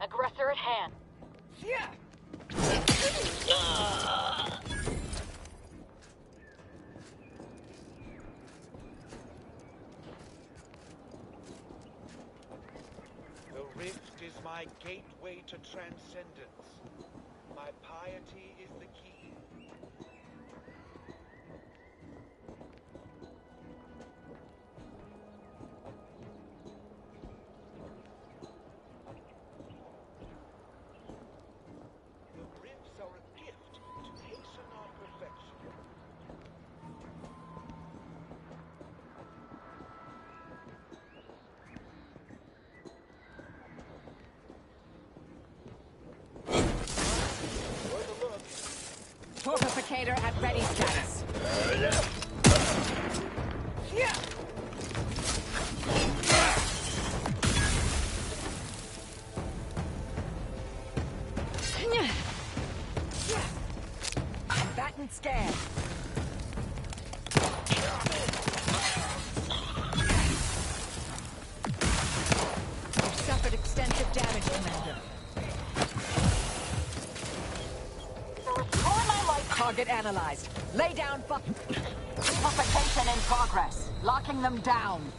Aggressor at hand. Yeah. The rift is my gateway to transcendence. My piety is the key. The rifts are a gift to hasten our perfection. Torpificator at ready status. Yeah. Combatant scared. You've suffered extensive damage, Commander. Target analyzed. Lay down Purification in progress. Locking them down.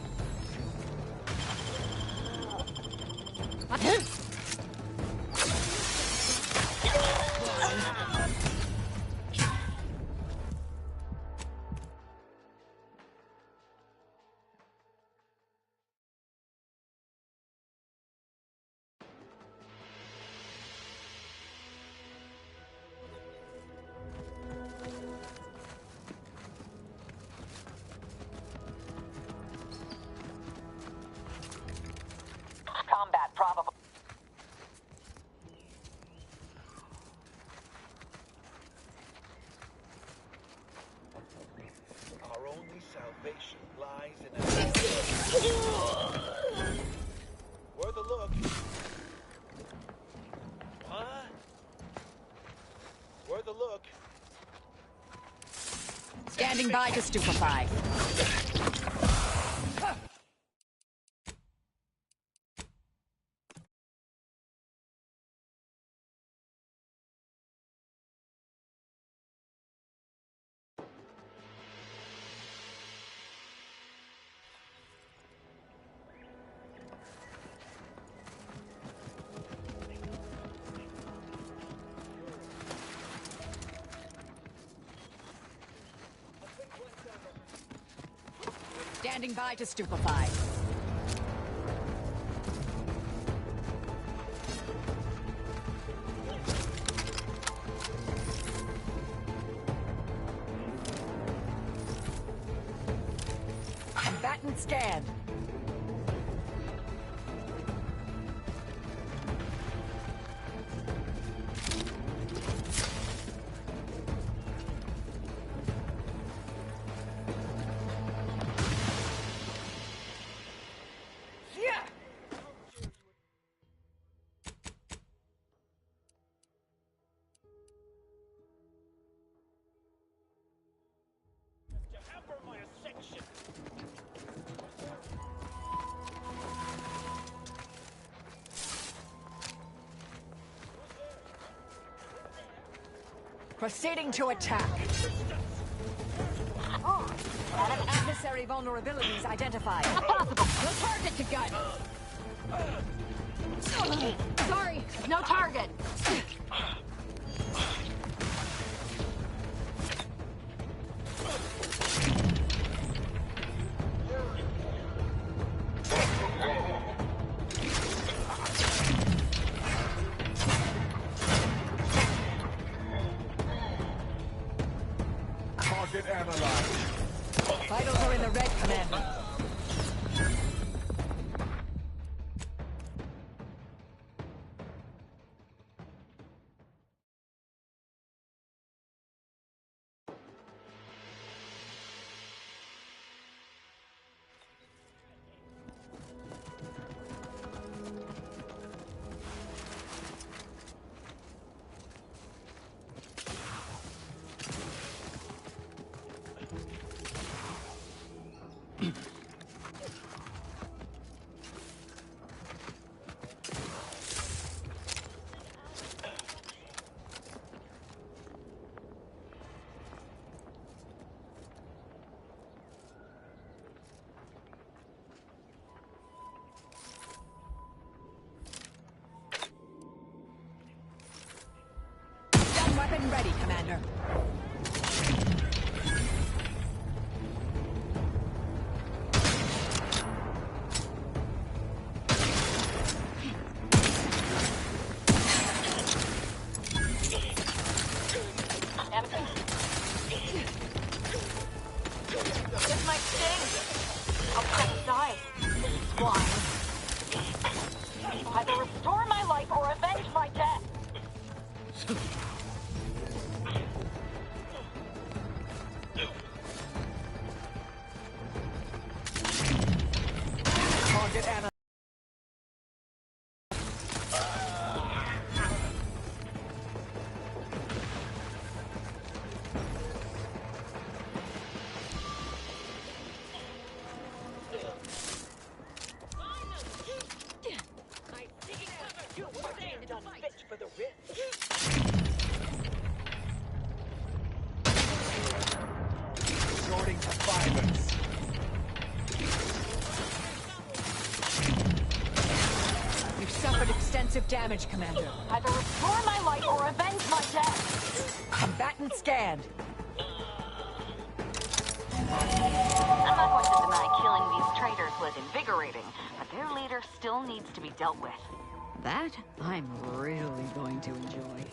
Combat probable. Our only salvation lies in a... Worth a look. What? Worth a look. Standing by to stupefy. standing by to stupefy. Combatant scanned. Proceeding to attack. Adversary vulnerabilities identified. Possible. No target to gun. Sorry, no target. Target analyzed. Vitals are in the red, Commander. Weapon ready, Commander. This might sting. I'll step aside. Swine. Either restore my life or avenge my death. Target Anna. Resorting to violence. You've suffered extensive damage, Commander. Either restore my life or avenge my death. Combatant scanned. I'm not going to deny killing these traitors was invigorating, but their leader still needs to be dealt with. That I'm really going to enjoy.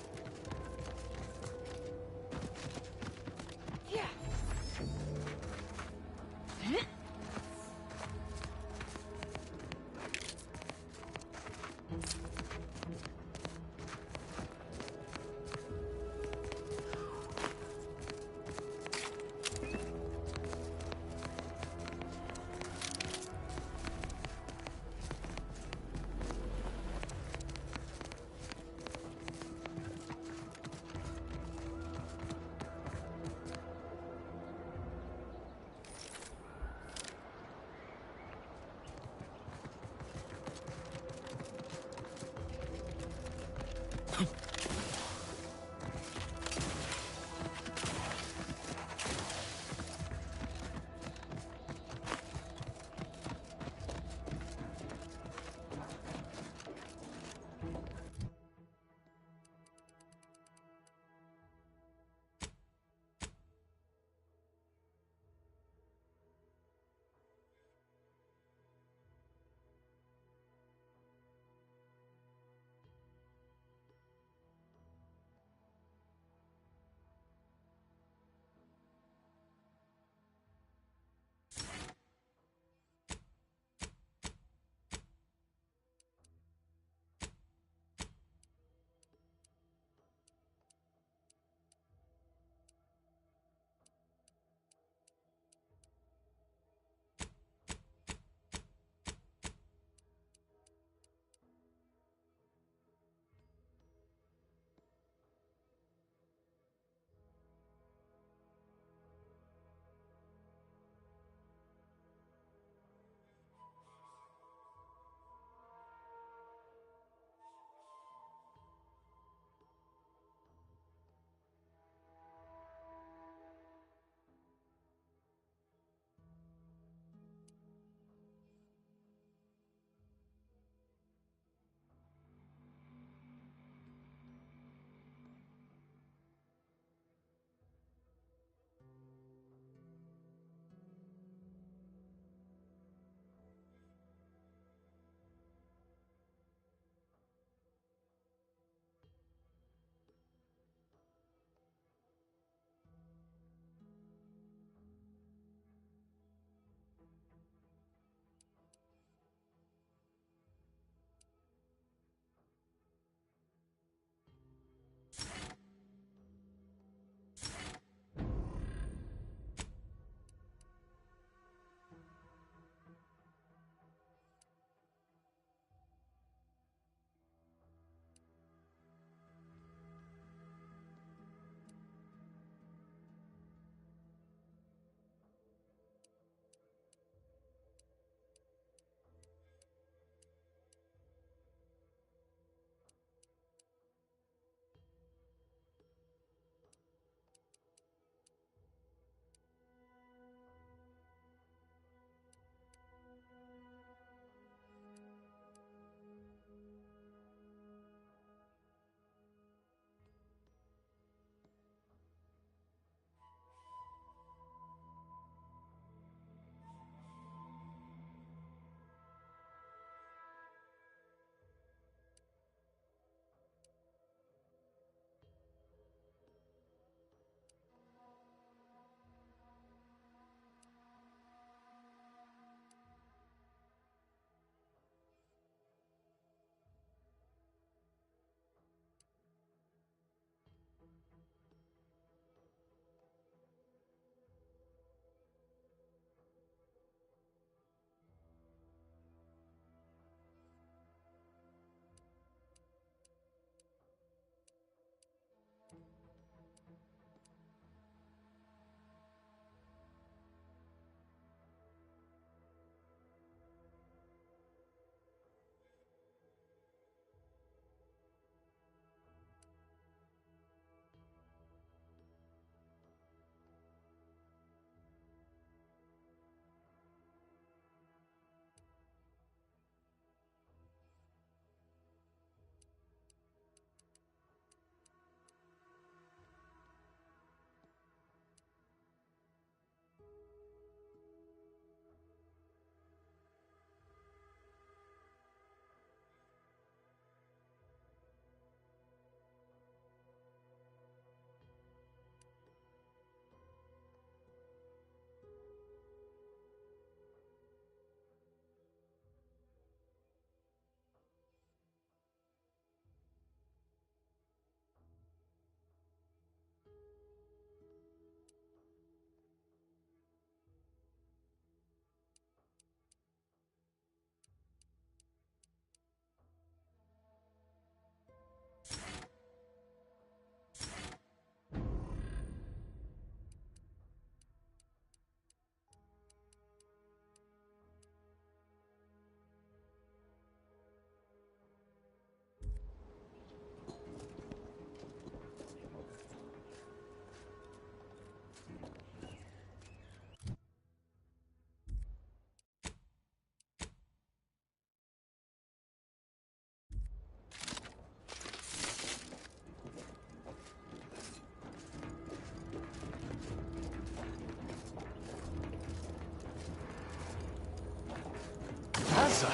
Asa,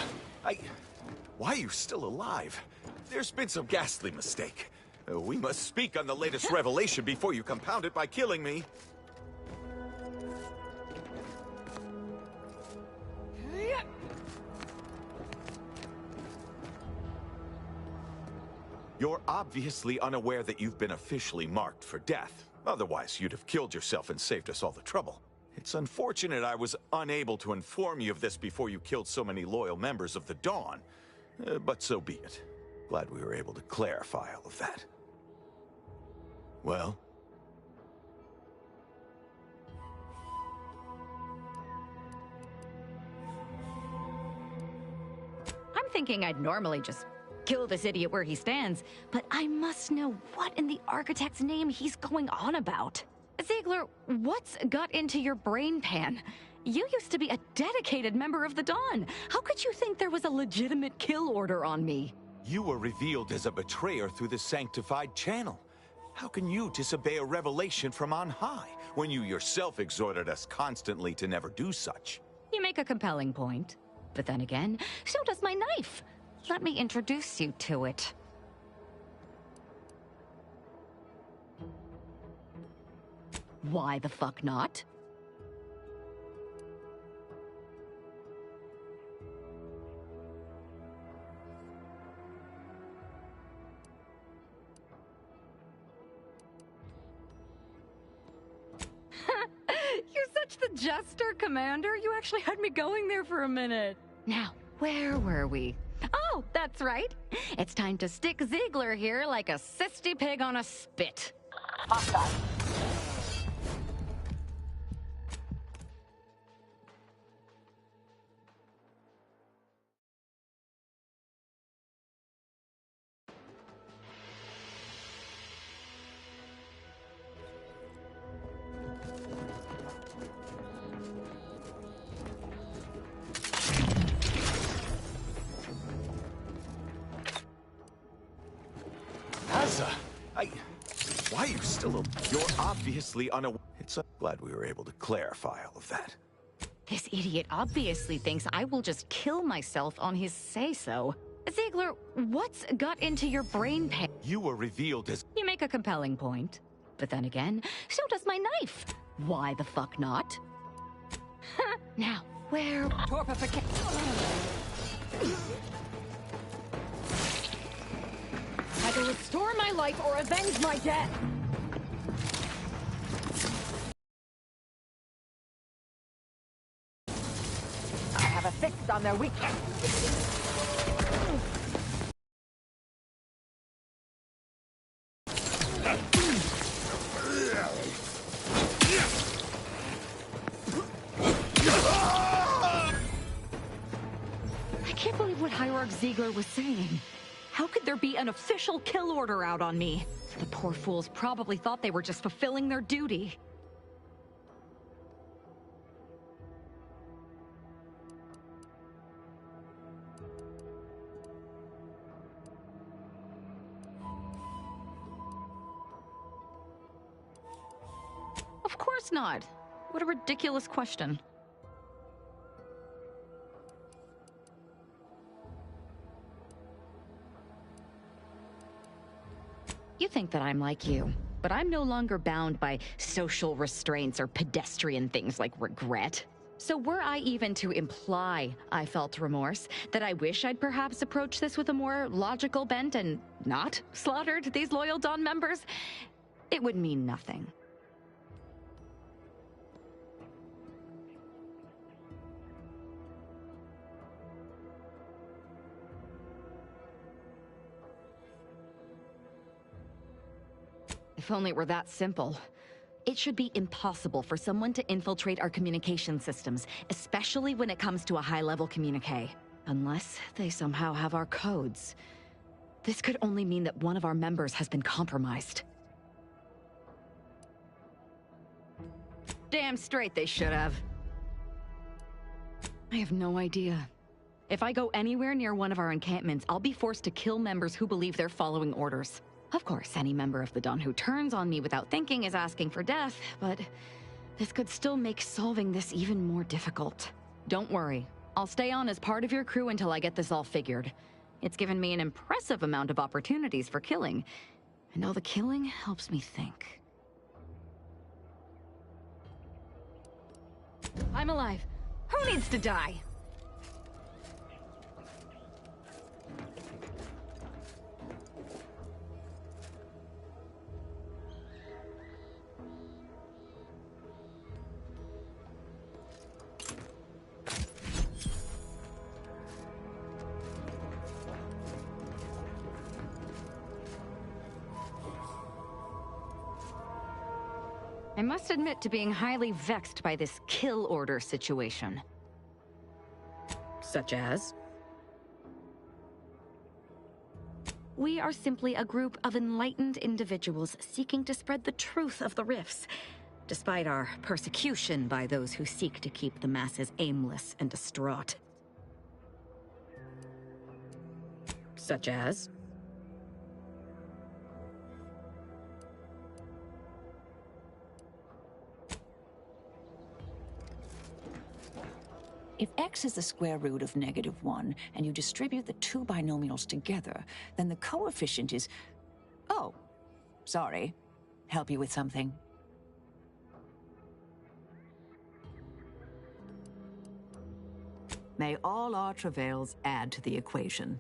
why are you still alive? There's been some ghastly mistake. We must speak on the latest revelation before you compound it by killing me. You're obviously unaware that you've been officially marked for death. Otherwise, you'd have killed yourself and saved us all the trouble. It's unfortunate I was unable to inform you of this before you killed so many loyal members of the Dawn. But so be it. Glad we were able to clarify all of that. Well? I'm thinking I'd normally just kill this idiot where he stands, but I must know what in the architect's name he's going on about. Ziegler, what's got into your brain pan? You used to be a dedicated member of the Dawn. How could you think there was a legitimate kill order on me? You were revealed as a betrayer through the sanctified channel. How can you disobey a revelation from on high, when you yourself exhorted us constantly to never do such? You make a compelling point. But then again, so does my knife. Let me introduce you to it. Why the fuck not? You're such the jester, Commander. You actually had me going there for a minute. Now, where were we? Oh, that's right. It's time to stick Ziegler here like a cysty pig on a spit. Hostile. Asa, why are you still You're obviously unaware. Glad we were able to clarify all of that. This idiot obviously thinks I will just kill myself on his say-so. Ziegler, what's got into your brain pan? You were revealed as... You make a compelling point. But then again, so does my knife. Why the fuck not? Now, where... Either restore my life or avenge my death! I have a fix on their weakness. I can't believe what Hierarch Ziegler was saying. How could there be an official kill order out on me? The poor fools probably thought they were just fulfilling their duty. Of course not. What a ridiculous question. You think that I'm like you, but I'm no longer bound by social restraints or pedestrian things like regret. So were I even to imply I felt remorse, that I wish I'd perhaps approached this with a more logical bent and not slaughtered these loyal Dawn members, it would mean nothing. If only it were that simple. It should be impossible for someone to infiltrate our communication systems, especially when it comes to a high-level communique. Unless they somehow have our codes. This could only mean that one of our members has been compromised. Damn straight they should have. I have no idea. If I go anywhere near one of our encampments, I'll be forced to kill members who believe they're following orders. Of course, any member of the Dawn who turns on me without thinking is asking for death, but this could still make solving this even more difficult. Don't worry. I'll stay on as part of your crew until I get this all figured. It's given me an impressive amount of opportunities for killing, and all the killing helps me think. I'm alive. Who needs to die? I must admit to being highly vexed by this kill order situation. Such as? We are simply a group of enlightened individuals seeking to spread the truth of the rifts, despite our persecution by those who seek to keep the masses aimless and distraught. Such as? If x is the square root of -1, and you distribute the two binomials together, then the coefficient is... Oh, sorry. Help you with something? May all our travails add to the equation.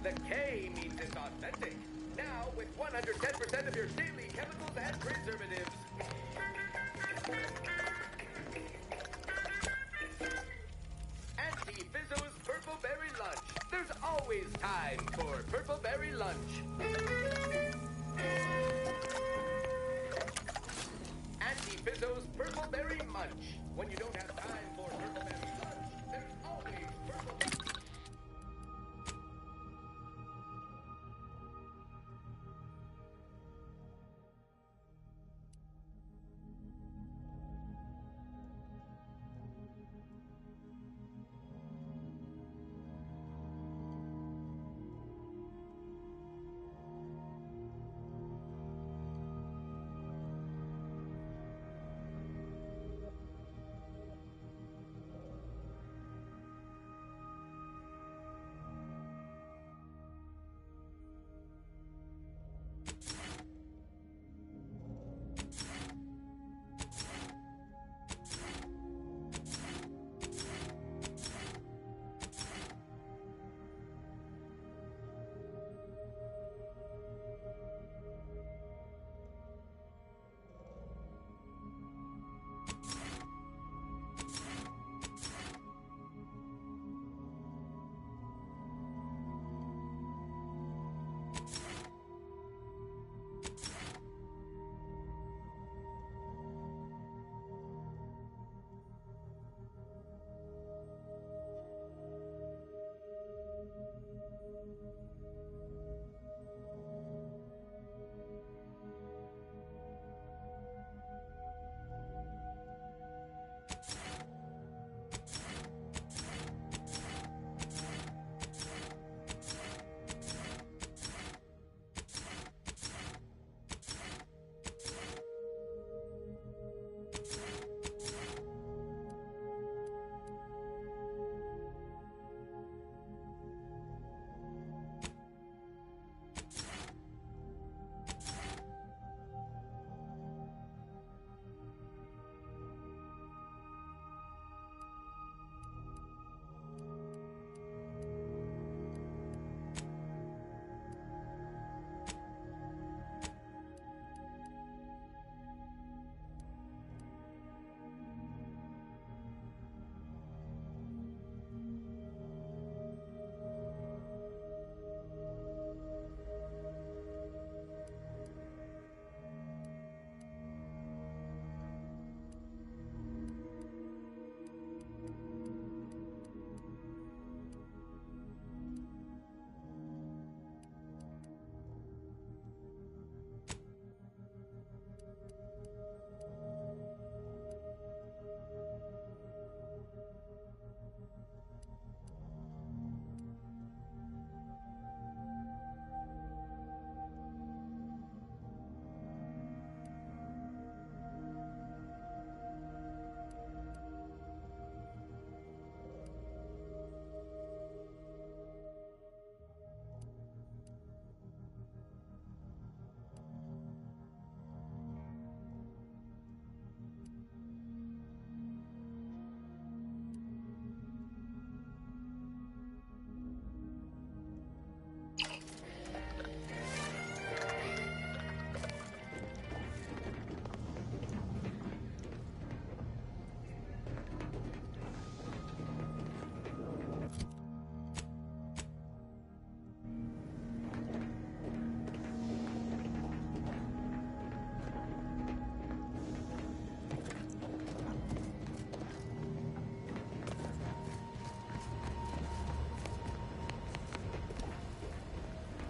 The K means it's authentic. Now with 110% of your daily chemicals and preservatives. Auntie Fizzo's Purple Berry Lunch. There's always time for Purple Berry Lunch. Auntie Fizzo's Purple Berry Munch. When you don't have time for Purple Berry Lunch, there's always Purple...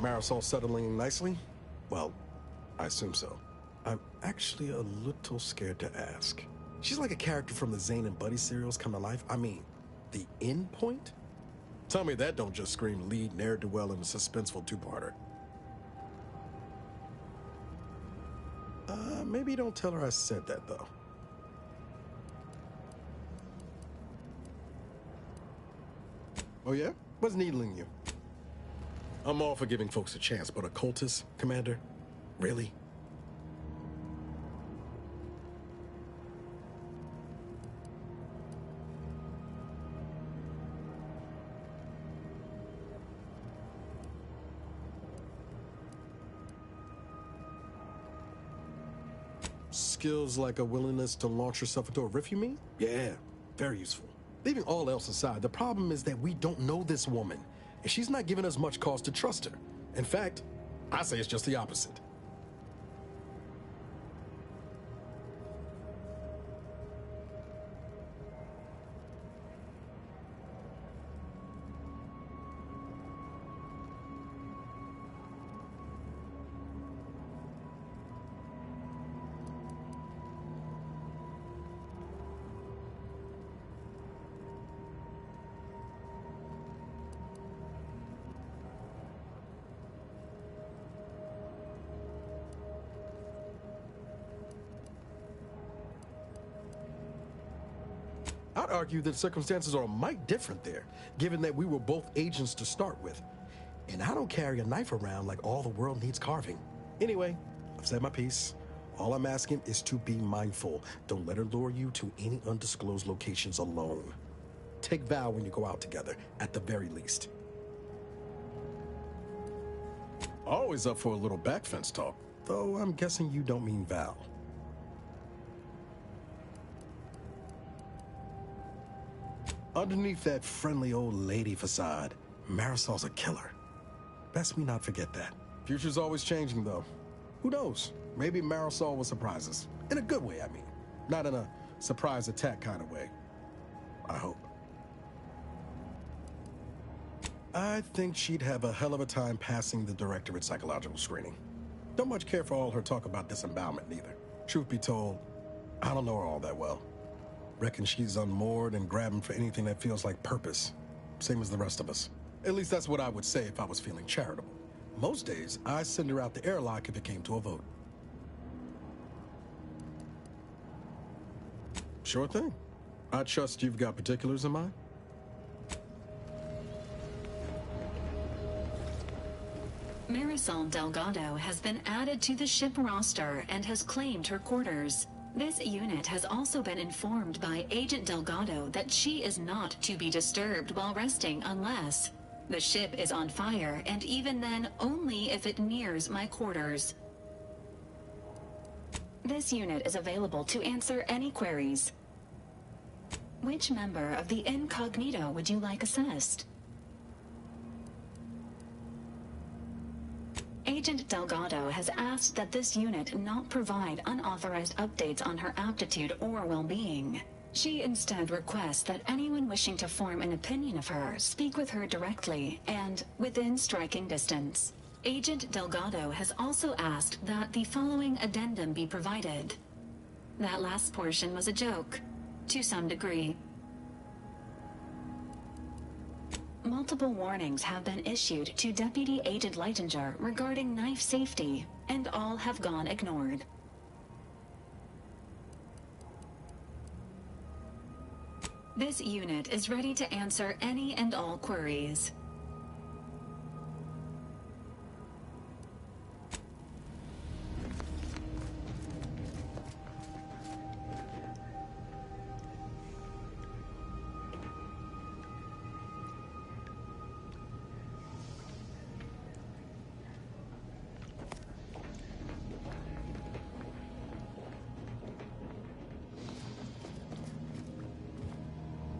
Marisol settling nicely? Well, I assume so. I'm actually a little scared to ask. She's like a character from the Zane and Buddy serials come to life. I mean, the end point? Tell me that don't just scream lead ne'er-do-well in a suspenseful two-parter. Maybe don't tell her I said that, though. Oh, yeah? What's needling you? I'm all for giving folks a chance, but a cultist, Commander? Really? Skills like a willingness to launch yourself into a rift, you mean? Yeah, very useful. Leaving all else aside, the problem is that we don't know this woman, and she's not giving us much cause to trust her. In fact, I say it's just the opposite. I'd argue that circumstances are a mite different there, given that we were both agents to start with. And I don't carry a knife around like all the world needs carving. Anyway, I've said my piece. All I'm asking is to be mindful. Don't let her lure you to any undisclosed locations alone. Take Val when you go out together, at the very least. Always up for a little back fence talk, though I'm guessing you don't mean Val. Underneath that friendly old lady facade, Marisol's a killer. Best we not forget that. Future's always changing, though. Who knows? Maybe Marisol will surprise us. In a good way, I mean. Not in a surprise attack kind of way. I hope. I think she'd have a hell of a time passing the director at psychological screening. Don't much care for all her talk about disembowelment, neither. Truth be told, I don't know her all that well. Reckon she's unmoored and grabbing for anything that feels like purpose. Same as the rest of us. At least that's what I would say if I was feeling charitable. Most days, I send her out the airlock if it came to a vote. Sure thing. I trust you've got particulars in mind. Marisol Delgado has been added to the ship roster and has claimed her quarters. This unit has also been informed by Agent Delgado that she is not to be disturbed while resting unless the ship is on fire, and even then only if it nears my quarters. This unit is available to answer any queries. Which member of the incognito would you like assessed? Agent Delgado has asked that this unit not provide unauthorized updates on her aptitude or well-being. She instead requests that anyone wishing to form an opinion of her speak with her directly and within striking distance. Agent Delgado has also asked that the following addendum be provided. That last portion was a joke, to some degree. Multiple warnings have been issued to Deputy Agent Leitinger regarding knife safety, and all have gone ignored. This unit is ready to answer any and all queries.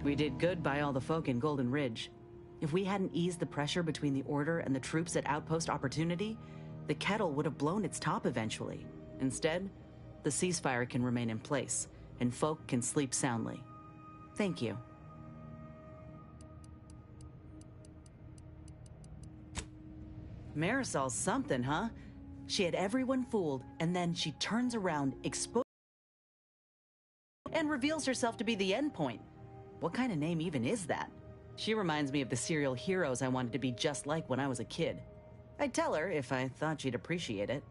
We did good by all the folk in Golden Ridge. If we hadn't eased the pressure between the Order and the troops at Outpost Opportunity, the kettle would have blown its top eventually. Instead, the ceasefire can remain in place, and folk can sleep soundly. Thank you. Marisol's something, huh? She had everyone fooled, and then she turns around, exposes, and reveals herself to be the endpoint. What kind of name even is that? She reminds me of the serial heroes I wanted to be just like when I was a kid. I'd tell her if I thought she'd appreciate it.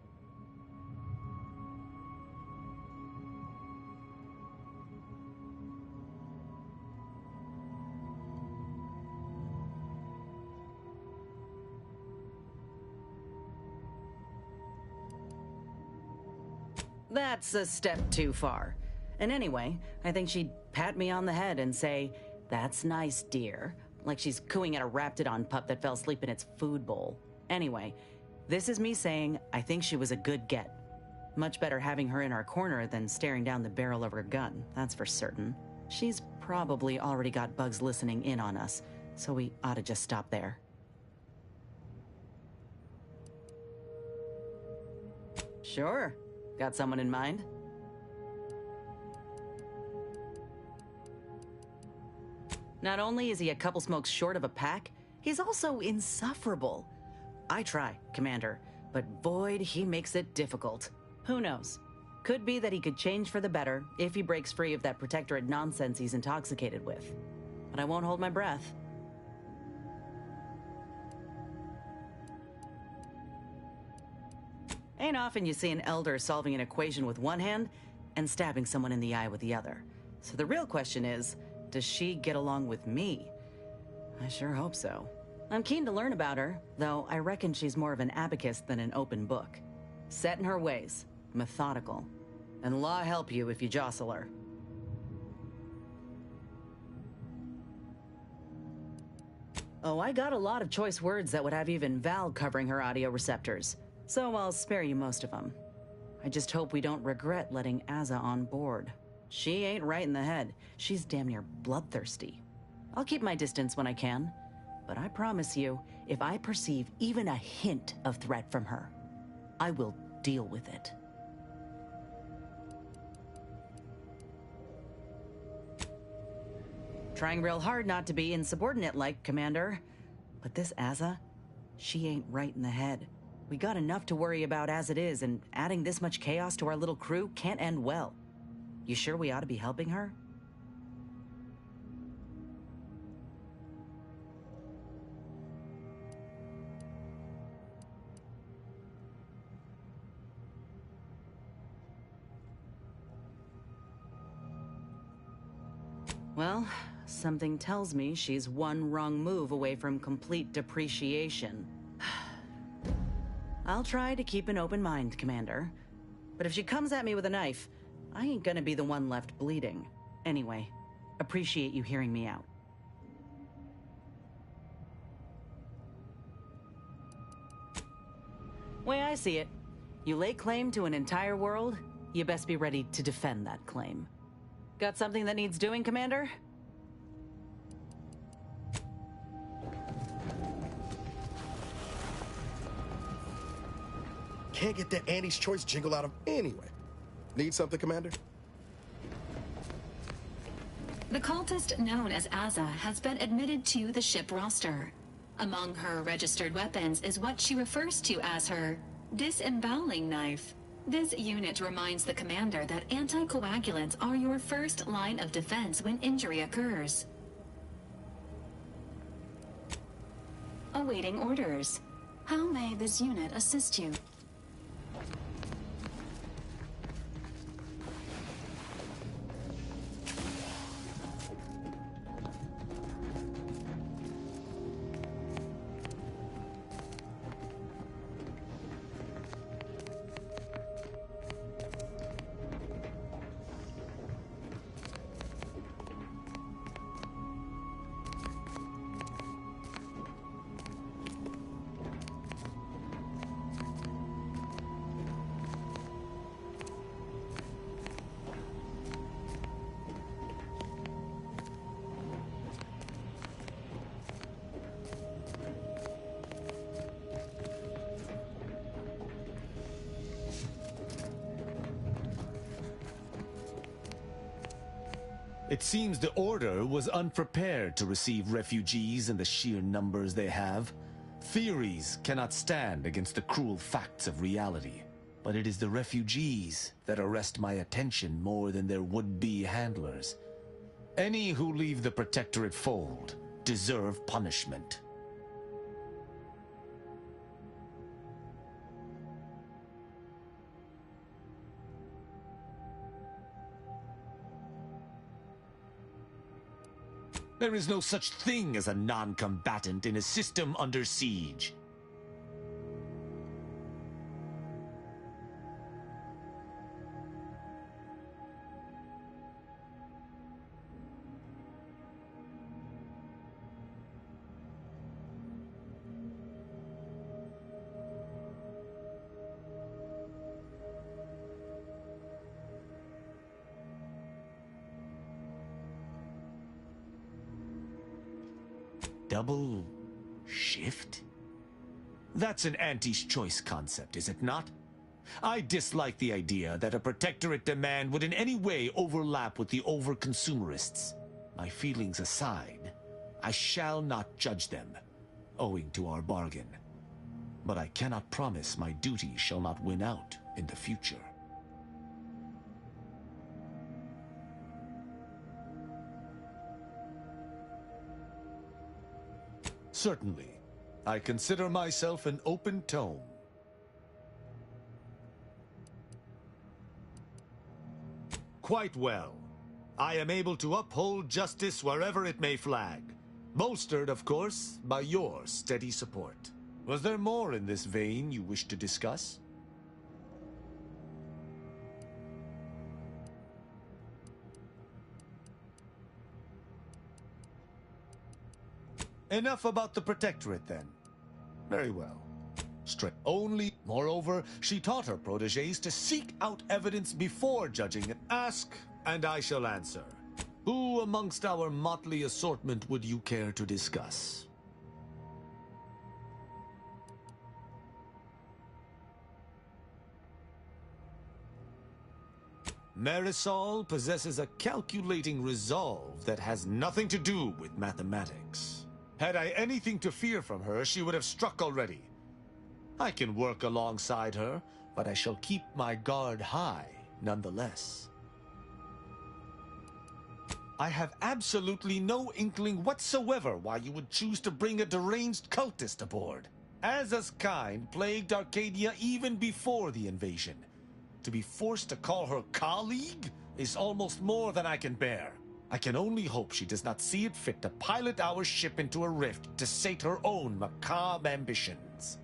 That's a step too far. And anyway, I think she'd pat me on the head and say, "That's nice, dear," like she's cooing at a Raptidon pup that fell asleep in its food bowl. Anyway, this is me saying I think she was a good get. Much better having her in our corner than staring down the barrel of her gun, that's for certain. She's probably already got bugs listening in on us, so we ought to just stop there. Sure. Got someone in mind? Not only is he a couple smokes short of a pack, he's also insufferable. I try, Commander, but Void, he makes it difficult. Who knows? Could be that he could change for the better if he breaks free of that protectorate nonsense he's intoxicated with. But I won't hold my breath. Ain't often you see an elder solving an equation with one hand and stabbing someone in the eye with the other. So the real question is, does she get along with me? I sure hope so. I'm keen to learn about her, though I reckon she's more of an abacus than an open book. Set in her ways, methodical. And law help you if you jostle her. Oh, I got a lot of choice words that would have even Val covering her audio receptors. So I'll spare you most of them. I just hope we don't regret letting Azza on board. She ain't right in the head. She's damn near bloodthirsty. I'll keep my distance when I can, but I promise you, if I perceive even a hint of threat from her, I will deal with it. Trying real hard not to be insubordinate-like, Commander. But this Azza, she ain't right in the head. We got enough to worry about as it is, and adding this much chaos to our little crew can't end well. You sure we ought to be helping her? Well, something tells me she's one wrong move away from complete depreciation. I'll try to keep an open mind, Commander. But if she comes at me with a knife, I ain't gonna be the one left bleeding. Anyway, appreciate you hearing me out. Way I see it, you lay claim to an entire world, you best be ready to defend that claim. Got something that needs doing, Commander? Can't get that Annie's Choice jingle out of anyway. Need something, Commander? The cultist known as Azza has been admitted to the ship roster. Among her registered weapons is what she refers to as her disemboweling knife. This unit reminds the commander that anticoagulants are your first line of defense when injury occurs. Awaiting orders. How may this unit assist you? It seems the Order was unprepared to receive refugees in the sheer numbers they have. Theories cannot stand against the cruel facts of reality. But it is the refugees that arrest my attention more than their would-be handlers. Any who leave the Protectorate fold deserve punishment. There is no such thing as a non-combatant in a system under siege. Double shift? That's an Auntie's choice concept, is it not? I dislike the idea that a Protectorate demand would in any way overlap with the over-consumerists. My feelings aside, I shall not judge them, owing to our bargain. But I cannot promise my duty shall not win out in the future. Certainly. I consider myself an open tome. Quite well. I am able to uphold justice wherever it may flag. Bolstered, of course, by your steady support. Was there more in this vein you wish to discuss? Enough about the Protectorate, then. Very well. Only, moreover, she taught her protégés to seek out evidence before judging it. Ask, and I shall answer. Who amongst our motley assortment would you care to discuss? Marisol possesses a calculating resolve that has nothing to do with mathematics. Had I anything to fear from her, she would have struck already. I can work alongside her, but I shall keep my guard high nonetheless. I have absolutely no inkling whatsoever why you would choose to bring a deranged cultist aboard. Azza's kind plagued Arcadia even before the invasion. To be forced to call her colleague is almost more than I can bear. I can only hope she does not see it fit to pilot our ship into a rift to sate her own macabre ambitions.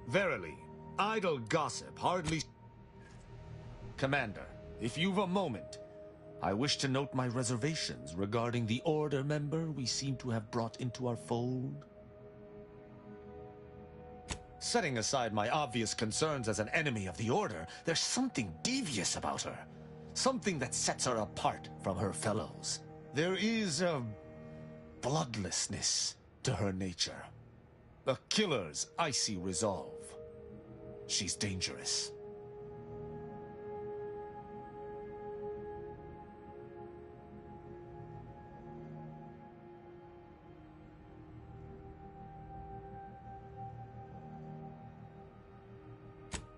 Verily, idle gossip hardly... Commander, if you've a moment, I wish to note my reservations regarding the Order member we seem to have brought into our fold. Setting aside my obvious concerns as an enemy of the Order, there's something devious about her. Something that sets her apart from her fellows. There is a bloodlessness to her nature. A killer's icy resolve. She's dangerous.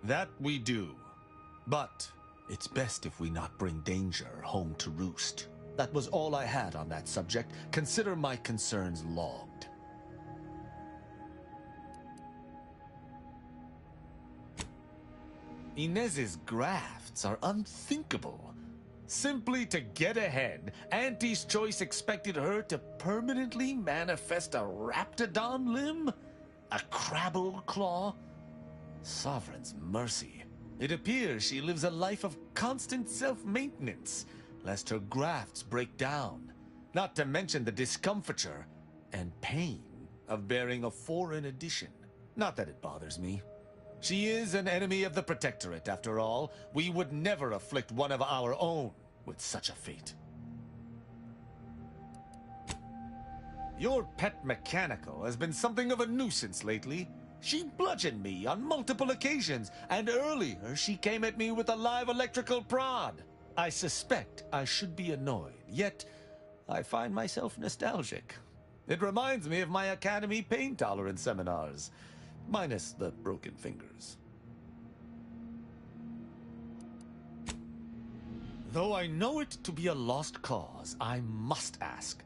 That we do. But it's best if we not bring danger home to roost. That was all I had on that subject. Consider my concerns logged. Inez's grafts are unthinkable. Simply to get ahead, Auntie's choice expected her to permanently manifest a raptidon limb? A crabble claw? Sovereign's mercy. It appears she lives a life of constant self-maintenance, lest her grafts break down. Not to mention the discomfiture and pain of bearing a foreign edition. Not that it bothers me. She is an enemy of the Protectorate, after all. We would never afflict one of our own with such a fate. Your pet mechanical has been something of a nuisance lately. She bludgeoned me on multiple occasions, and earlier she came at me with a live electrical prod. I suspect I should be annoyed, yet I find myself nostalgic. It reminds me of my Academy pain tolerance seminars, minus the broken fingers. Though I know it to be a lost cause, I must ask,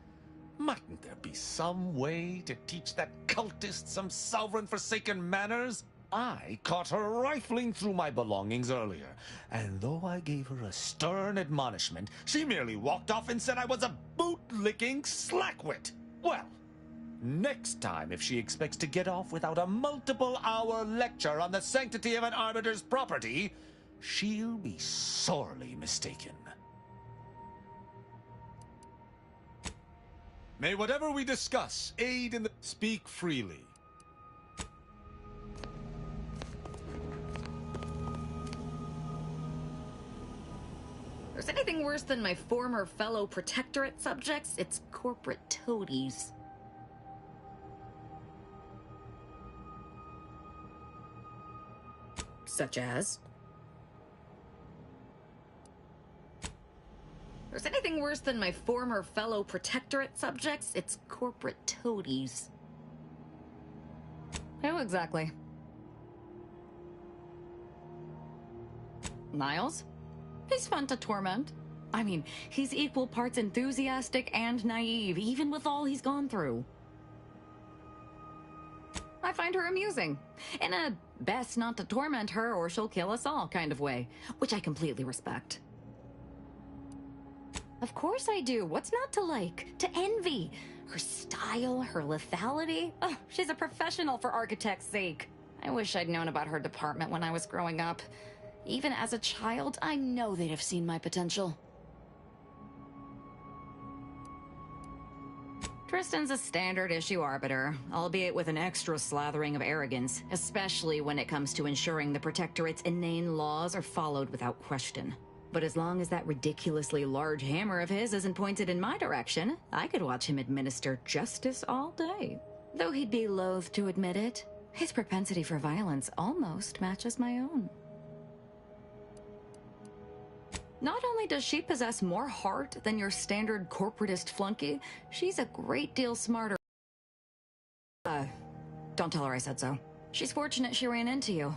mightn't there be some way to teach that cultist some sovereign-forsaken manners? I caught her rifling through my belongings earlier, and though I gave her a stern admonishment, she merely walked off and said I was a boot-licking slackwit. Well, next time if she expects to get off without a multiple-hour lecture on the sanctity of an arbiter's property, she'll be sorely mistaken. May whatever we discuss aid in the... Speak freely. If there's anything worse than my former fellow Protectorate subjects, it's corporate toadies. Such as? If there's anything worse than my former fellow Protectorate subjects, it's corporate toadies. Who exactly? Niles? He's fun to torment. I mean, he's equal parts enthusiastic and naive, even with all he's gone through. I find her amusing, in a best not to torment her or she'll kill us all kind of way, which I completely respect. Of course I do. What's not to like? To envy? Her style, her lethality? Oh, she's a professional for architect's sake. I wish I'd known about her department when I was growing up. Even as a child, I know they'd have seen my potential. Tristan's a standard issue arbiter, albeit with an extra slathering of arrogance, especially when it comes to ensuring the Protectorate's inane laws are followed without question. But as long as that ridiculously large hammer of his isn't pointed in my direction, I could watch him administer justice all day. Though he'd be loath to admit it, his propensity for violence almost matches my own. Not only does she possess more heart than your standard corporatist flunky, she's a great deal smarter. Don't tell her I said so. She's fortunate she ran into you.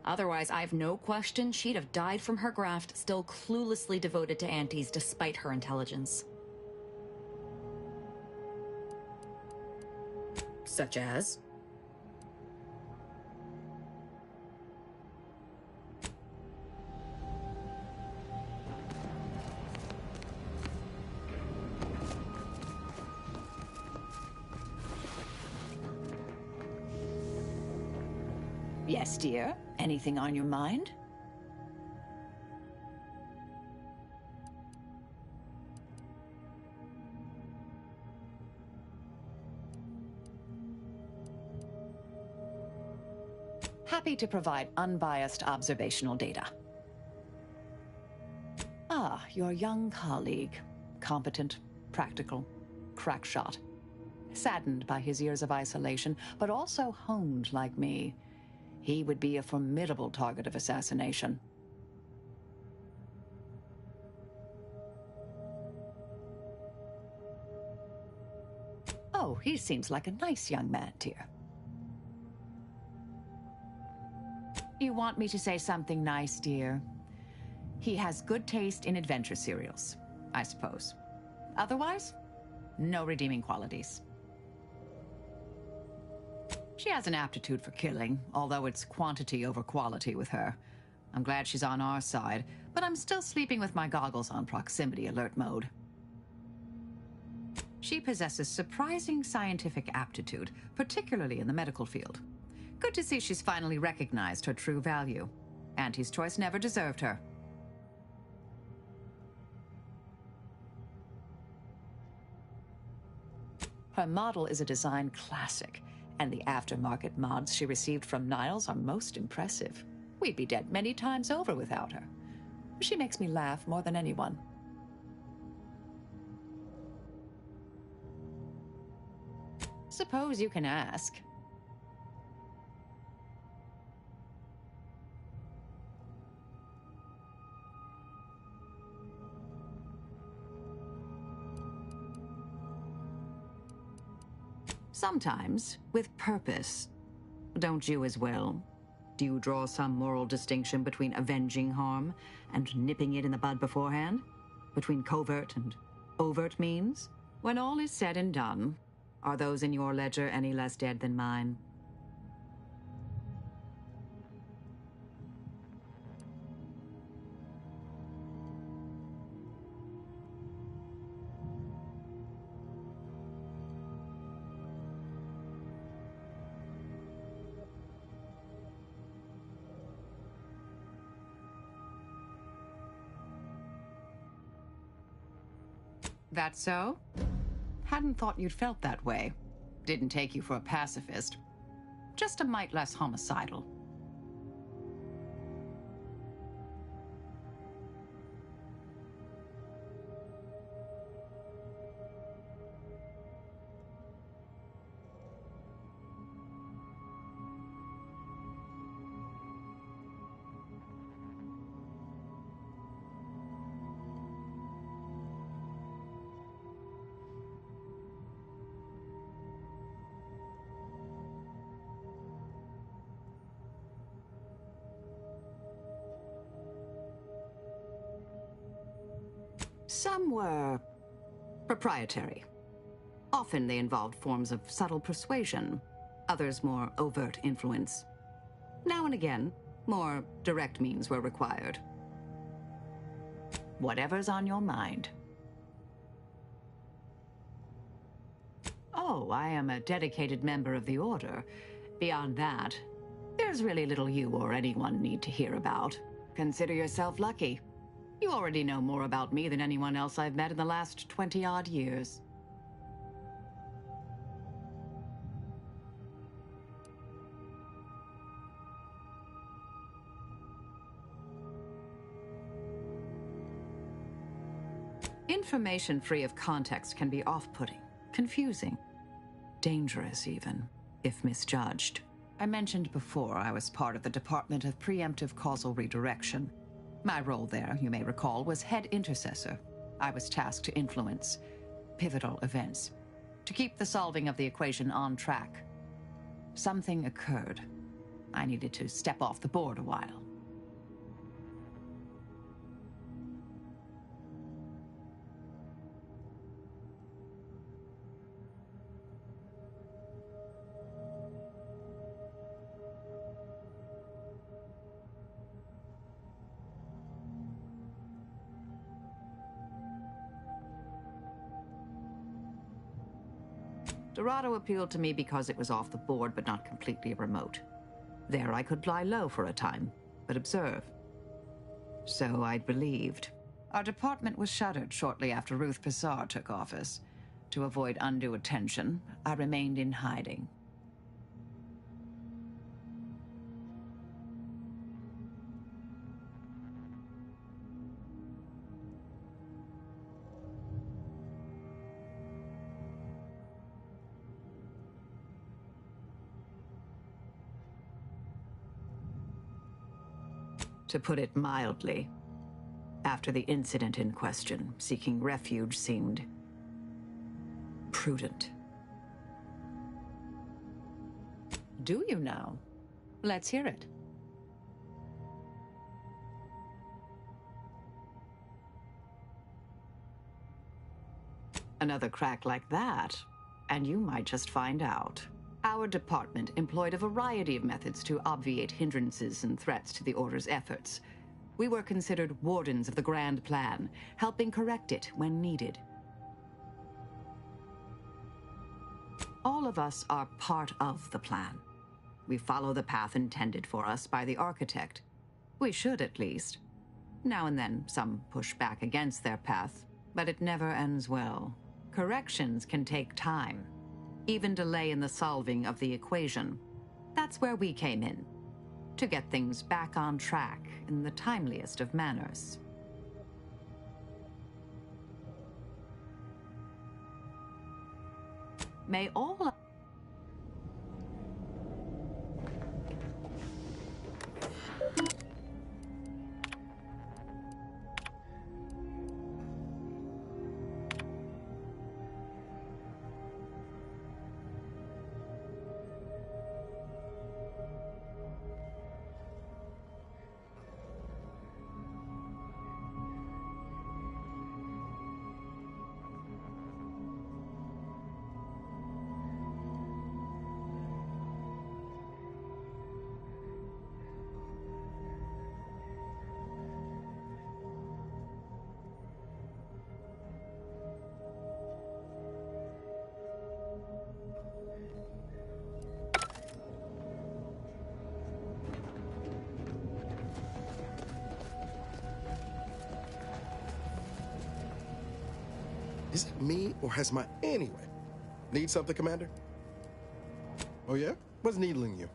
Otherwise, I've no question she'd have died from her graft, still cluelessly devoted to aunties despite her intelligence. Such as? Yes, dear. Anything on your mind? Happy to provide unbiased observational data. Ah, your young colleague. Competent, practical, crack shot. Saddened by his years of isolation, but also honed like me. He would be a formidable target of assassination. Oh, he seems like a nice young man, dear. You want me to say something nice, dear? He has good taste in adventure serials, I suppose. Otherwise, no redeeming qualities. She has an aptitude for killing, although it's quantity over quality with her. I'm glad she's on our side, but I'm still sleeping with my goggles on proximity alert mode. She possesses surprising scientific aptitude, particularly in the medical field. Good to see she's finally recognized her true value. Auntie's choice never deserved her. Her model is a design classic, and the aftermarket mods she received from Niles are most impressive. We'd be dead many times over without her. She makes me laugh more than anyone. Suppose you can ask. Sometimes, with purpose. Don't you as well? Do you draw some moral distinction between avenging harm and nipping it in the bud beforehand? Between covert and overt means? When all is said and done, are those in your ledger any less dead than mine? That so? Hadn't thought you'd felt that way. Didn't take you for a pacifist. Just a mite less homicidal. Some were proprietary. Often they involved forms of subtle persuasion, others more overt influence. Now and again, more direct means were required. Whatever's on your mind. Oh, I am a dedicated member of the Order. Beyond that, there's really little you or anyone need to hear about. Consider yourself lucky. You already know more about me than anyone else I've met in the last 20-odd years. Information free of context can be off-putting, confusing, dangerous even, if misjudged. I mentioned before I was part of the Department of Preemptive Causal Redirection. My role there, you may recall, was head intercessor. I was tasked to influence pivotal events, to keep the solving of the equation on track. Something occurred. I needed to step off the board a while. Dorado appealed to me because it was off the board but not completely remote. There I could lie low for a time, but observe. So I'd believed. Our department was shuttered shortly after Ruth Pissar took office. To avoid undue attention, I remained in hiding. To put it mildly, after the incident in question, seeking refuge seemed prudent. Do you now? Let's hear it. Another crack like that, and you might just find out. Our department employed a variety of methods to obviate hindrances and threats to the Order's efforts. We were considered wardens of the grand plan, helping correct it when needed. All of us are part of the plan. We follow the path intended for us by the architect. We should, at least. Now and then, some push back against their path, but it never ends well. Corrections can take time, even delay in the solving of the equation. That's where we came in, to get things back on track in the timeliest of manners. May all... Is it me, or has my... Anyway. Need something, Commander? Oh, yeah? What's needling you?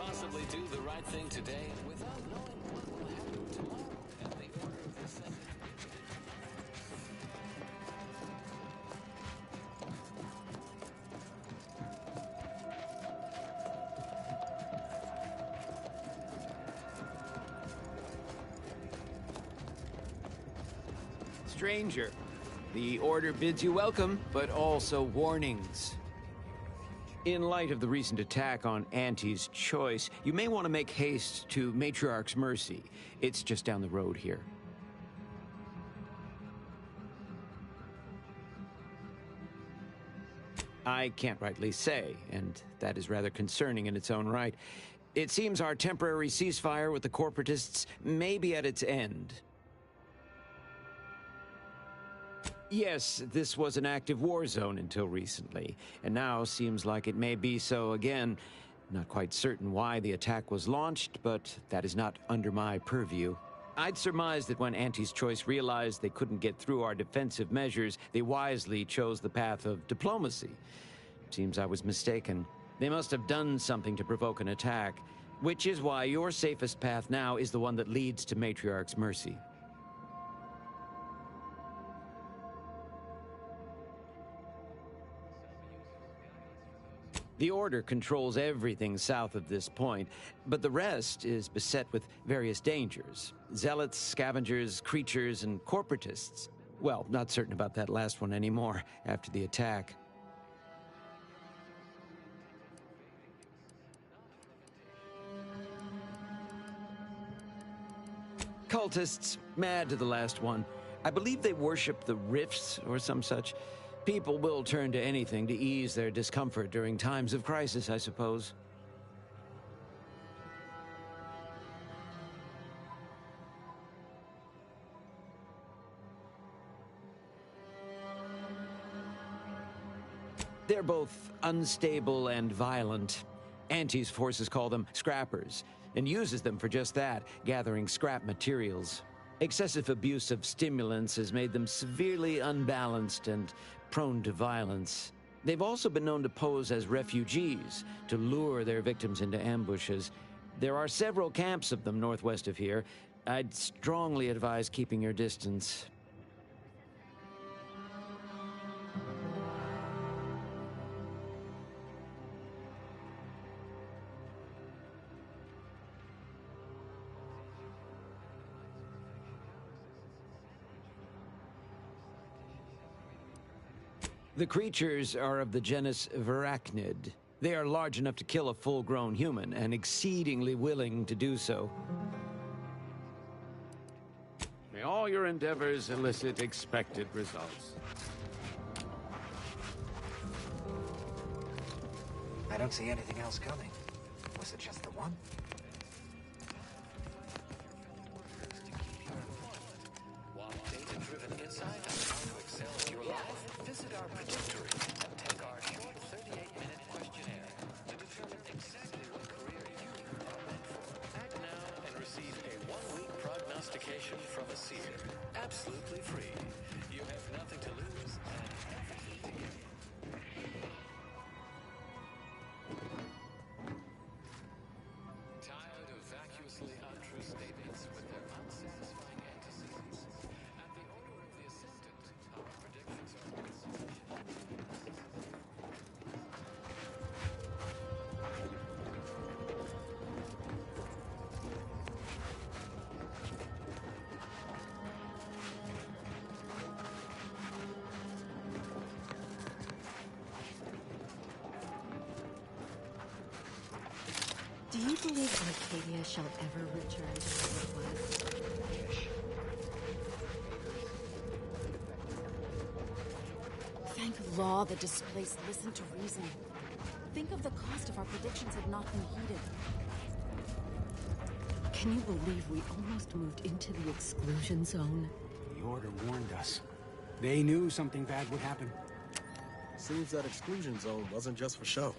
possibly do the right thing today without knowing what will happen tomorrow and the order of the second. Stranger, the Order bids you welcome, but also warnings. In light of the recent attack on Auntie's Choice, you may want to make haste to Matriarch's Mercy. It's just down the road here. I can't rightly say, and that is rather concerning in its own right. It seems our temporary ceasefire with the corporatists may be at its end. Yes, this was an active war zone until recently, and now seems like it may be so again. Not quite certain why the attack was launched, but that is not under my purview. I'd surmise that when Auntie's Choice realized they couldn't get through our defensive measures, they wisely chose the path of diplomacy. Seems I was mistaken. They must have done something to provoke an attack, which is why your safest path now is the one that leads to Matriarch's Mercy. The Order controls everything south of this point, but the rest is beset with various dangers. Zealots, scavengers, creatures, and corporatists. Well, not certain about that last one anymore after the attack. Cultists, mad to the last one. I believe they worship the rifts or some such. People will turn to anything to ease their discomfort during times of crisis, I suppose. They're both unstable and violent. Auntie's forces call them scrappers, and uses them for just that, gathering scrap materials. Excessive abuse of stimulants has made them severely unbalanced and prone to violence. They've also been known to pose as refugees, to lure their victims into ambushes. There are several camps of them northwest of here. I'd strongly advise keeping your distance. The creatures are of the genus Varachnid. They are large enough to kill a full-grown human, and exceedingly willing to do so. May all your endeavors elicit expected results. I don't see anything else coming. Was it just the one? Want data-driven insight on how to excel in your life? Visit our predictory and take our short 38-minute questionnaire to determine exactly what career you are meant for. Act now and receive a one-week prognostication from a seer. Absolutely free. You have nothing to lose and everything to gain. Tired of vacuously untrue statements with their unsatisfying antecedents? At the order of the Ascendant, our predictions are Do you believe Arcadia shall ever return to what it was? Thank law the displaced listen to reason. Think of the cost if our predictions had not been heeded. Can you believe we almost moved into the exclusion zone? The Order warned us. They knew something bad would happen. Seems that exclusion zone wasn't just for show.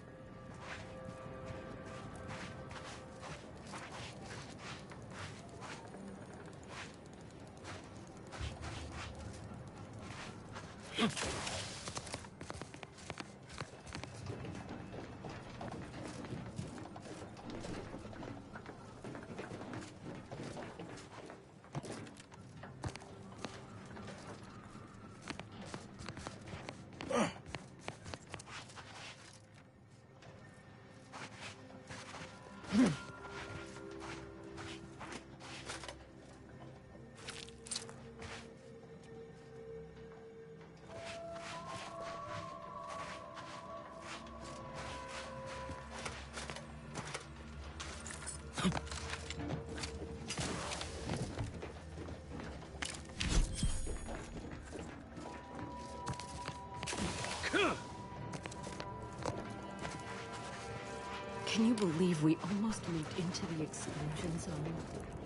Can you believe we almost moved into the exclusion zone?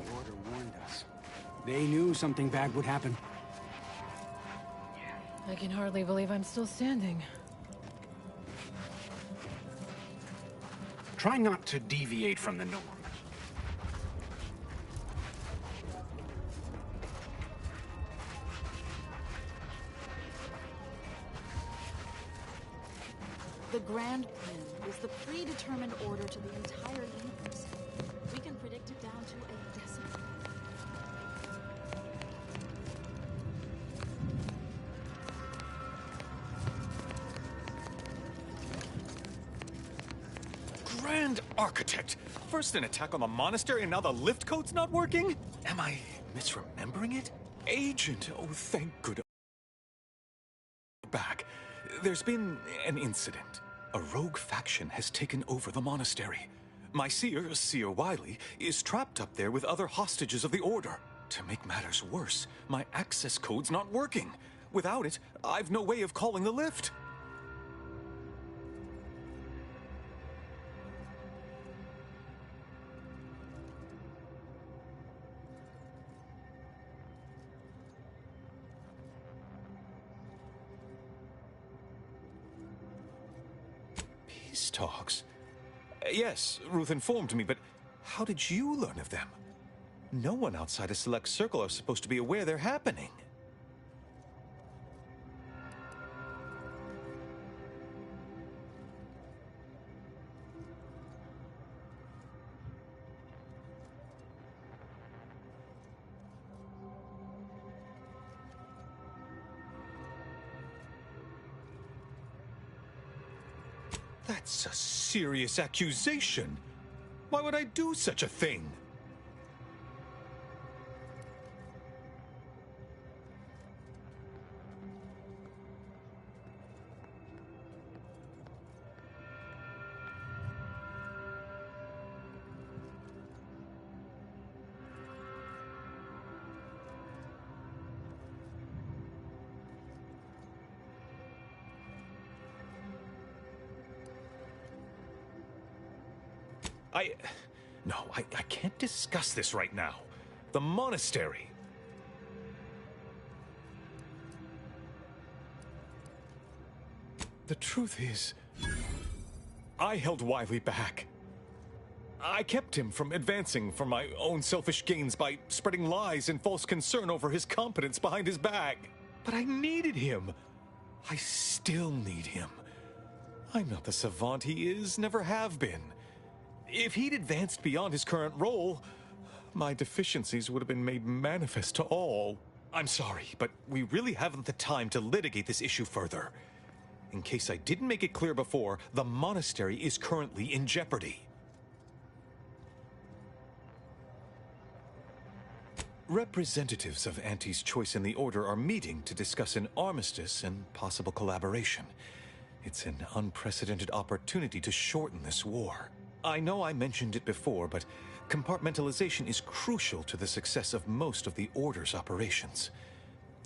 The Order warned us. They knew something bad would happen. I can hardly believe I'm still standing. Try not to deviate from the norm. The Grand Plan is the predetermined order to the entire universe. We can predict it down to a decimal. Grand Architect! First an attack on the monastery and now the lift code's not working? Am I misremembering it? Agent, oh thank good. Back. There's been an incident. A rogue faction has taken over the monastery. My seer, Seer Wiley, is trapped up there with other hostages of the Order. To make matters worse, my access code's not working. Without it, I've no way of calling the lift. Peace talks? Yes, Ruth informed me, but how did you learn of them? No one outside a select circle are supposed to be aware they're happening. That's a serious accusation. Why would I do such a thing? No, I can't discuss this right now. The monastery. The truth is, I held Wiley back. I kept him from advancing for my own selfish gains by spreading lies and false concern over his competence behind his back. But I needed him. I still need him. I'm not the savant he is, never have been. If he'd advanced beyond his current role, my deficiencies would have been made manifest to all. I'm sorry, but we really haven't the time to litigate this issue further. In case I didn't make it clear before, the monastery is currently in jeopardy. Representatives of Auntie's Choice in the Order are meeting to discuss an armistice and possible collaboration. It's an unprecedented opportunity to shorten this war. I know I mentioned it before, but compartmentalization is crucial to the success of most of the Order's operations.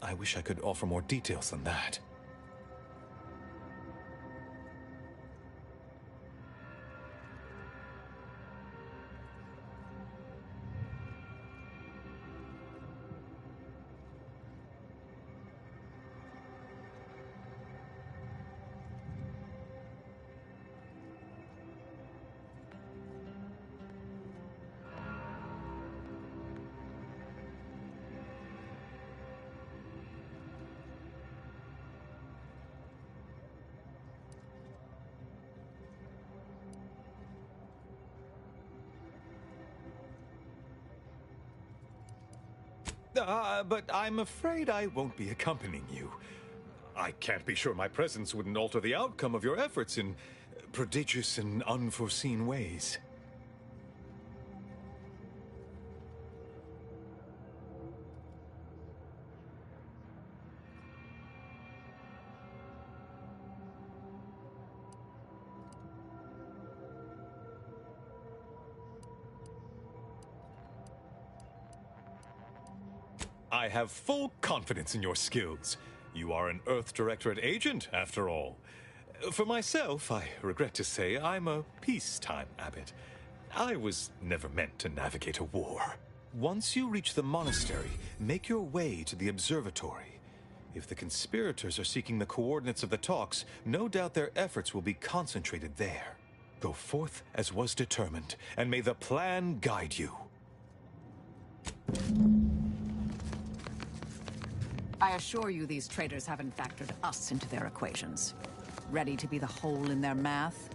I wish I could offer more details than that. But I'm afraid I won't be accompanying you. I can't be sure my presence wouldn't alter the outcome of your efforts in prodigious and unforeseen ways. I have full confidence in your skills. You are an Earth Directorate agent, after all. For myself, I regret to say I'm a peacetime abbot. I was never meant to navigate a war. Once you reach the monastery, make your way to the observatory. If the conspirators are seeking the coordinates of the talks, no doubt their efforts will be concentrated there. Go forth as was determined, and may the plan guide you. I assure you these traitors haven't factored us into their equations. Ready to be the hole in their math?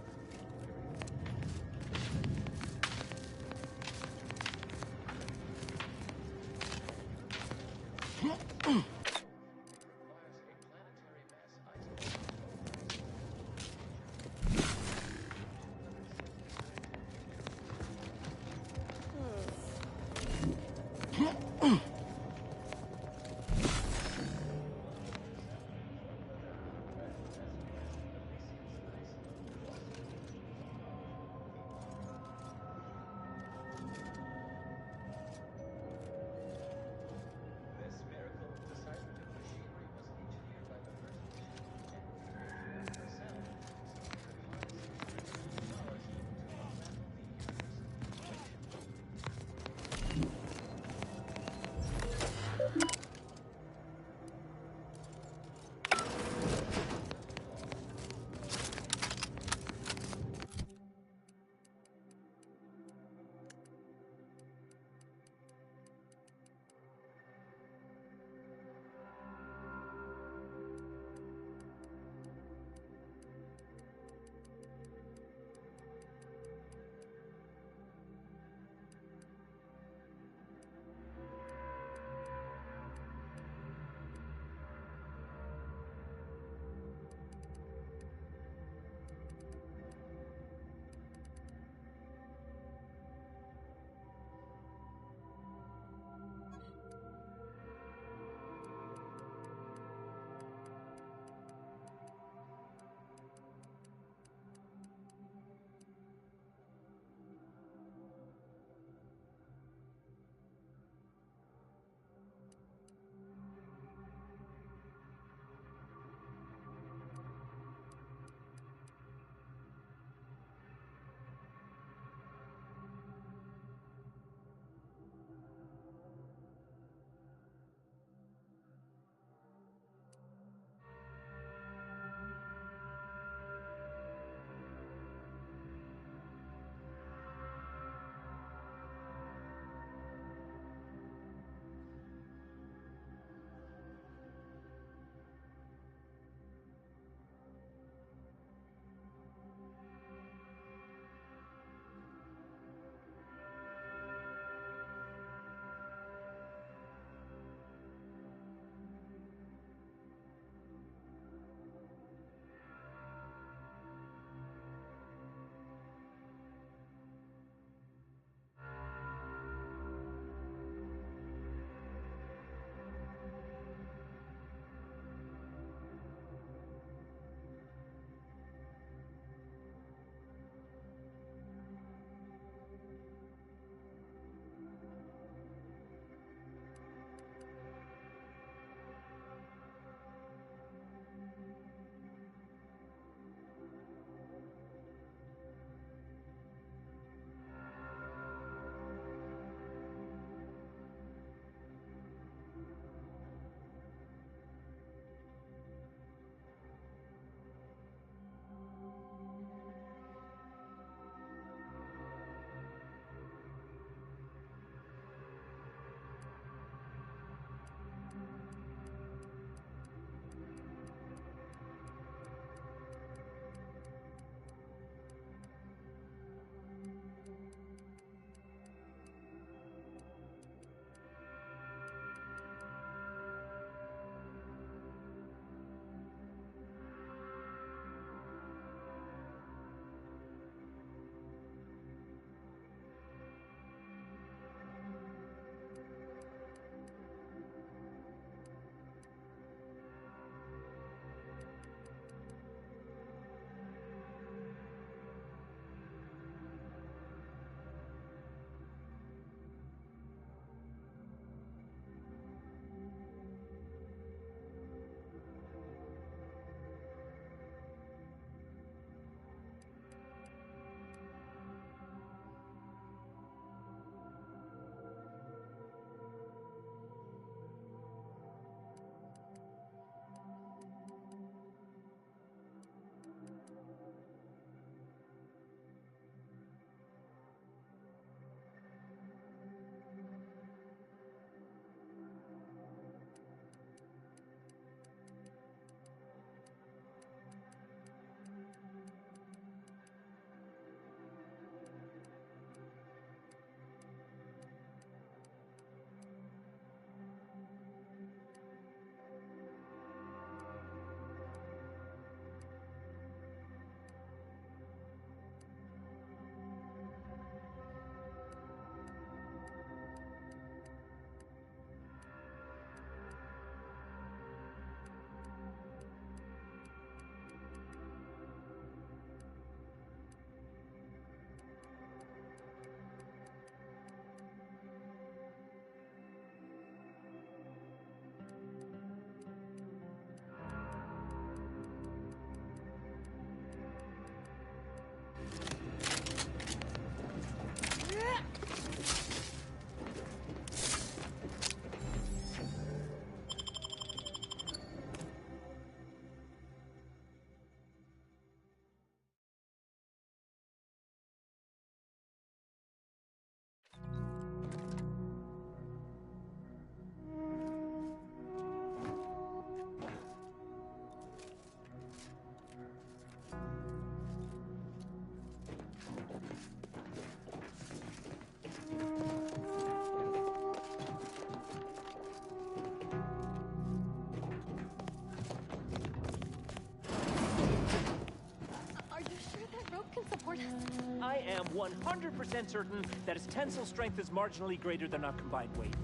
am 100% certain that its tensile strength is marginally greater than our combined weight.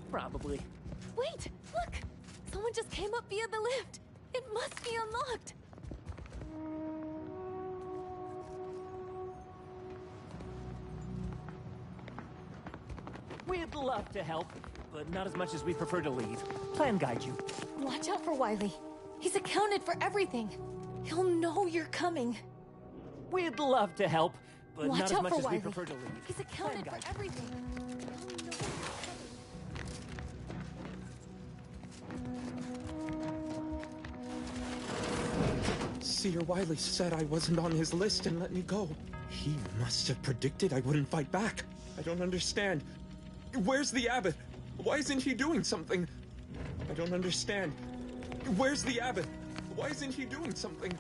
Probably. Wait! Look! Someone just came up via the lift! It must be unlocked! We'd love to help, but not as much as we prefer to lead. Plan guide you. Watch out for Wiley. He's accounted for everything. He'll know you're coming. We'd love to help, but Watch not out as much for as Wiley. we prefer to lead. He's accounted for everything. Seer Wiley said I wasn't on his list and let me go. He must have predicted I wouldn't fight back. I don't understand. Where's the abbot? Why isn't he doing something? I don't understand. Where's the abbot? Why isn't he doing something?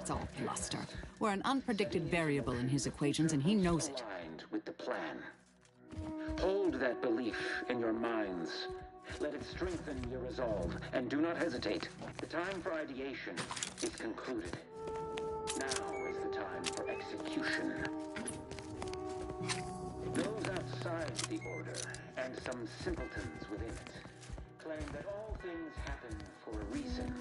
That's all bluster. We're an unpredicted variable in his equations, and he knows it. Aligned with the plan. Hold that belief in your minds. Let it strengthen your resolve, and do not hesitate. The time for ideation is concluded. Now is the time for execution. Those outside the Order, and some simpletons within it, claim that all things happen for a reason.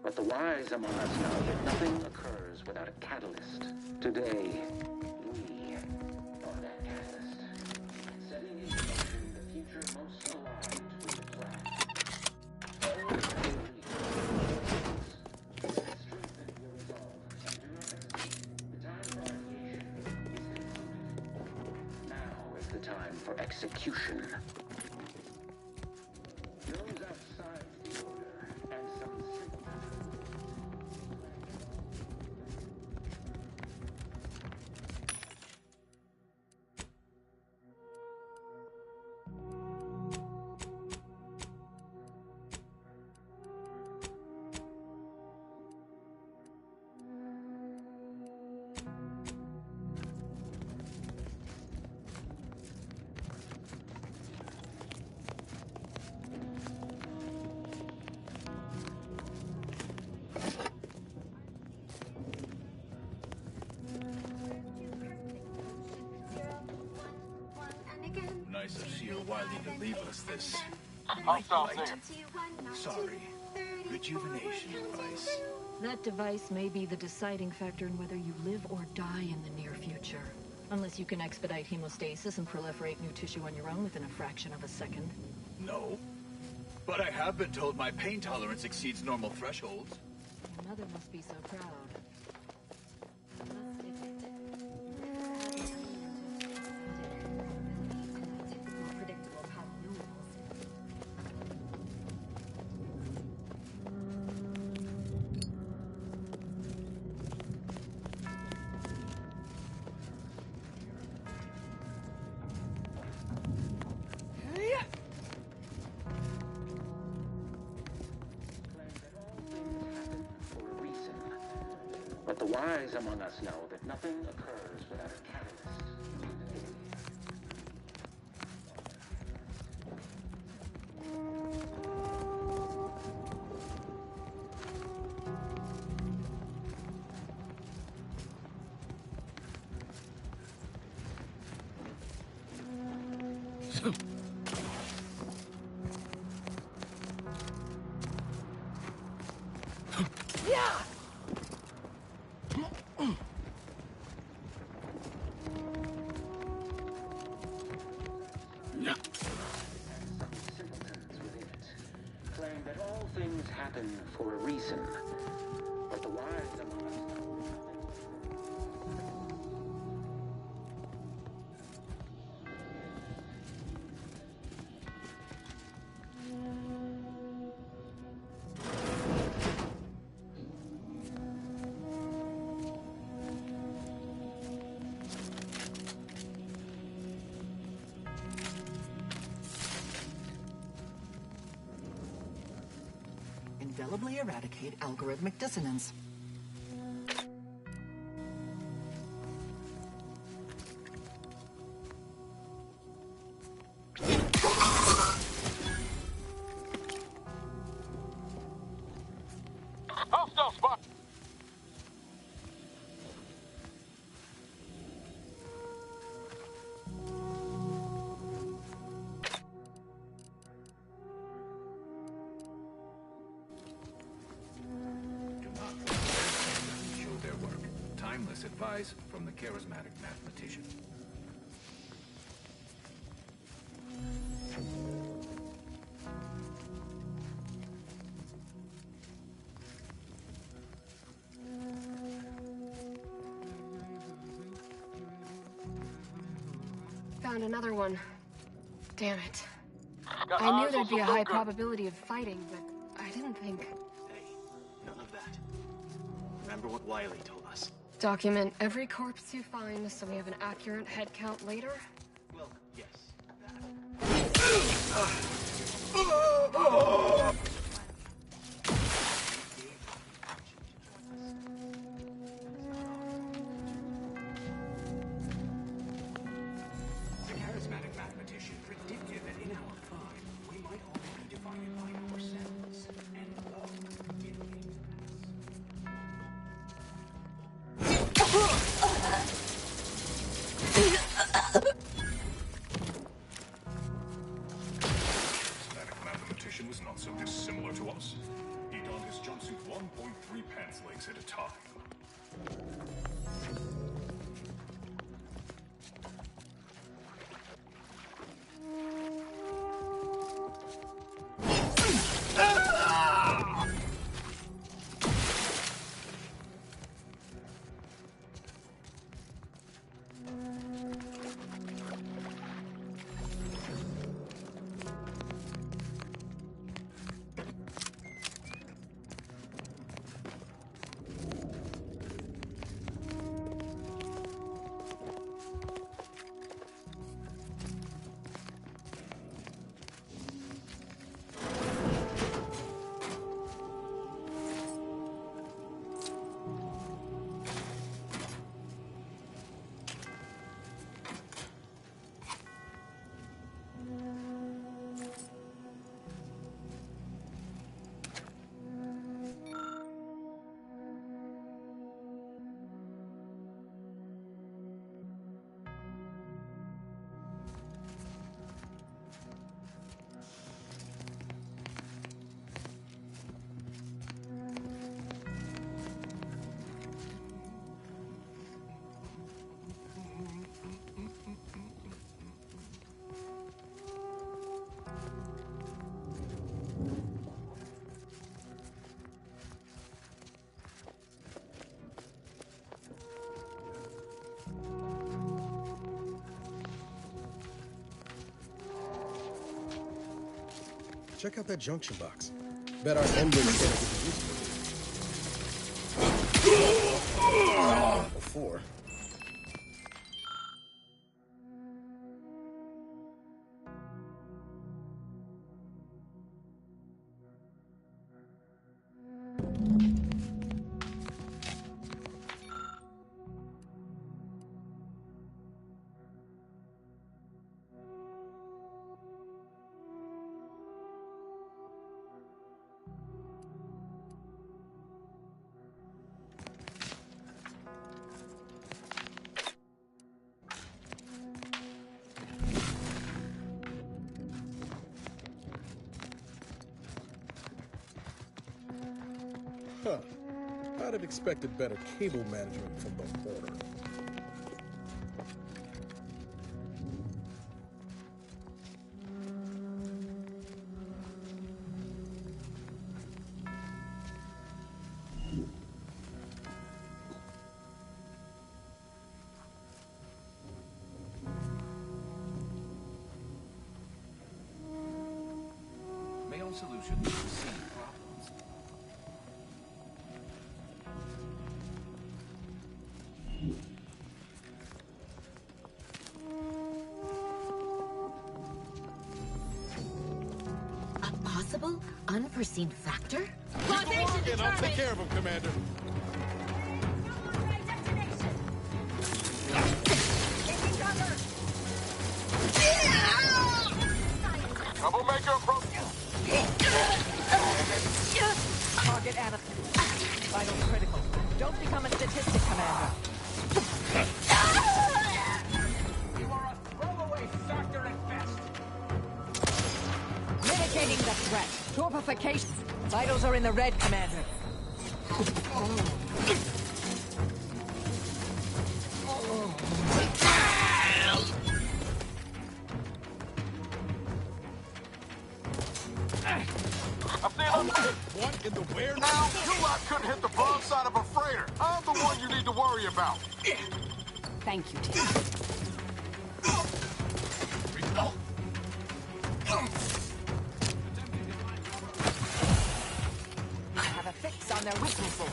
But the wise among us know that nothing occurs without a catalyst. Today, we are that catalyst, setting in motion the future most aligned with the plan. All strengthen your resolve, and do not hesitate. The time for ideation is concluded. Now is the time for execution. Those outside the Order, and some Nice of Seer Wiley to leave us this I'll stop light. there. Sorry. Rejuvenation device. That device may be the deciding factor in whether you live or die in the near future. Unless you can expedite hemostasis and proliferate new tissue on your own within a fraction of a second. No. But I have been told my pain tolerance exceeds normal thresholds. Your mother must be so proud. But the wise among us know that nothing occurs without a catalyst. That all things happen for a reason, but the wise among us know Indelibly eradicate algorithmic dissonance. Hostile spot! Timeless advice from the charismatic mathematician. Found another one. Damn it. Got I knew eyes there'd also be a so high good. probability of fighting, but I didn't think. Hey, none of that. Remember what Wiley told us. Document every corpse you find so we have an accurate head count later? Well, yes. The charismatic mathematician predicted that in our prime, we might all be divided by ourselves and love in Charismatic mathematician was not so dissimilar to us. He donned his jumpsuit 1.3 pants legs at a time. check out that junction box. Bet our end rate's gonna get useful. Before. Huh. I'd have expected better cable management from the Order. Mail solutions see problems. A possible unforeseen factor? And I'll take care of him, Commander. Troublemaker approach. Target Amethyst. Vital critical. Don't become a statistic, Commander. You are a throwaway factor at best. Mitigating the threat. Torpification. Vitals are in the red, Commander. What in the where now? You lot couldn't hit the broadside of a freighter. I'm the one you need to worry about. Thank you, Tim. I have a fix on their weaknesses.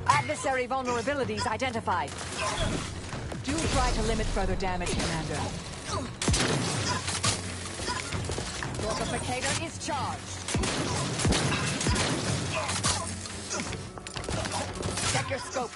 Adversary vulnerabilities identified. Do try to limit further damage, Commander. Torpificator is charged. Check your scope.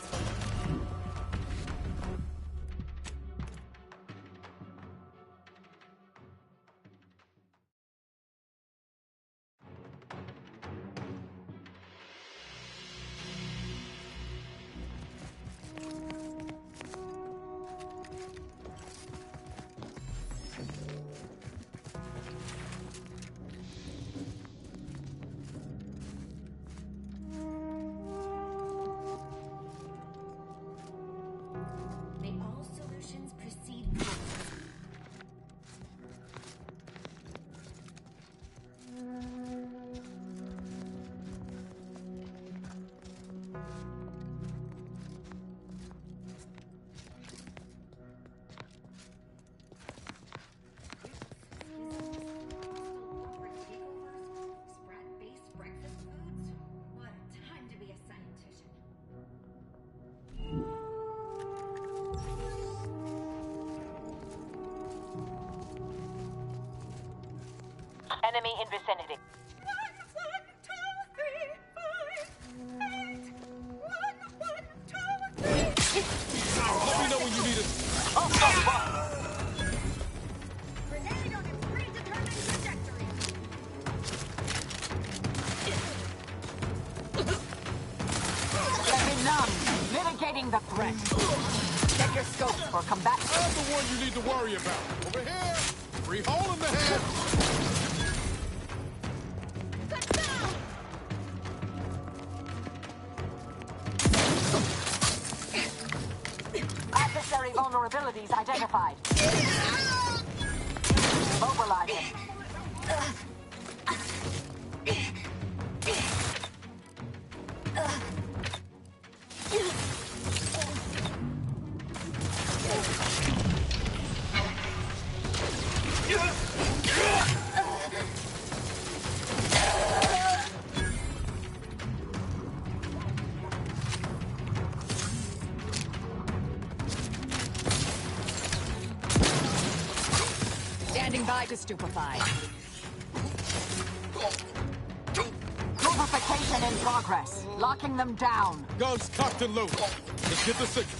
May all solutions proceed forward. Sprat-based breakfast foods? What a time to be a scientist. Enemy in vicinity. Let me know when you need it. Grenade on its predetermined trajectory. Weapon numb. Mitigating the threat. Check your scope for combat. I'm the one you need to worry about. Over here. Free hole in the head. Adversary vulnerabilities identified. Mobilizing. by to stupefy. Purification in progress. Locking them down. Guns cocked and loaded. Let's get the signal.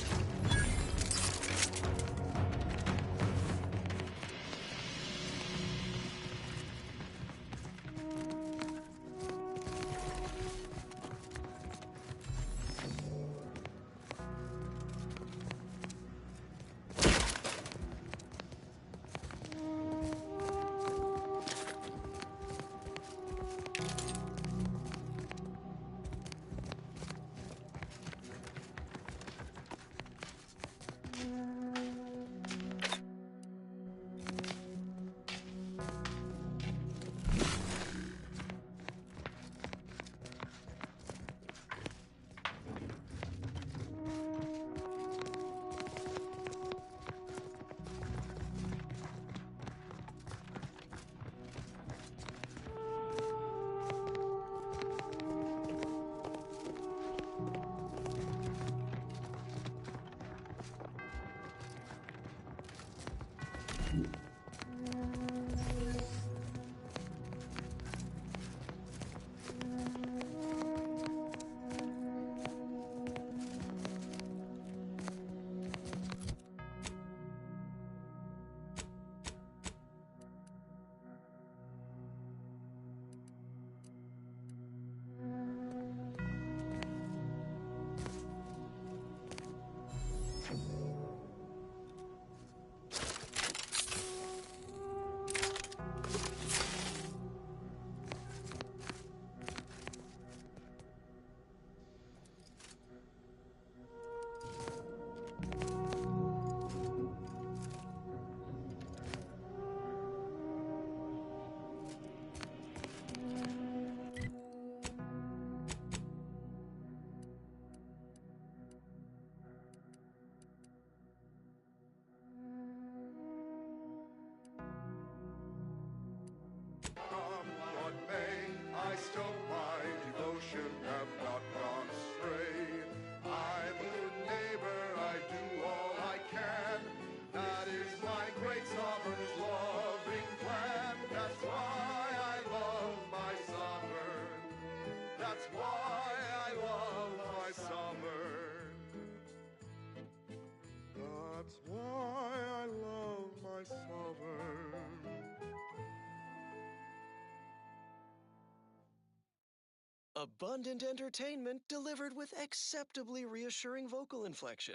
Abundant entertainment delivered with acceptably reassuring vocal inflection.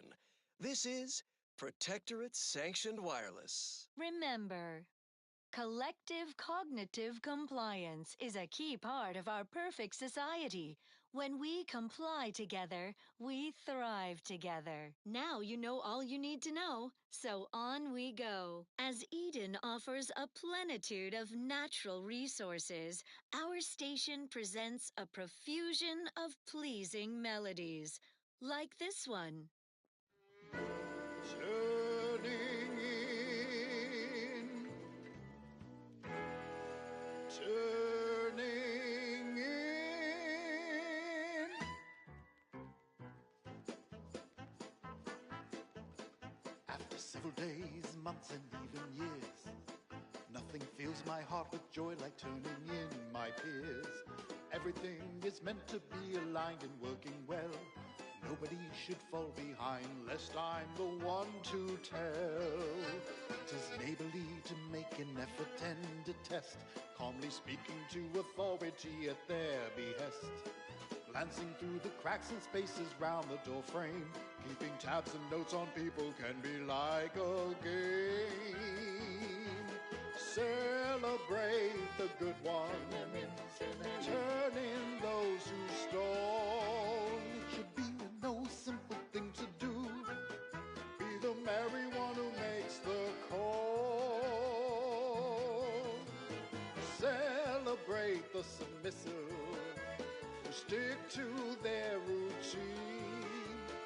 This is Protectorate Sanctioned Wireless. Remember, collective cognitive compliance is a key part of our perfect society. When we comply together, we thrive together. Now you know all you need to know, so on we go. As Eden offers a plenitude of natural resources, our station presents a profusion of pleasing melodies, like this one. Turning in, turning in. After several days, months, and even years, nothing fills my heart with joy like turning in my peers. Everything is meant to be aligned and working well. Nobody should fall behind, lest I'm the one to tell. 'Tis neighborly to make an effort and attest, calmly speaking to authority at their behest. Glancing through the cracks and spaces round the door frame, keeping tabs and notes on people can be like a game. Celebrate the good one, turn in those who stole. It should be a no simple thing to do. Be the merry one who makes the call. Celebrate the submissive who stick to their routine.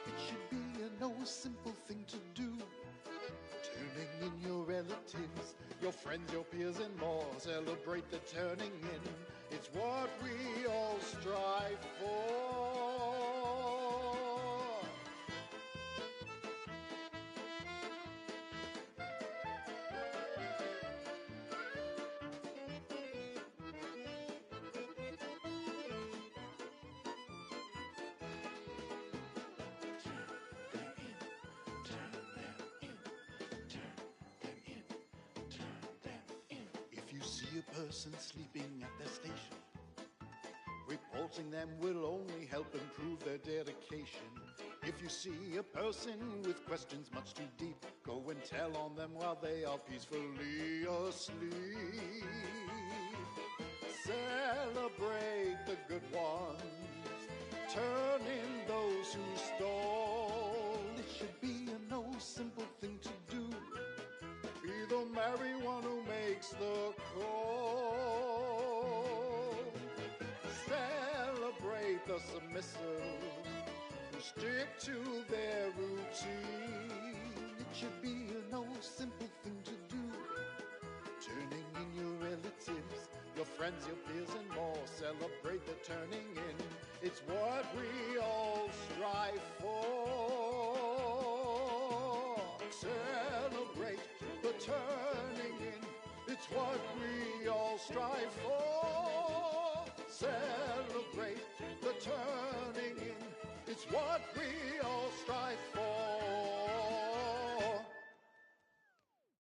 It should be a no simple thing to do. Turning in your relatives, your friends, your peers, and more. Celebrate the turning in. It's what we all strive for. see a person sleeping at their station, reporting them will only help improve their dedication. If you see a person with questions much too deep, go and tell on them while they are peacefully asleep. Celebrate the good ones, turn in those who stole. It should be a no simple thing to do. Be the merry one who makes the call. Celebrate the submissive who stick to their routine. It should be a no simple thing to do. Turning in your relatives, your friends, your peers, and more. Celebrate the turning in. It's what we all strive for. Celebrate the turning in. It's what we all strive for. Celebrate the turning in. It's what we all strive for.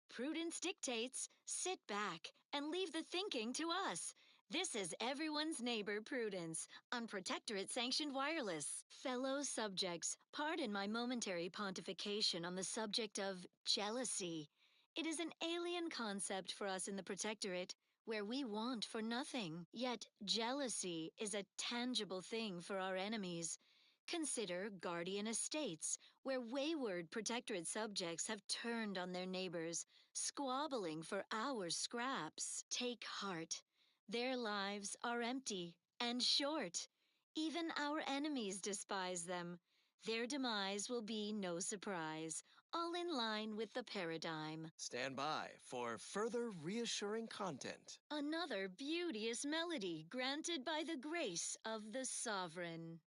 Prudence dictates, sit back and leave the thinking to us. This is everyone's neighbor Prudence on Protectorate Sanctioned Wireless. Fellow subjects, pardon my momentary pontification on the subject of jealousy. It is an alien concept for us in the Protectorate, where we want for nothing. Yet jealousy is a tangible thing for our enemies. Consider Guardian Estates, where wayward Protectorate subjects have turned on their neighbors, squabbling for our scraps. Take heart. Their lives are empty and short. Even our enemies despise them. Their demise will be no surprise, all in line with the paradigm. Stand by for further reassuring content. Another beauteous melody granted by the grace of the Sovereign.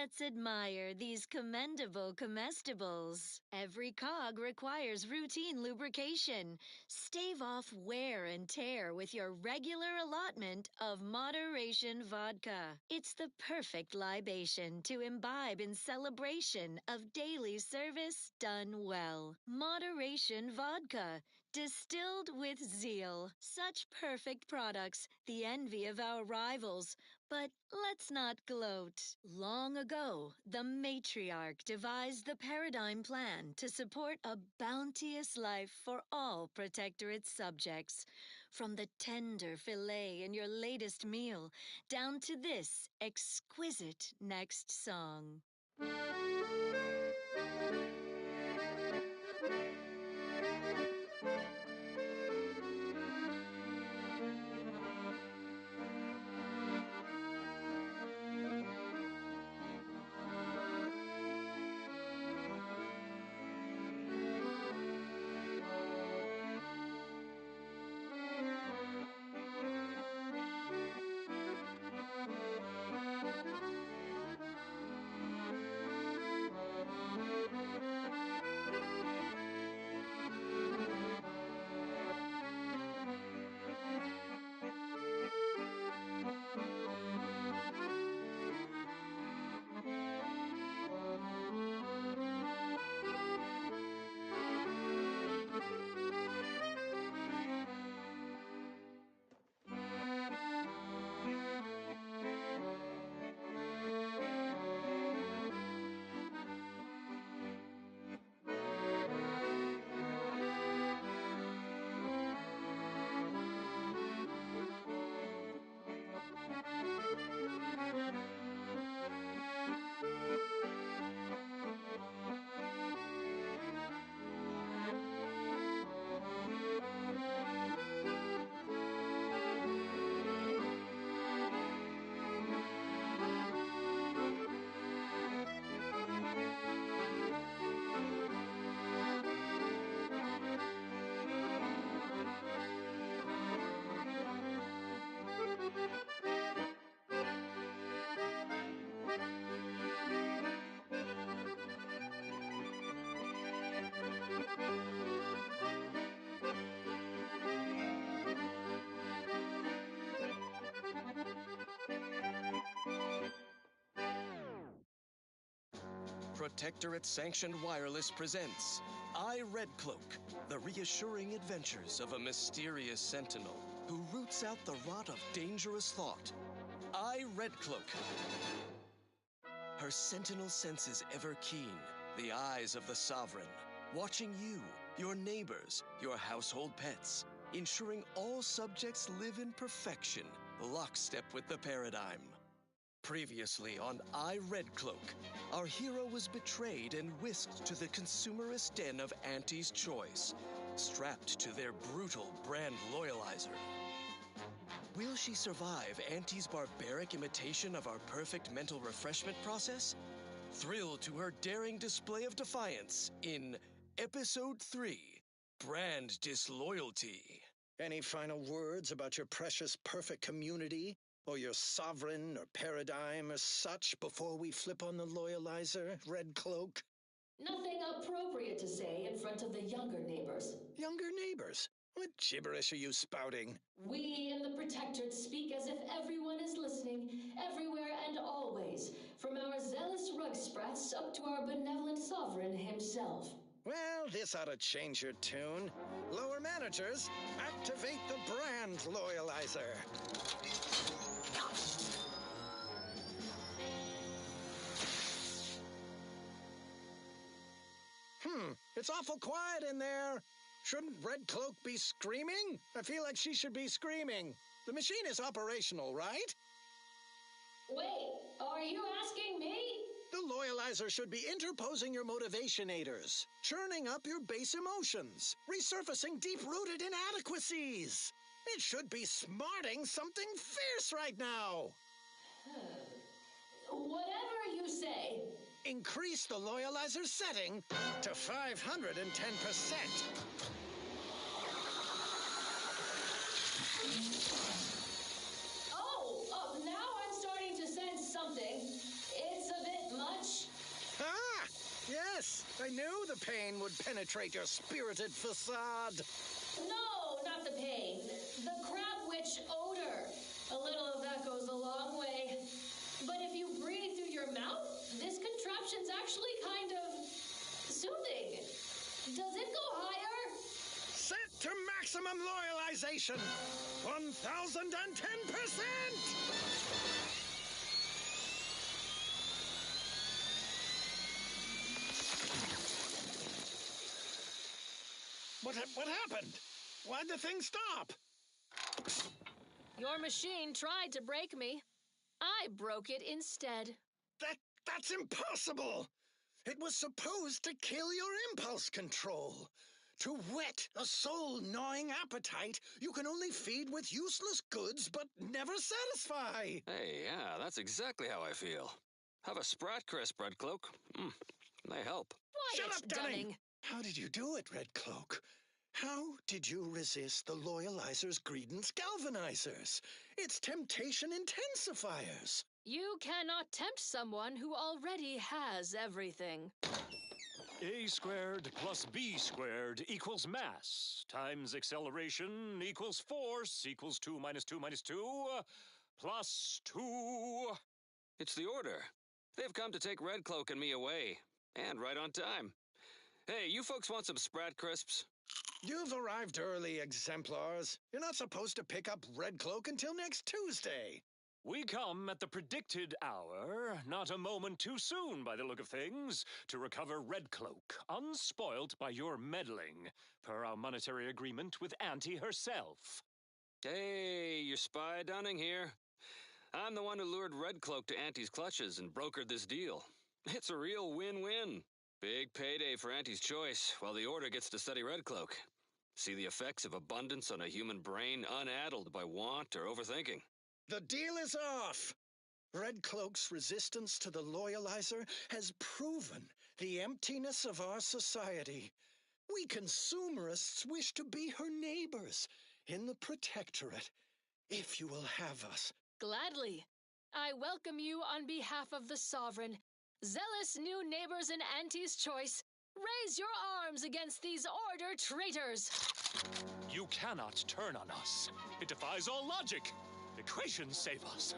Let's admire these commendable comestibles. Every cog requires routine lubrication. Stave off wear and tear with your regular allotment of Moderation Vodka. It's the perfect libation to imbibe in celebration of daily service done well. Moderation Vodka, distilled with zeal. Such perfect products, the envy of our rivals. But let's not gloat. Long ago, the matriarch devised the paradigm plan to support a bounteous life for all Protectorate subjects. From the tender filet in your latest meal, down to this exquisite next song. Protectorate Sanctioned Wireless presents I, Red Cloak, the reassuring adventures of a mysterious sentinel who roots out the rot of dangerous thought. I, Red Cloak. Her sentinel senses ever keen, the eyes of the sovereign, watching you, your neighbors, your household pets, ensuring all subjects live in perfection, lockstep with the paradigm. Previously on I, Red Cloak, our hero was betrayed and whisked to the consumerist den of Auntie's Choice, strapped to their brutal brand loyalizer. Will she survive Auntie's barbaric imitation of our perfect mental refreshment process? Thrilled to her daring display of defiance in Episode 3, Brand Disloyalty. Any final words about your precious perfect community? Or your sovereign or paradigm or such before we flip on the loyalizer, Red Cloak? Nothing appropriate to say in front of the younger neighbors. Younger neighbors? What gibberish are you spouting? We in the Protectorate speak as if everyone is listening, everywhere and always, from our zealous rug sprats up to our benevolent sovereign himself. Well, this ought to change your tune. Lower managers, activate the brand loyalizer. It's awful quiet in there. Shouldn't Red Cloak be screaming? I feel like she should be screaming. The machine is operational, right? Wait, are you asking me? The loyalizer should be interposing your motivationators, churning up your base emotions, resurfacing deep-rooted inadequacies. It should be smarting something fierce right now. Whatever you say. Increase the loyalizer setting to 510%. Oh, now I'm starting to sense something. It's a bit Yes, I knew the pain would penetrate your spirited facade. No, not the pain. The crab witch odor. A little of that goes a long way. But if you breathe through your mouth, this contraption's actually kind of soothing. Does it go higher? Set to maximum loyalization. 1,010%! What happened? Why'd the thing stop? Your machine tried to break me. I broke it instead. That's impossible! It was supposed to kill your impulse control. To whet a soul-gnawing appetite, you can only feed with useless goods but never satisfy. Hey, yeah, that's exactly how I feel. Have a Sprat Crisp, Red Cloak. They help. Shut up, Dunning! How did you do it, Red Cloak? How did you resist the Loyalizer's Greedence Galvanizers? Its temptation intensifiers. You cannot tempt someone who already has everything. A squared plus B squared equals mass times acceleration equals force equals 2 minus 2 minus 2 plus 2. It's the Order. They've come to take Red Cloak and me away. And right on time. Hey, you folks want some Sprat Crisps? You've arrived early, exemplars. You're not supposed to pick up Red Cloak until next Tuesday. We come at the predicted hour, not a moment too soon by the look of things, to recover Red Cloak, unspoilt by your meddling, per our monetary agreement with Auntie herself. Hey, your spy Dunning here. I'm the one who lured Red Cloak to Auntie's clutches and brokered this deal. It's a real win-win. Big payday for Auntie's choice, while the Order gets to study Red Cloak. See the effects of abundance on a human brain unaddled by want or overthinking. The deal is off! Red Cloak's resistance to the Loyalizer has proven the emptiness of our society. We consumerists wish to be her neighbors in the Protectorate, if you will have us. Gladly. I welcome you on behalf of the Sovereign. Zealous new neighbors in Auntie's choice, raise your arms against these Order traitors! You cannot turn on us. It defies all logic. Equations save us.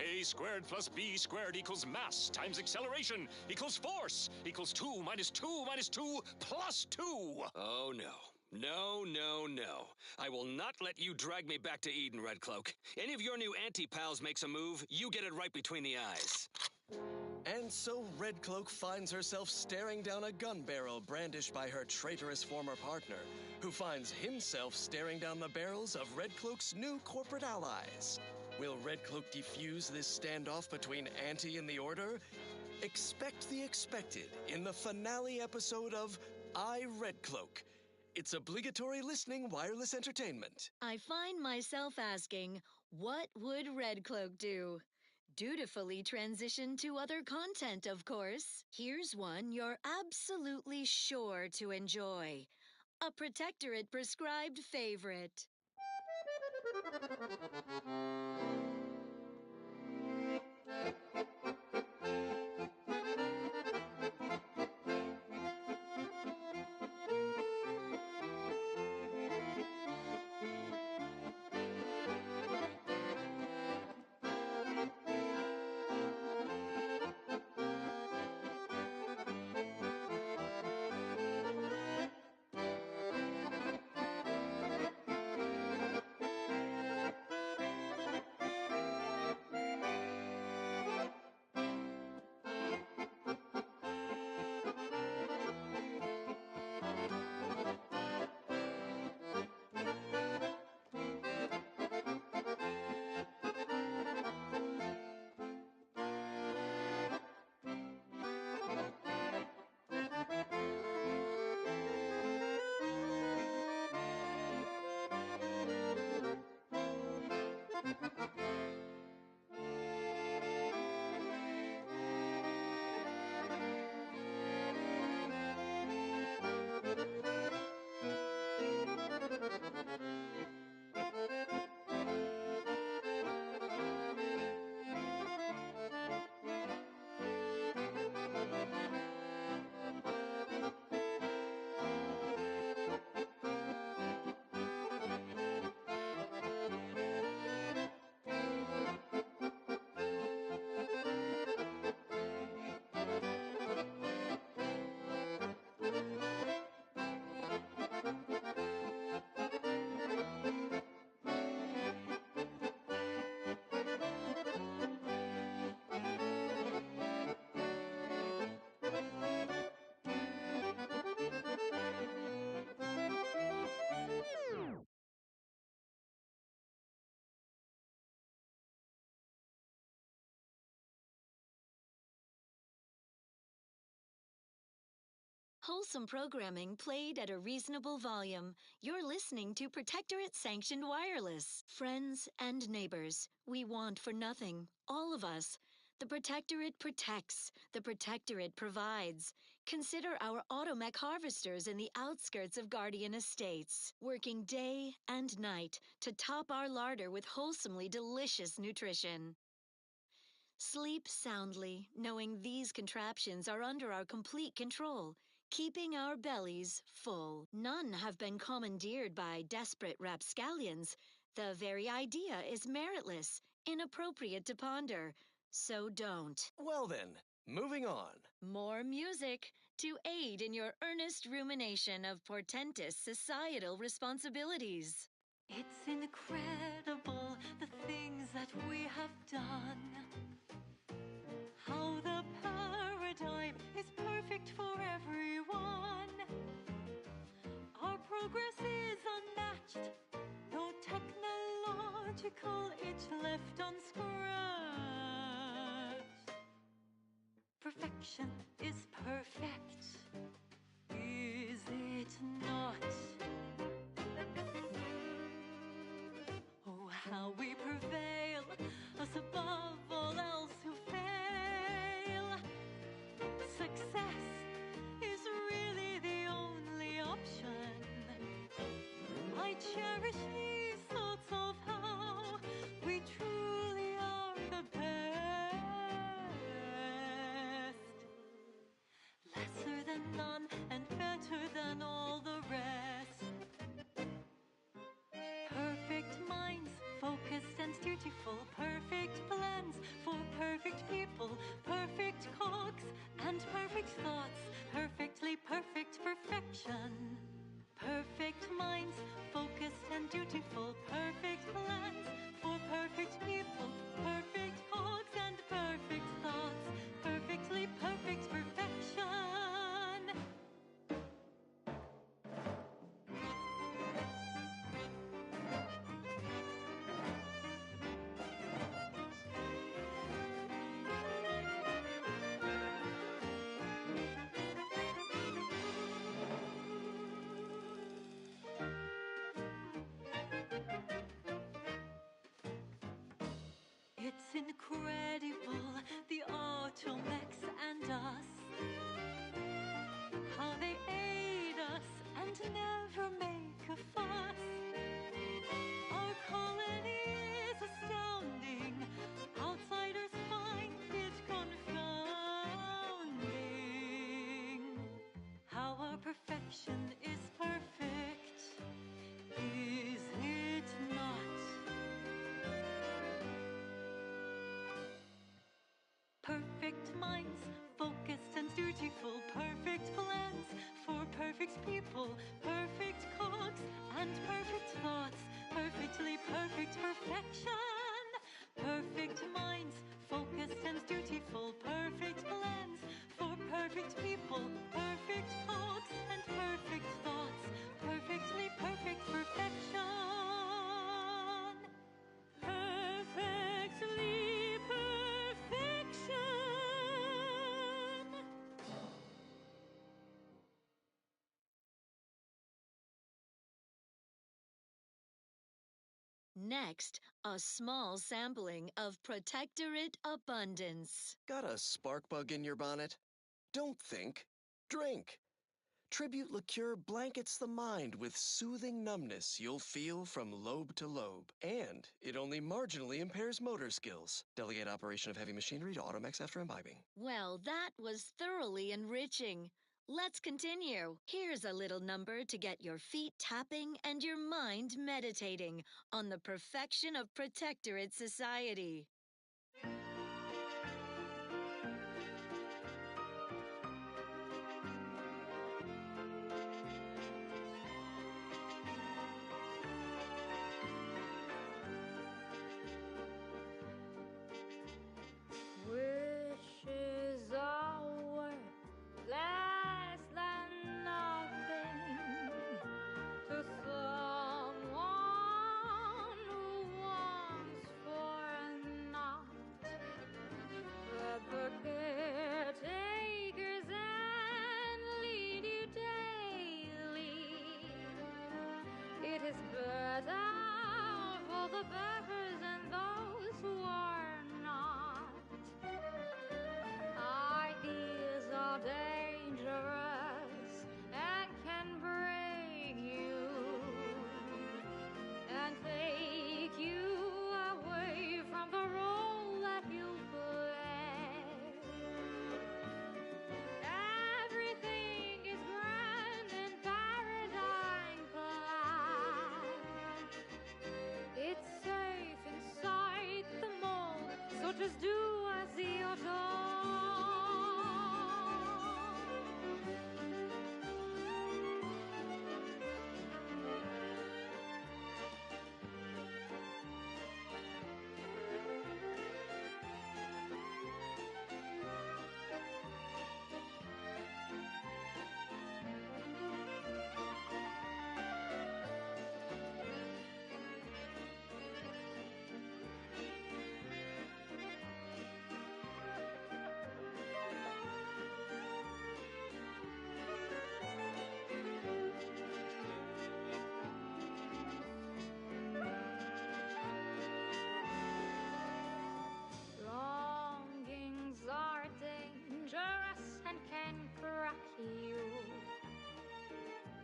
A squared plus B squared equals mass times acceleration equals force equals 2 minus 2 minus 2 plus 2. Oh, no. No, no, no. I will not let you drag me back to Eden, Red Cloak. Any of your new anti-pals makes a move, you get it right between the eyes. And so Red Cloak finds herself staring down a gun barrel brandished by her traitorous former partner, who finds himself staring down the barrels of Red Cloak's new corporate allies. Will Red Cloak defuse this standoff between Auntie and the Order? Expect the expected in the finale episode of I, Red Cloak. It's obligatory listening wireless entertainment. I find myself asking, what would Red Cloak do? Dutifully transition to other content, of course. Here's one you're absolutely sure to enjoy. A Protectorate prescribed favorite. Wholesome programming played at a reasonable volume. You're listening to Protectorate Sanctioned Wireless. Friends and neighbors, we want for nothing. All of us. The Protectorate protects. The Protectorate provides. Consider our automech harvesters in the outskirts of Guardian Estates, working day and night to top our larder with wholesomely delicious nutrition. Sleep soundly, knowing these contraptions are under our complete control, keeping our bellies full. None have been commandeered by desperate rapscallions. The very idea is meritless, inappropriate to ponder. So don't. Well then, moving on. More music to aid in your earnest rumination of portentous societal responsibilities. It's incredible the things that we have done. How the paradigm is perfect for everyone. Our progress is unmatched. No technological itch left unscratched. Perfection is perfect. Is it not? Oh, how we prevail, us above all else who fail. Success is really the only option. I cherish these thoughts of how we truly are the best. Lesser than none and better than all the rest. Perfect minds, focused and dutiful, perfect plans for perfect people, perfect cogs and perfect thoughts, perfectly perfect perfection. Perfect minds, focused and dutiful, perfect plans for perfect people, perfect cogs and perfect thoughts, perfectly perfect perfection. It's incredible, the automechs and us. How they aid us and never make a fuss. Our colony is astounding. Outsiders find it confounding. How our perfection is perfect. Is it not? Perfect minds, focused and dutiful, perfect plans for perfect people, perfect cogs and perfect thoughts, perfectly perfect perfection. Perfect minds, focused and dutiful, perfect plans for perfect people, perfect cogs and perfect thoughts, perfectly perfect perfection. Perfectly perfection. Next, a small sampling of Protectorate Abundance. Got a spark bug in your bonnet? Don't think. Drink. Tribute liqueur blankets the mind with soothing numbness you'll feel from lobe to lobe. And it only marginally impairs motor skills. Delegate operation of heavy machinery to automechs after imbibing. Well, that was thoroughly enriching. Let's continue. Here's a little number to get your feet tapping and your mind meditating on the perfection of Protectorate society. Wishes are worth less than nothing to someone who wants for naught. is better for the beggars and those who are not. Ideas are dangerous and can break you and take you away from the role that you play. Everything is grand in paradigm planned. It's safe inside the mold, so just do as you're told. Longings are dangerous and can crack you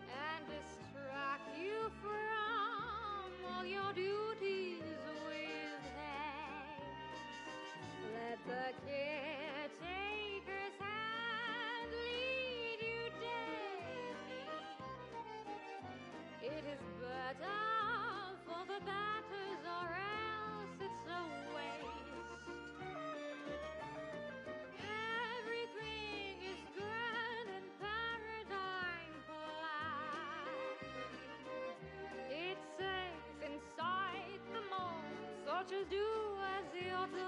and distract you from all your duties with haste. Let the caretaker's hand lead you daily. It is better for the batters or else it's a waste. Everything is grand and paradigm planned. It's safe inside the mold, so just do as you're told.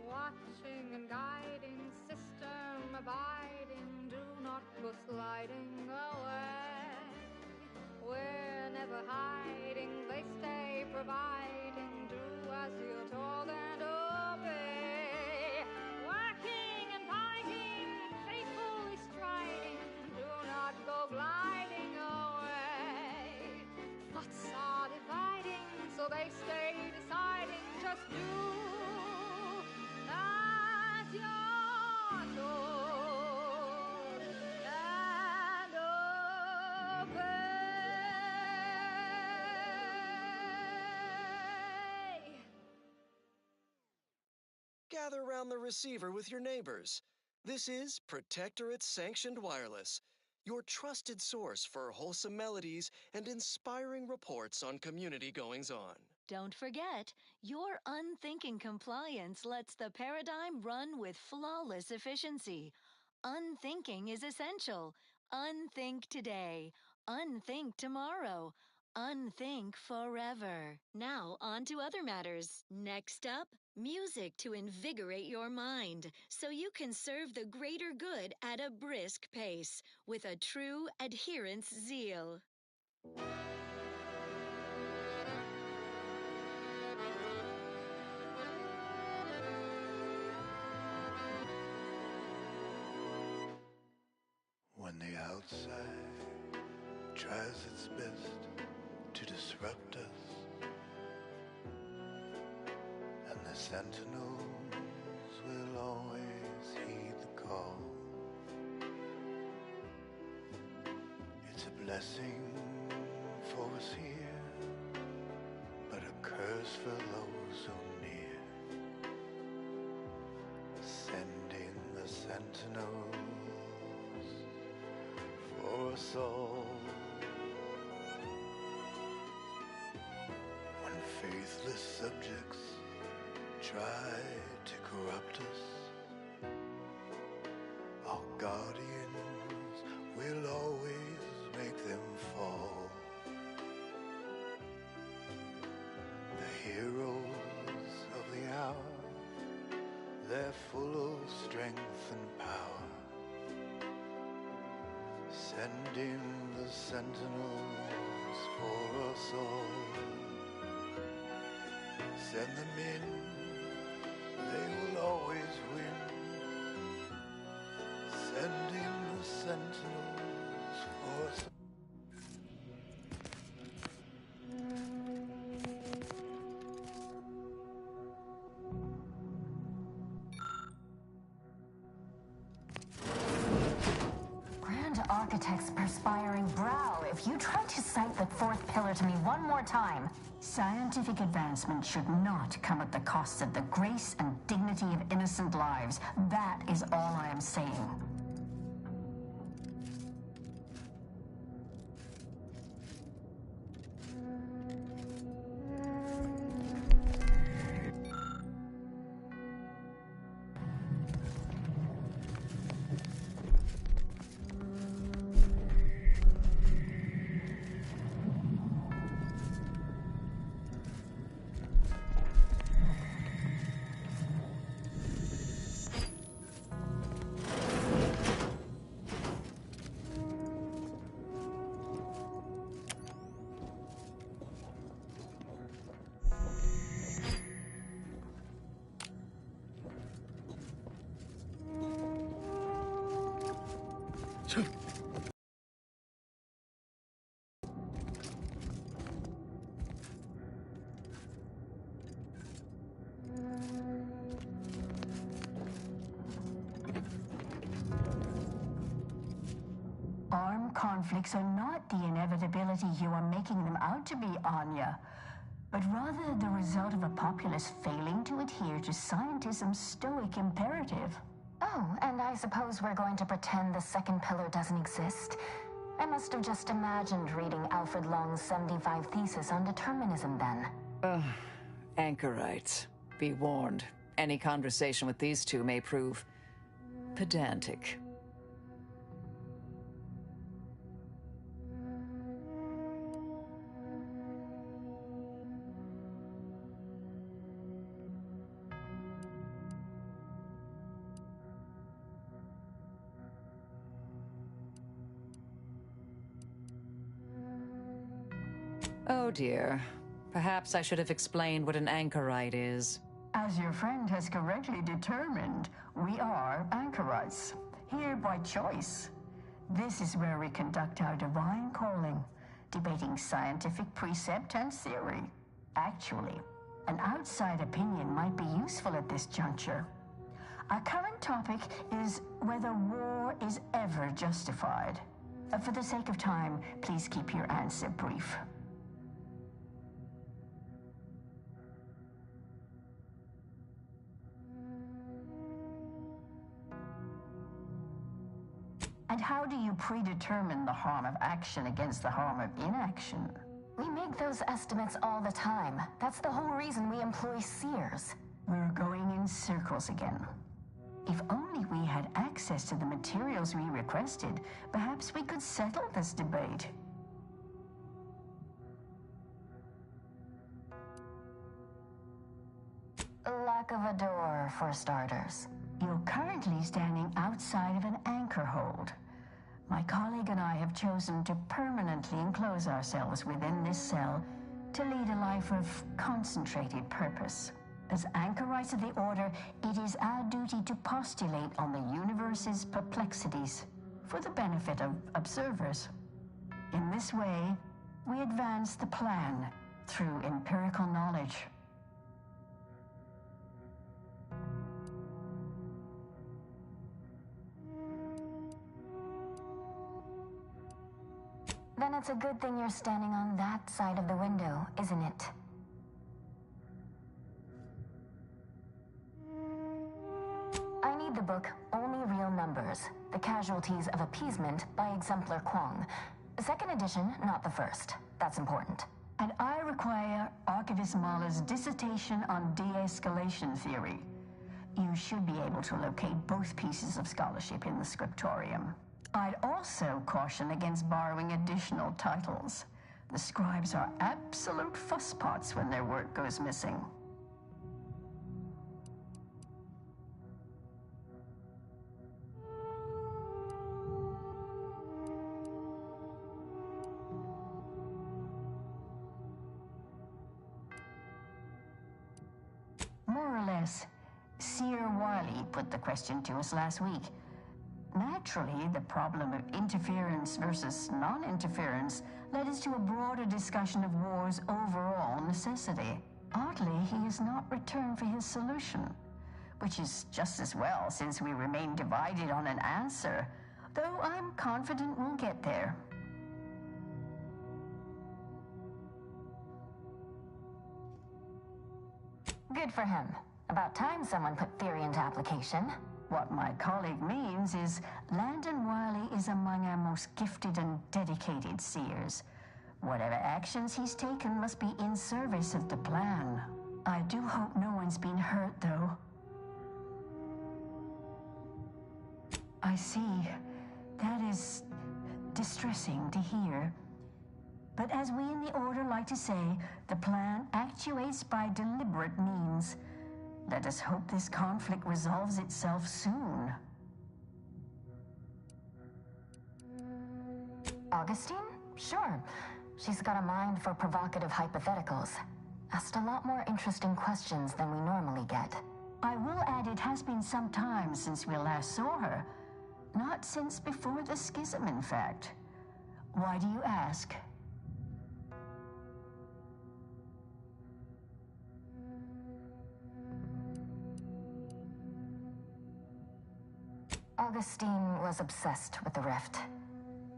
Watching and guiding, system abiding, do not go sliding away. We're never hiding, they stay providing, do as you're told and obey. Working and fighting, faithfully striding, do not go gliding away. Thoughts are dividing, so they stay deciding, just do as you're told and obey. Gather round the receiver with your neighbors. This is Protectorate Sanctioned Wireless, your trusted source for wholesome melodies and inspiring reports on community goings-on. Don't forget, your unthinking compliance lets the paradigm run with flawless efficiency. Unthinking is essential. Unthink today. Unthink tomorrow. Unthink forever. Now, on to other matters. Next up, music to invigorate your mind so you can serve the greater good at a brisk pace with a true adherence zeal. When the outside tries its best to disrupt us, and the sentinels will always heed the call. It's a blessing for us here, but a curse for those who near. Sending the sentinels for us all. When faithless subjects try to corrupt us, our guardians will always make them fall. The heroes of the hour, they're full of strength and power. Sending the sentinels for us all. Send them in, they will always win. inspiring brow if you try to cite the fourth pillar to me one more time. Scientific advancement should not come at the cost of the grace and dignity of innocent lives. That is all I am saying. Armed conflicts are not the inevitability you are making them out to be, Anya, but rather the result of a populace failing to adhere to scientism's stoic imperative. Oh, and I suppose we're going to pretend the second pillar doesn't exist. I must have just imagined reading Alfred Long's 75 thesis on determinism then. Anchorites. Be warned. Any conversation with these two may prove pedantic. Oh dear. Perhaps I should have explained what an anchorite is. As your friend has correctly determined, we are anchorites, here by choice. This is where we conduct our divine calling, debating scientific precept and theory. Actually, an outside opinion might be useful at this juncture. Our current topic is whether war is ever justified. For the sake of time, please keep your answer brief. And how do you predetermine the harm of action against the harm of inaction? We make those estimates all the time. That's the whole reason we employ seers. We're going in circles again. If only we had access to the materials we requested, perhaps we could settle this debate. Lack of a door, for starters. You're currently standing outside of an anchor hold. My colleague and I have chosen to permanently enclose ourselves within this cell to lead a life of concentrated purpose. As anchorites of the Order, it is our duty to postulate on the universe's perplexities for the benefit of observers. In this way, we advance the plan through empirical knowledge. Then it's a good thing you're standing on that side of the window, isn't it? I need the book Only Real Numbers, The Casualties of Appeasement by Exemplar Kwong. Second edition, not the first. That's important. And I require Archivist Mahler's dissertation on de-escalation theory. You should be able to locate both pieces of scholarship in the scriptorium. I'd also caution against borrowing additional titles. The scribes are absolute fusspots when their work goes missing. More or less, Seer Wiley put the question to us last week. Naturally, the problem of interference versus non-interference led us to a broader discussion of war's overall necessity. Oddly, he has not returned for his solution, which is just as well since we remain divided on an answer, though I'm confident we'll get there. Good for him. About time someone put theory into application. What my colleague means is Landon Wiley is among our most gifted and dedicated seers. Whatever actions he's taken must be in service of the plan. I do hope no one's been hurt, though. I see. That is distressing to hear. But as we in the Order like to say, the plan actuates by deliberate means. Let us hope this conflict resolves itself soon. Augustine? Sure. She's got a mind for provocative hypotheticals. Asked a lot more interesting questions than we normally get. I will add it has been some time since we last saw her. Not since before the schism, in fact. Why do you ask? Augustine was obsessed with the rift.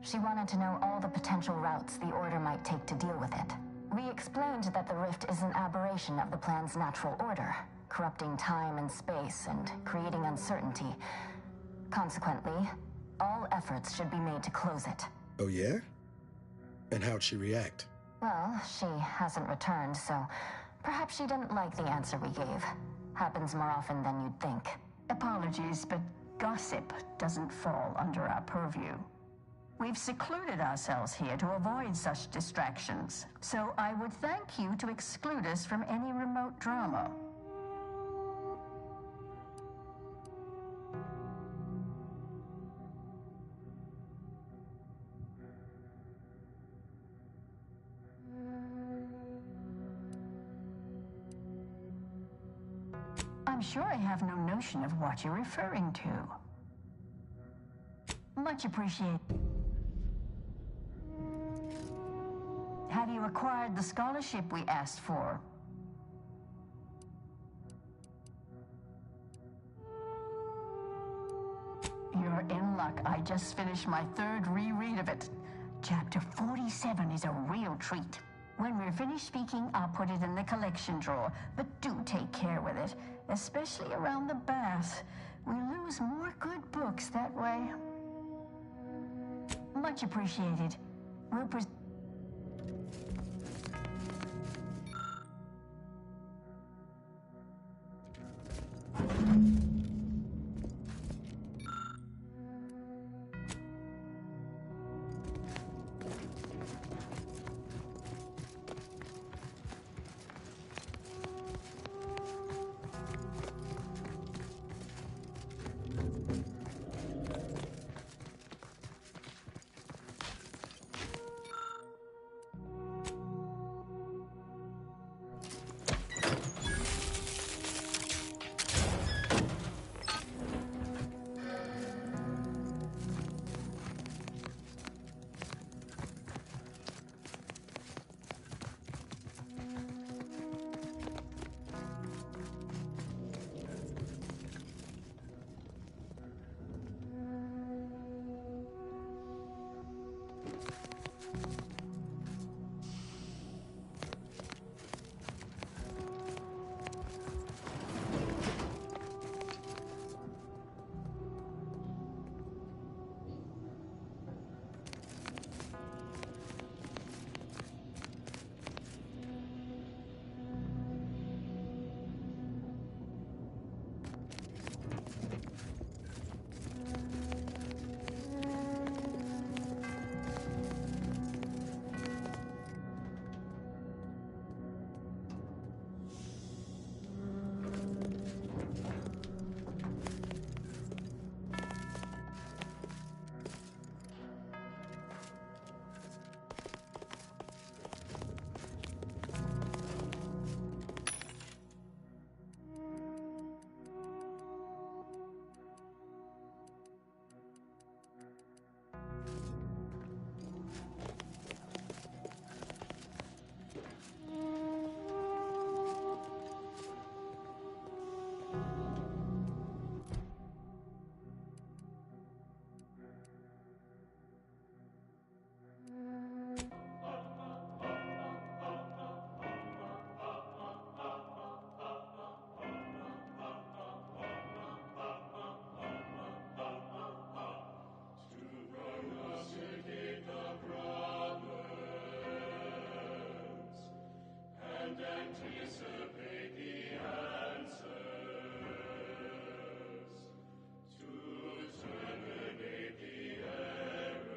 She wanted to know all the potential routes the Order might take to deal with it. We explained that the rift is an aberration of the plan's natural order, corrupting time and space and creating uncertainty. Consequently, all efforts should be made to close it. Oh, yeah? And how'd she react? Well, she hasn't returned, so perhaps she didn't like the answer we gave. Happens more often than you'd think. Apologies, but gossip doesn't fall under our purview. We've secluded ourselves here to avoid such distractions, so I would thank you to exclude us from any remote drama. I'm sure I have no notion of what you're referring to. Much appreciated. Have you acquired the scholarship we asked for? You're in luck. I just finished my third reread of it. Chapter 47 is a real treat. When we're finished speaking, I'll put it in the collection drawer, but do take care with it, especially around the bath. We lose more good books that way. Much appreciated. We'll Anticipate the answers to terminate the errors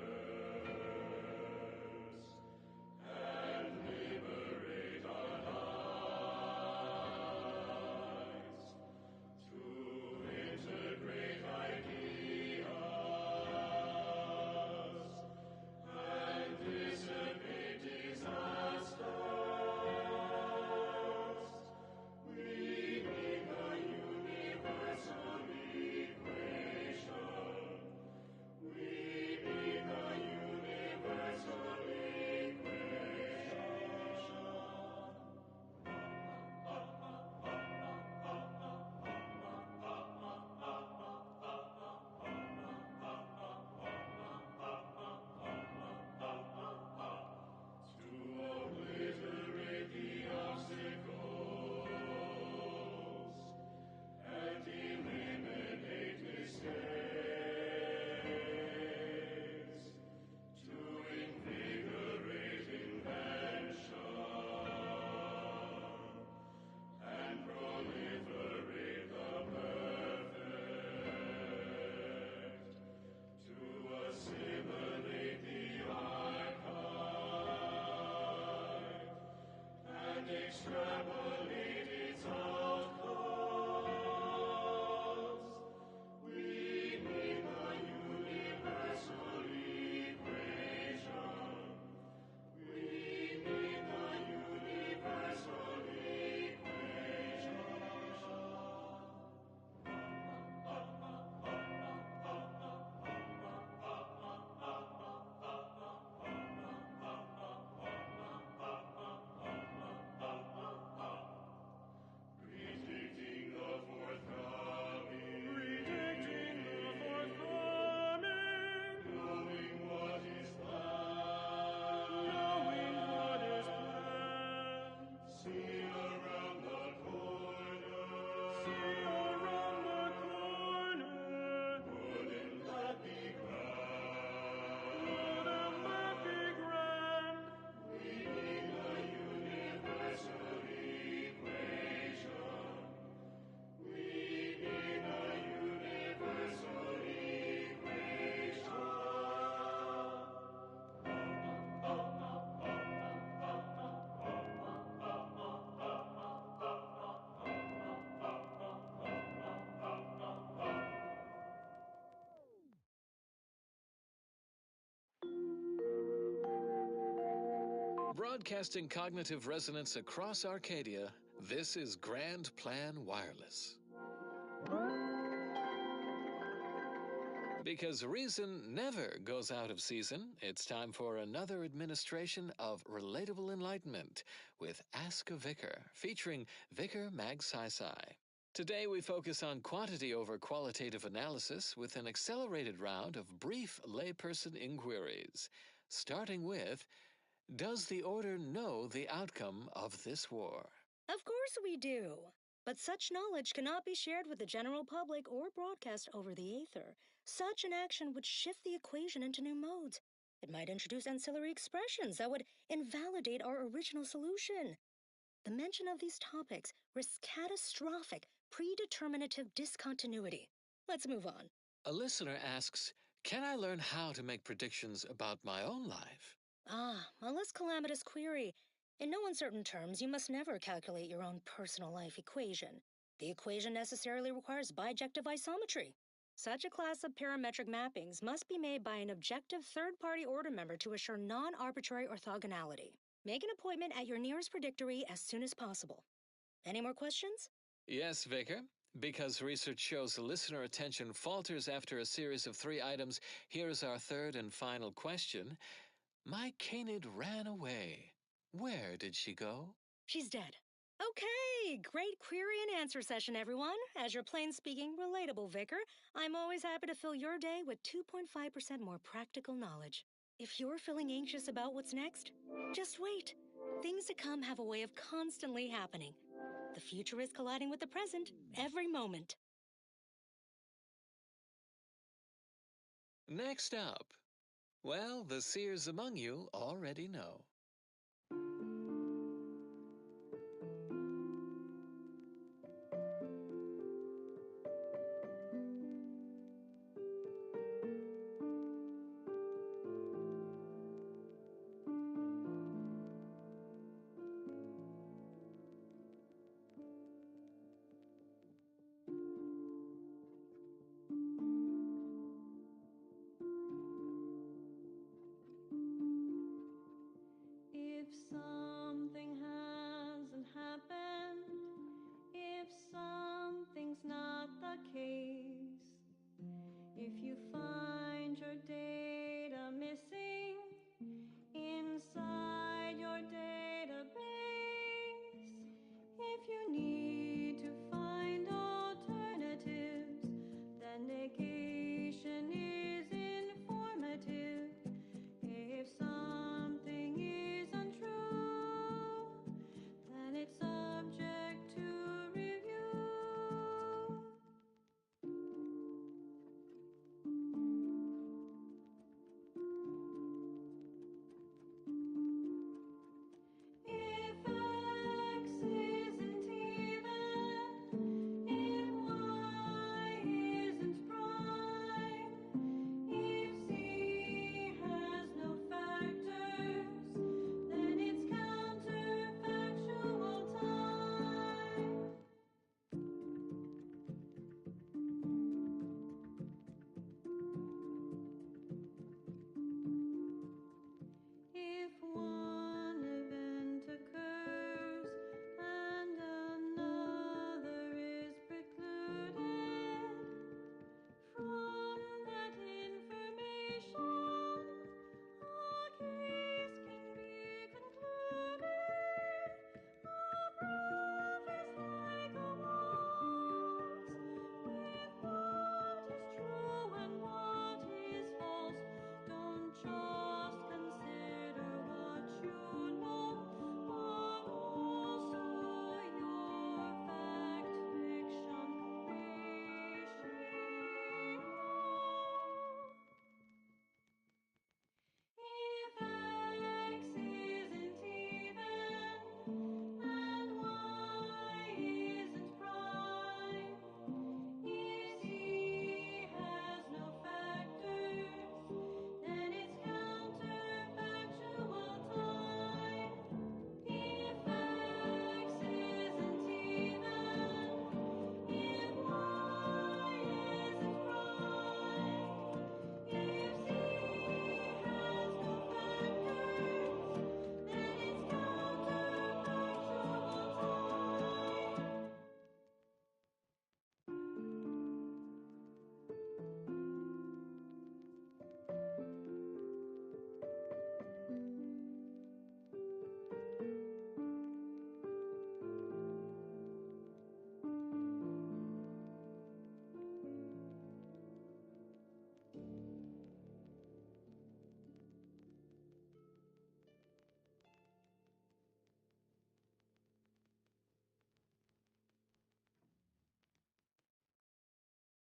and liberate our lives to integrate ideas and dissipate disasters. We need a universal equation. We need a universal to obliterate the obstacles and eliminate mistakes, to invigorate invention and proliferate the perfect, to assimilate the archive and extrapolate its outcomes. We need a universal equation. We need a universal equation. Predicting the forthcoming. Knowing what is planned. See around the corner. Wouldn't that be grand? We need a universal equation. We need a universal equation. Broadcasting cognitive resonance across Arcadia, this is Grand Plan Wireless. Because reason never goes out of season, it's time for another administration of Relatable Enlightenment with Ask a Vicar, featuring Vicar Mag Sai. Today we focus on quantity over qualitative analysis with an accelerated round of brief layperson inquiries, starting with, does the Order know the outcome of this war? Of course we do. But such knowledge cannot be shared with the general public or broadcast over the ether. Such an action would shift the equation into new modes. It might introduce ancillary expressions that would invalidate our original solution. The mention of these topics risks catastrophic, predeterminative discontinuity. Let's move on. A listener asks, can I learn how to make predictions about my own life? Ah, a less calamitous query. In no uncertain terms, you must never calculate your own personal life equation. The equation necessarily requires bijective isometry. Such a class of parametric mappings must be made by an objective third-party order member to assure non-arbitrary orthogonality. Make an appointment at your nearest predictory as soon as possible. Any more questions? Yes, Vicar. Because research shows the listener attention falters after a series of 3 items, here's our third and final question. My canid ran away. Where did she go? She's dead. Okay, great query and answer session, everyone. As your plain-speaking, relatable vicar, I'm always happy to fill your day with 2.5% more practical knowledge. If you're feeling anxious about what's next, just wait. Things to come have a way of constantly happening. The future is colliding with the present every moment. Next up. Well, the seers among you already know.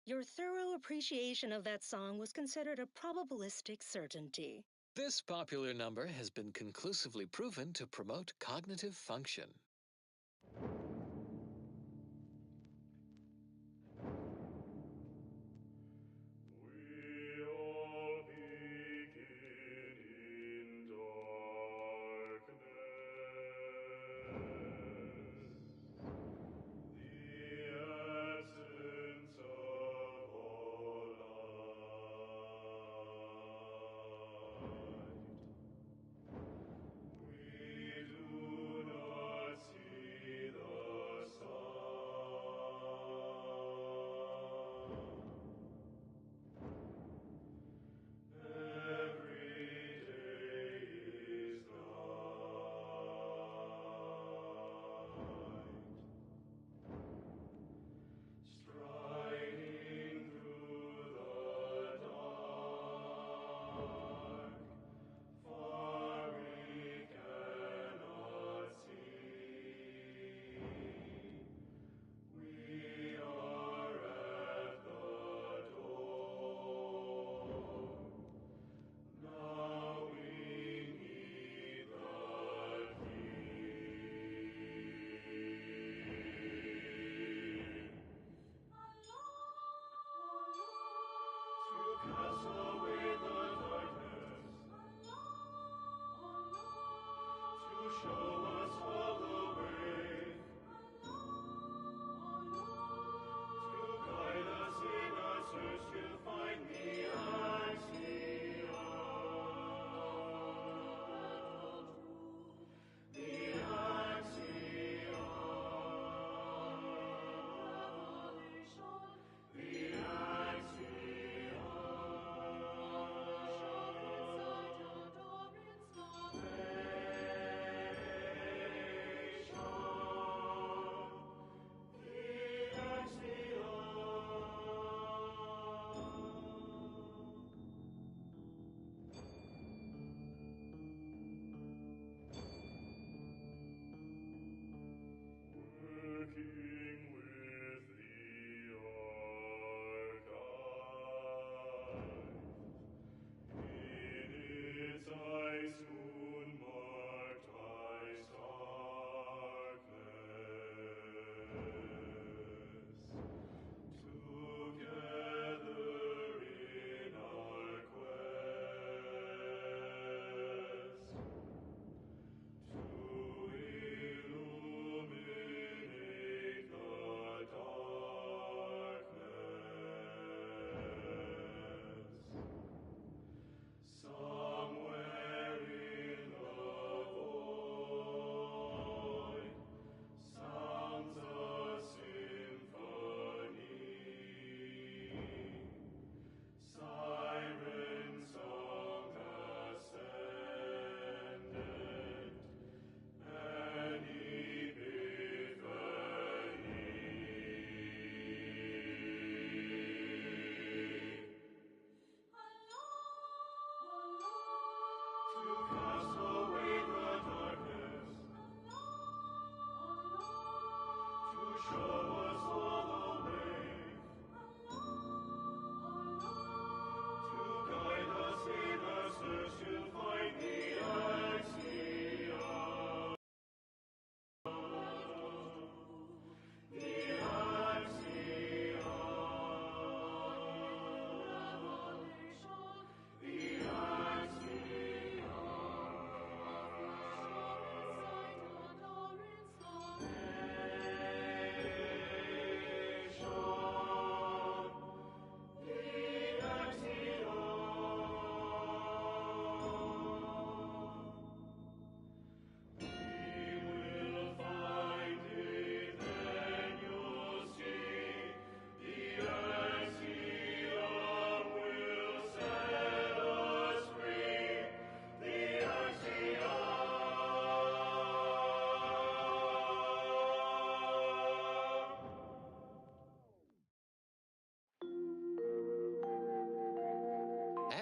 Your thorough appreciation of that song was considered a probabilistic certainty. This popular number has been conclusively proven to promote cognitive function.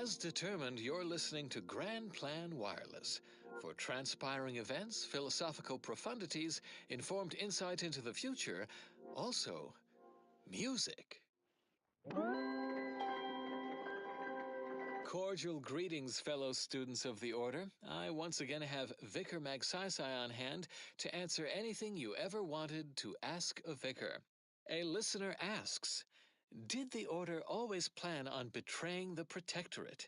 As determined, you're listening to Grand Plan Wireless for transpiring events, philosophical profundities, informed insight into the future, also music. Cordial greetings, fellow students of the Order. I once again have Vicar Magsaysay on hand to answer anything you ever wanted to ask a vicar. A listener asks, did the Order always plan on betraying the Protectorate?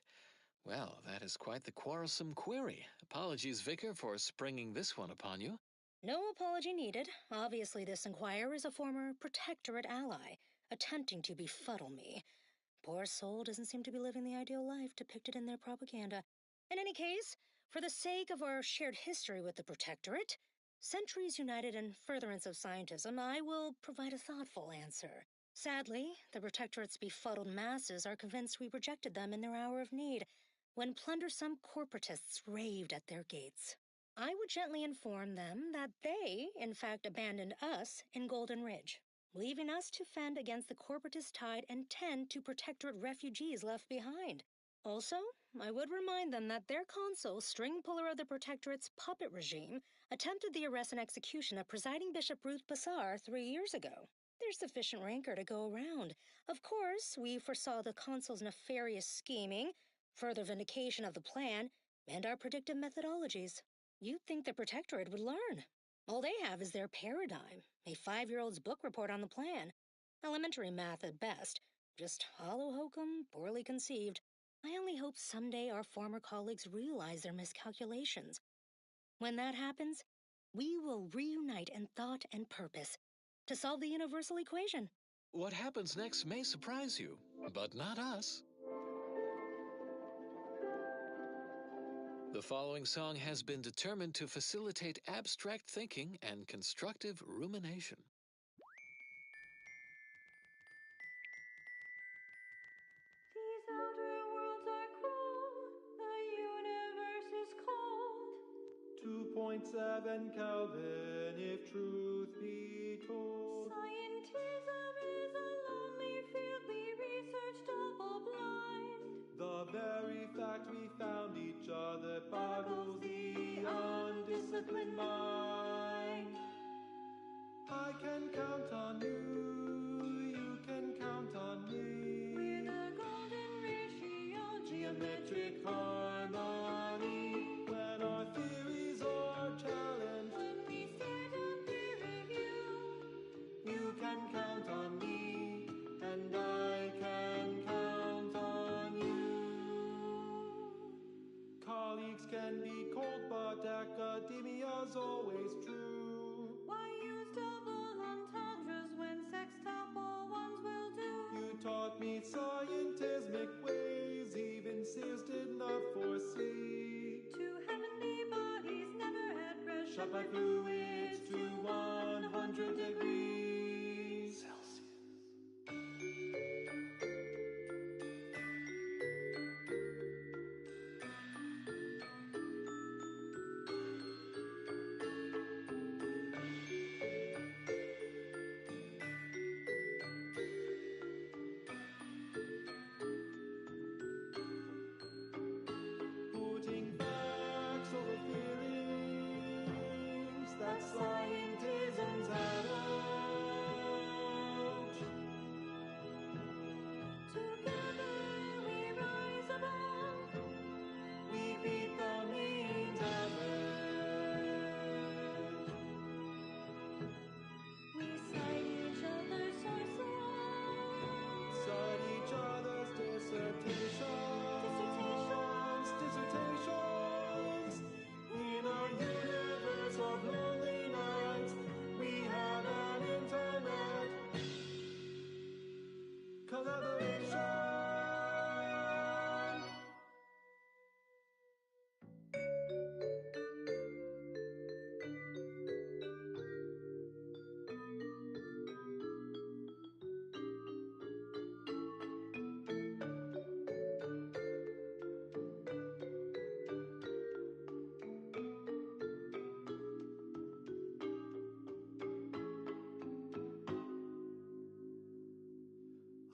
Well, that is quite the quarrelsome query. Apologies, Vicar, for springing this one upon you. No apology needed. Obviously, this inquirer is a former Protectorate ally, attempting to befuddle me. Poor soul doesn't seem to be living the ideal life depicted in their propaganda. In any case, for the sake of our shared history with the Protectorate, centuries united in furtherance of scientism, I will provide a thoughtful answer. Sadly, the Protectorate's befuddled masses are convinced we rejected them in their hour of need, when plundersome corporatists raved at their gates. I would gently inform them that they, in fact, abandoned us in Golden Ridge, leaving us to fend against the corporatist tide and tend to Protectorate refugees left behind. Also, I would remind them that their consul, string puller of the Protectorate's puppet regime, attempted the arrest and execution of presiding Bishop Ruth Bassar 3 years ago. There's sufficient rancor to go around. Of course, we foresaw the consul's nefarious scheming, further vindication of the plan, and our predictive methodologies. You'd think the Protectorate would learn. All they have is their paradigm, a 5-year-old's book report on the plan. Elementary math at best, just hollow hokum, poorly conceived. I only hope someday our former colleagues realize their miscalculations. When that happens, we will reunite in thought and purpose to solve the universal equation. What happens next may surprise you, but not us. The following song has been determined to facilitate abstract thinking and constructive rumination. These outer worlds are cruel, the universe is cold. 2.7 Kelvin, if truth be told. Scientism is a lonely field, we research double-blind. The very fact we found each other boggles the undisciplined mind. I can count on you, you can count on me. We're the golden ratio, geometric harmony. When our theories are challenged, when we stand on peer review, you can count on me, and I can count on you. Colleagues can be cold, but academia's always true. Why use double entendres when sextuple ones will do? You taught me scientismic ways, even Sears did not foresee. 2 heavenly bodies never at rest, Shot by fluids to 100 degrees Celsius. Putting facts over feelings, that's scientism's adage. Together we rise above, We beat the mean average. we cite each other's sources. Cite each other's dissertations. In a universe of lonely nights, we have an internet collaboration.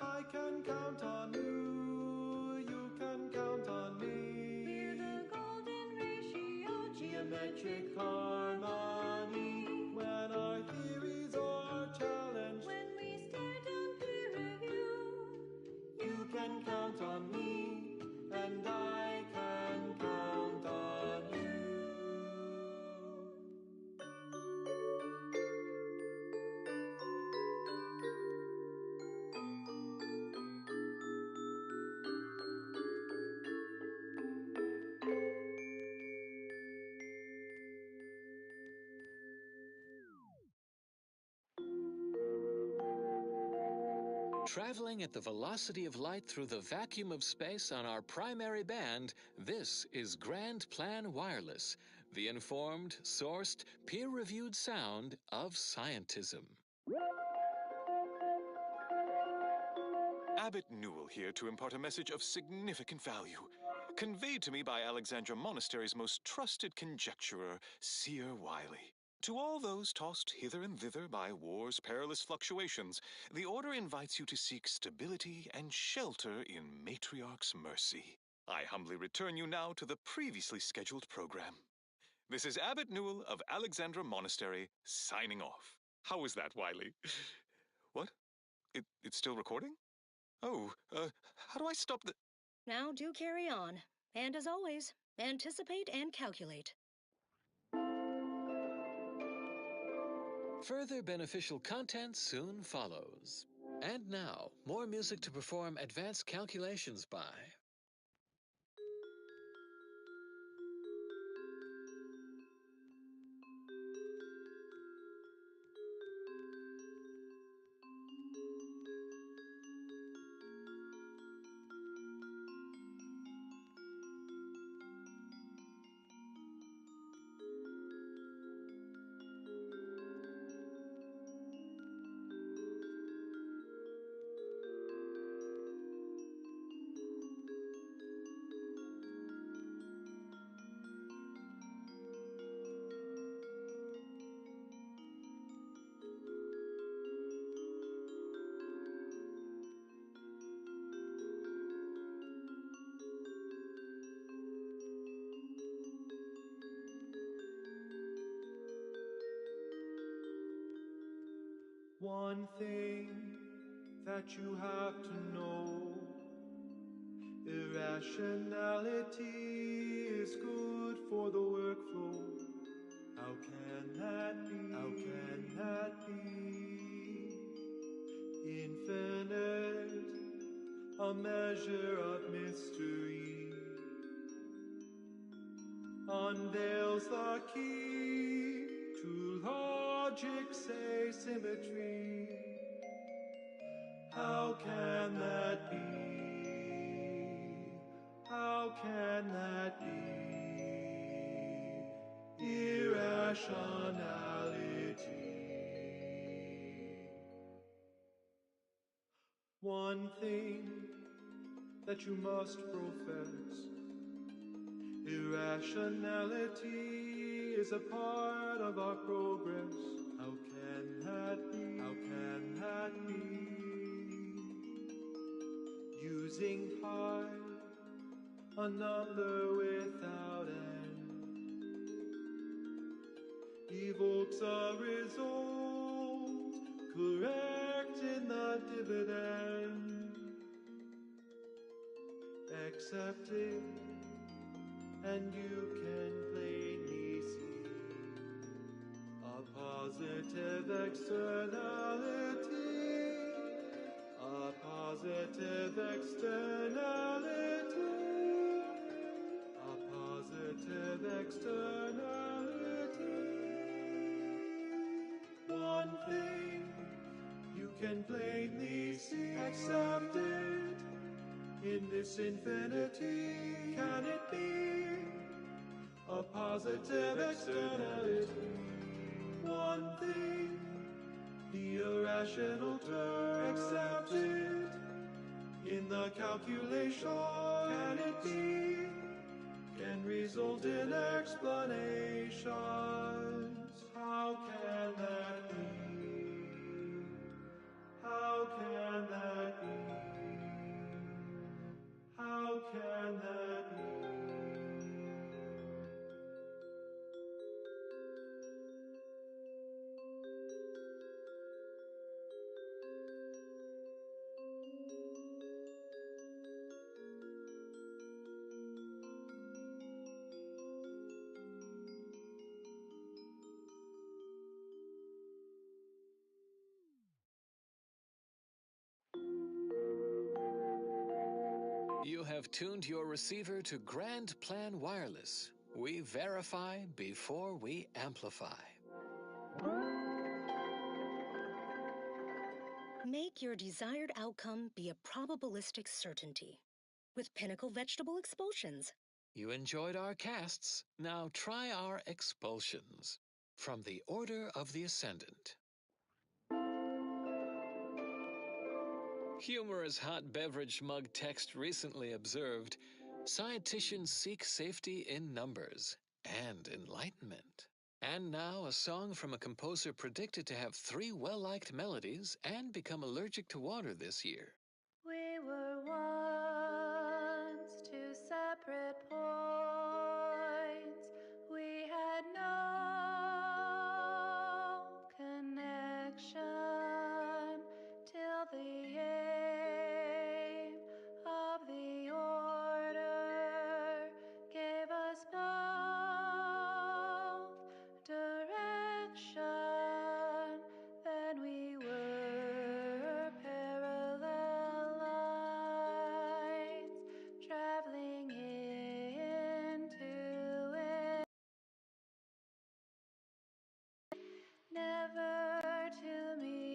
I can count on you, you can count on me. We're the golden ratio, Geometric harmony. When our theories are challenged, when we stare down peer review, count on me, and I can count on you. Traveling at the velocity of light through the vacuum of space on our primary band, this is Grand Plan Wireless, the informed, sourced, peer-reviewed sound of scientism. Abbot Newell here to impart a message of significant value, conveyed to me by Alexandra Monastery's most trusted conjecturer, Seer Wiley. To all those tossed hither and thither by war's perilous fluctuations, the Order invites you to seek stability and shelter in Matriarch's mercy. I humbly return you now to the previously scheduled program. This is Abbot Newell of Alexandra Monastery, signing off. How was that, Wiley? What? It's still recording? Oh, how do I stop the... Now do carry on. And as always, anticipate and calculate. Further beneficial content soon follows. And now, more music to perform advanced calculations by. One thing that you have to know, irrationality is good for the workflow. How can that be? How can that be? Infinite, a measure of mystery, unveils the key to logic's asymmetry. How can that be? How can that be? Irrationality. One thing that you must profess, irrationality is a part of our progress. How can that be? How can that be? Using pi, a number without end, evokes a result correct in the dividend. Accept it, and you can plainly see a positive externality, a positive externality, a positive externality. One thing you can plainly see, accept it. In this infinity, can it be a positive externality? One thing, the irrational term, accept it. In the calculation, can it be? Can result in explanations. How can that be? How can that be? How can that be? You have tuned your receiver to Grand Plan Wireless. We verify before we amplify. Make your desired outcome be a probabilistic certainty with Pinnacle Vegetable Expulsions. You enjoyed our casts. Now try our expulsions. From the Order of the Ascendant. Humorous hot beverage mug text recently observed, scienticians seek safety in numbers and enlightenment. And now a song from a composer predicted to have 3 well-liked melodies and become allergic to water this year. We were once 2 separate points. We had no connection till the aim of the order gave us both direction. Then we were parallel lines traveling into it, never to meet,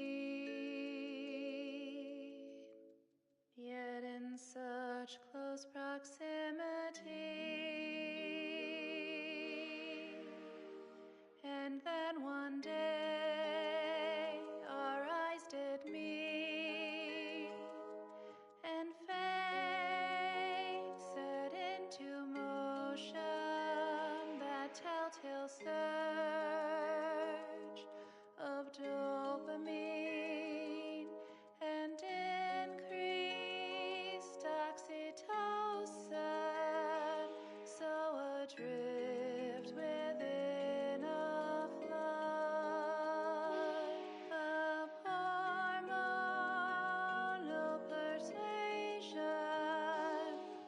yet in such close proximity. And then one day our eyes did meet, and fate set into motion that telltale surge of dopamine and increased oxytocin, so adrift within a flood of hormonal persuasion.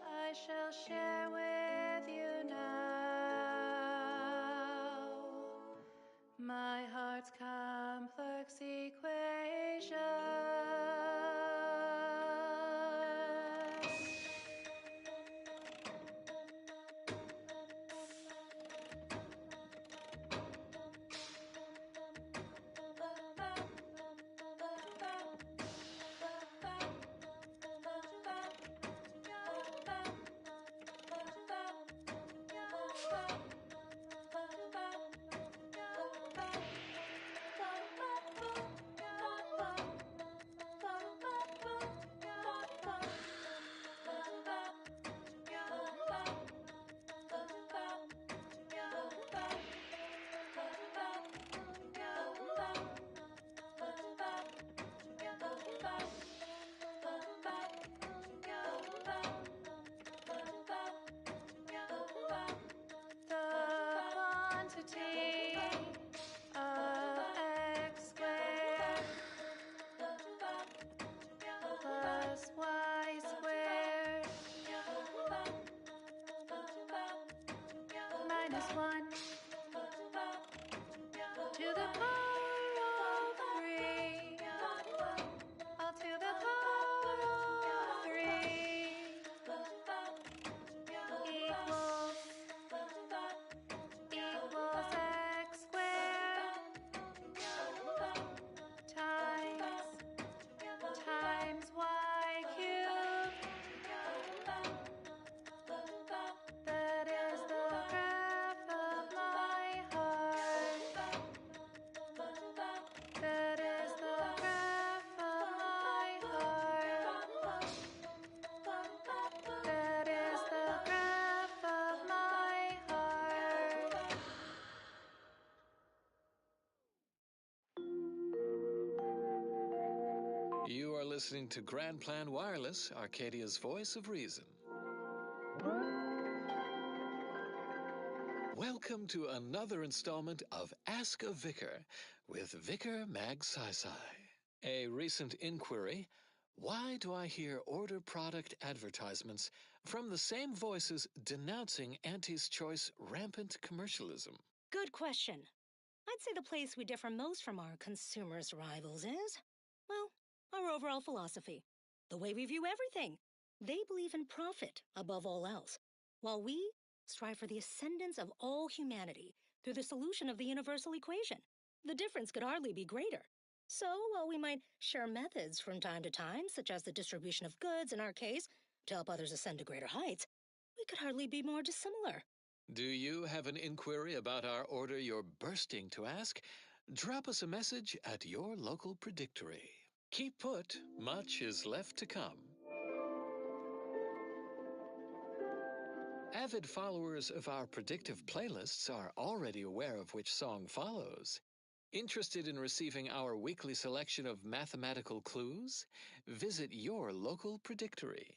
I shall share with you now my heart's complex equation. You are listening to Grand Plan Wireless, Arcadia's voice of reason. Welcome to another installment of Ask a Vicar with Vicar Mag Sai. A recent inquiry, why do I hear order product advertisements from the same voices denouncing Auntie's Choice rampant commercialism? Good question. I'd say the place we differ most from our consumers' rivals is, well, our overall philosophy. The way we view everything. They believe in profit above all else, while we strive for the ascendance of all humanity through the solution of the universal equation. The difference could hardly be greater. So, while we might share methods from time to time, such as the distribution of goods in our case, to help others ascend to greater heights, we could hardly be more dissimilar. Do you have an inquiry about our order you're bursting to ask? Drop us a message at your local predictory. Keep put, much is left to come. Avid followers of our predictive playlists are already aware of which song follows. Interested in receiving our weekly selection of mathematical clues? Visit your local predictory.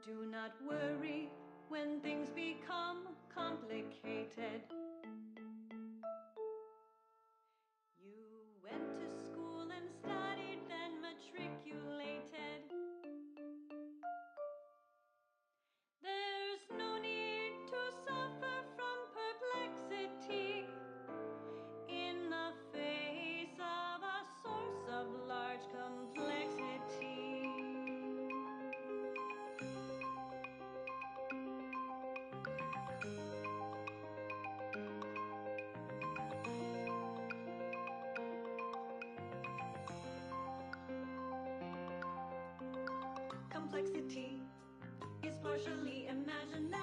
Do not worry when things become complicated. You went to school and studied, then matriculated. There's no need to suffer from perplexity in the face of a source of large complexity. Complexity is partially imaginary.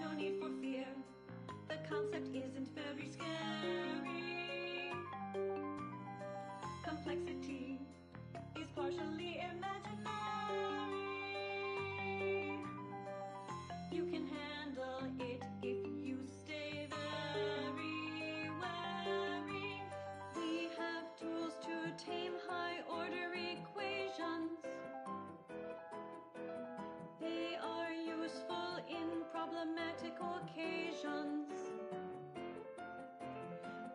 No need for fear, the concept isn't very scary. Complexity is partially imaginary. You can handle it if you stay very wary. We have tools to tame high-order equations. They are useful in problematic occasions.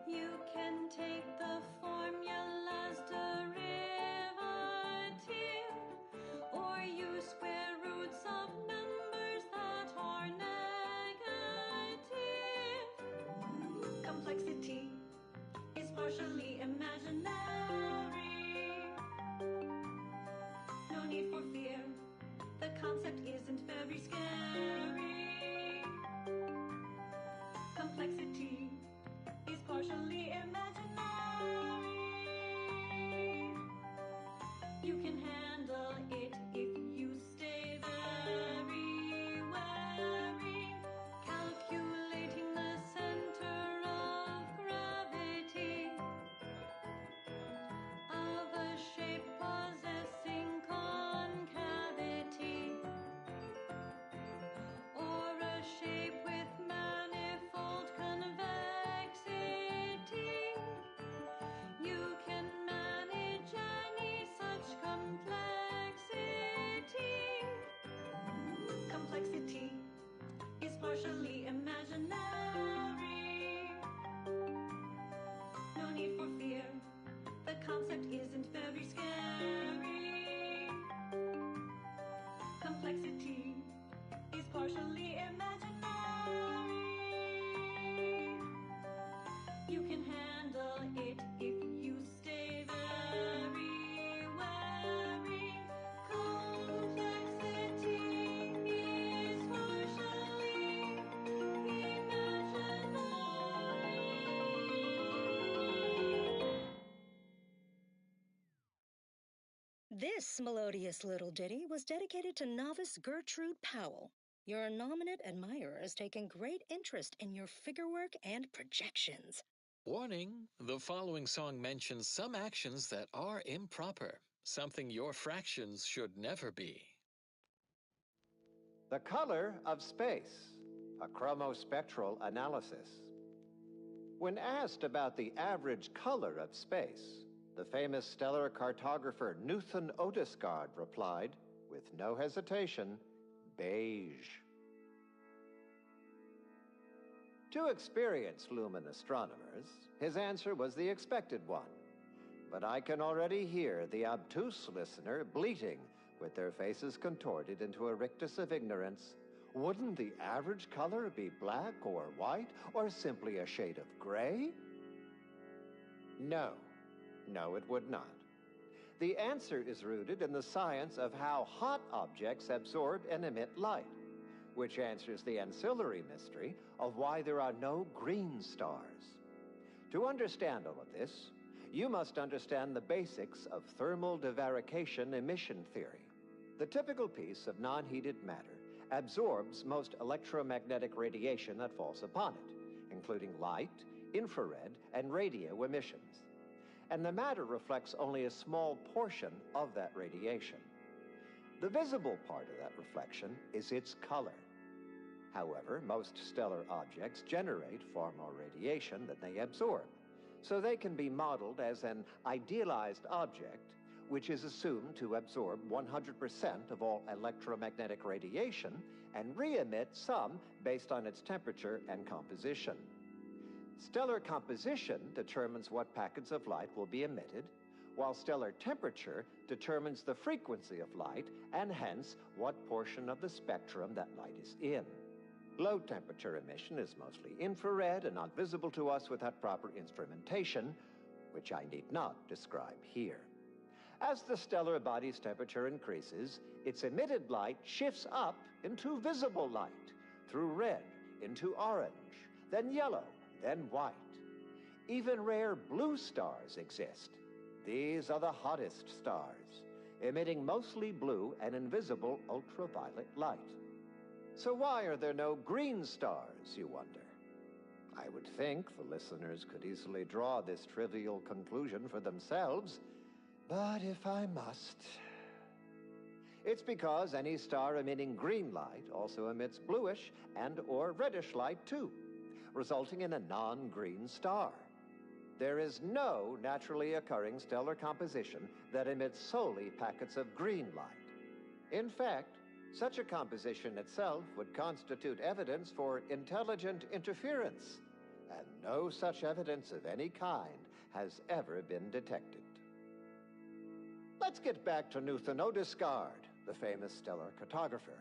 You can take the formula's derivative, or use square roots of numbers that are negative. Complexity is partially imaginary. No need for fear, the concept isn't very scary. Complexity is partially imaginary. You can handle it if you stay very wary. Calculating the center of gravity of a shape possessing concavity, or a shape with manifold convexity. You can manage any such complexity. Complexity is partially imaginary. No need for fear, the concept isn't very scary. Complexity is partially imaginary. You can handle it if you stay very wary. Complexity is partially imaginary. This melodious little ditty was dedicated to novice Gertrude Powell. Your nominate admirer has taken great interest in your figure work and projections. Warning, the following song mentions some actions that are improper, something your fractions should never be. The color of space, a chromospectral analysis. When asked about the average color of space, the famous stellar cartographer Newton Otisgard replied, with no hesitation, beige. To experienced lumen astronomers, his answer was the expected one. But I can already hear the obtuse listener bleating With their faces contorted into a rictus of ignorance, wouldn't the average color be black or white or simply a shade of gray? No, it would not. The answer is rooted in the science of how hot objects absorb and emit light, which answers the ancillary mystery of why there are no green stars. To understand all of this, you must understand the basics of thermal divarication emission theory. The typical piece of non-heated matter absorbs most electromagnetic radiation that falls upon it, including light, infrared, and radio emissions. And the matter reflects only a small portion of that radiation. The visible part of that reflection is its color. However, most stellar objects generate far more radiation than they absorb, so they can be modeled as an idealized object, which is assumed to absorb 100% of all electromagnetic radiation and re-emit some based on its temperature and composition. Stellar composition determines what packets of light will be emitted, while stellar temperature determines the frequency of light and hence what portion of the spectrum that light is in. Low temperature emission is mostly infrared and not visible to us without proper instrumentation, which I need not describe here. As the stellar body's temperature increases, its emitted light shifts up into visible light, through red into orange, then yellow, then white. Even rare blue stars exist. These are the hottest stars, emitting mostly blue and invisible ultraviolet light. So why are there no green stars, you wonder? I would think the listeners could easily draw this trivial conclusion for themselves, but if I must... It's because any star emitting green light also emits bluish and or reddish light too, resulting in a non-green star. There is no naturally occurring stellar composition that emits solely packets of green light. In fact, such a composition itself would constitute evidence for intelligent interference, and no such evidence of any kind has ever been detected. Let's get back to Newton Odescard, the famous stellar cartographer.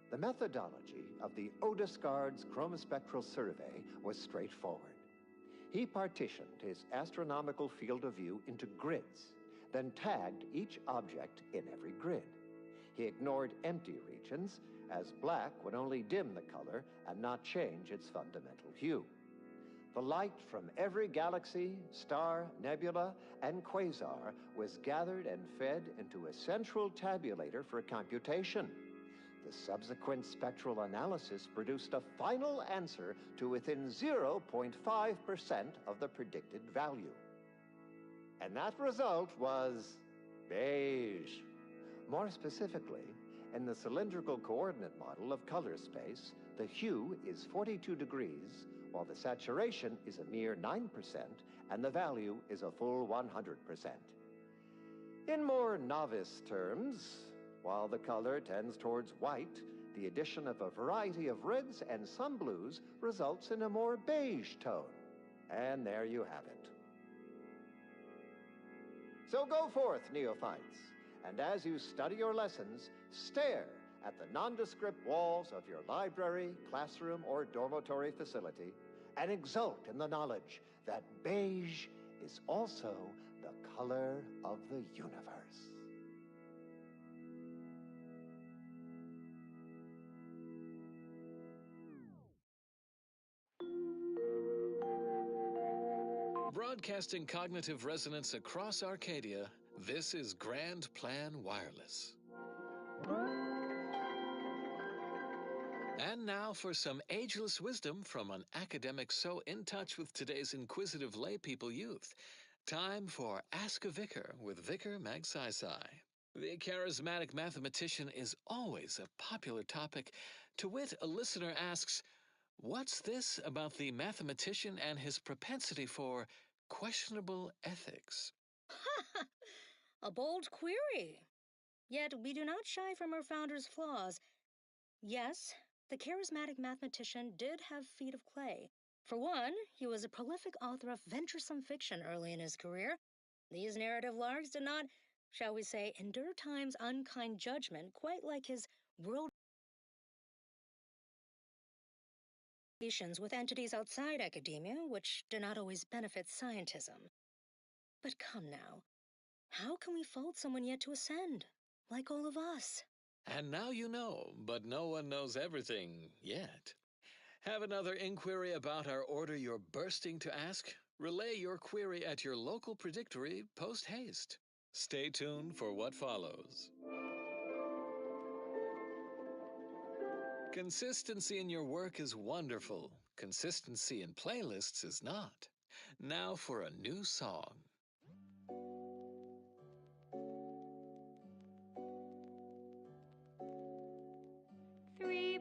The methodology of the Odescard's chromospectral survey was straightforward. He partitioned his astronomical field of view into grids, then tagged each object in every grid. He ignored empty regions, as black would only dim the color and not change its fundamental hue. The light from every galaxy, star, nebula, and quasar was gathered and fed into a central tabulator for computation. The subsequent spectral analysis produced a final answer to within 0.5% of the predicted value. And that result was beige. More specifically, in the cylindrical coordinate model of color space, the hue is 42 degrees, while the saturation is a mere 9%, and the value is a full 100%. In more novice terms, while the color tends towards white, the addition of a variety of reds and some blues results in a more beige tone. And there you have it. So go forth, neophytes, and as you study your lessons, stare at the nondescript walls of your library, classroom, or dormitory facility, and exult in the knowledge that beige is also the color of the universe. Broadcasting cognitive resonance across Arcadia, this is Grand Plan Wireless. And now for some ageless wisdom from an academic so in touch with today's inquisitive laypeople youth. Time for Ask a Vicar with Vicar Magsaysay. The charismatic mathematician is always a popular topic. To wit, a listener asks, "What's this about the mathematician and his propensity for questionable ethics?" A bold query. Yet we do not shy from our founder's flaws. Yes, the charismatic mathematician did have feet of clay. For one, he was a prolific author of venturesome fiction early in his career. These narrative larks did not shall we say, endure time's unkind judgment, quite like his world relations with entities outside academia, which do not always benefit scientism. But come now, how can we fault someone yet to ascend, like all of us? And now you know, but no one knows everything yet. Have another inquiry about our order you're bursting to ask? Relay your query at your local predictory post-haste. Stay tuned for what follows. Consistency in your work is wonderful. Consistency in playlists is not. Now for a new song. Three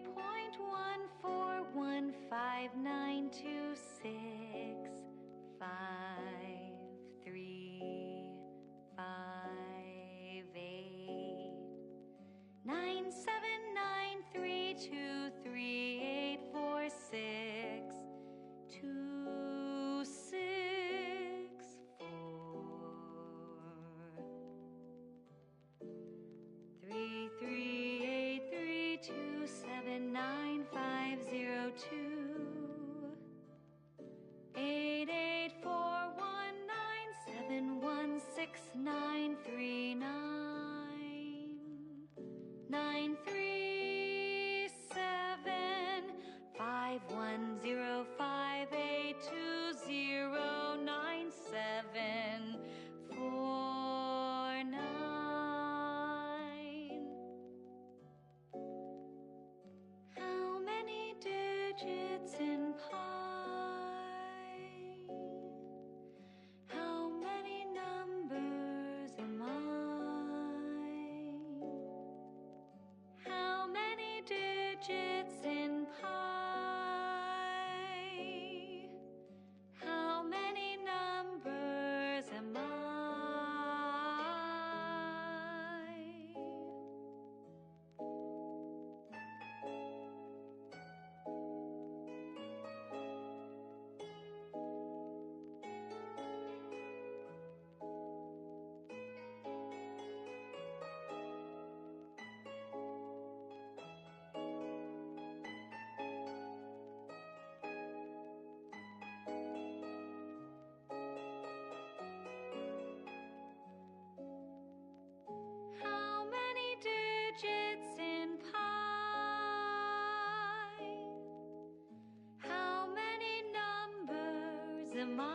9383749. How many digits in pi? How many numbers am I? How many digits in pi? How many numbers am I? How many digits in pi? How many numbers am I?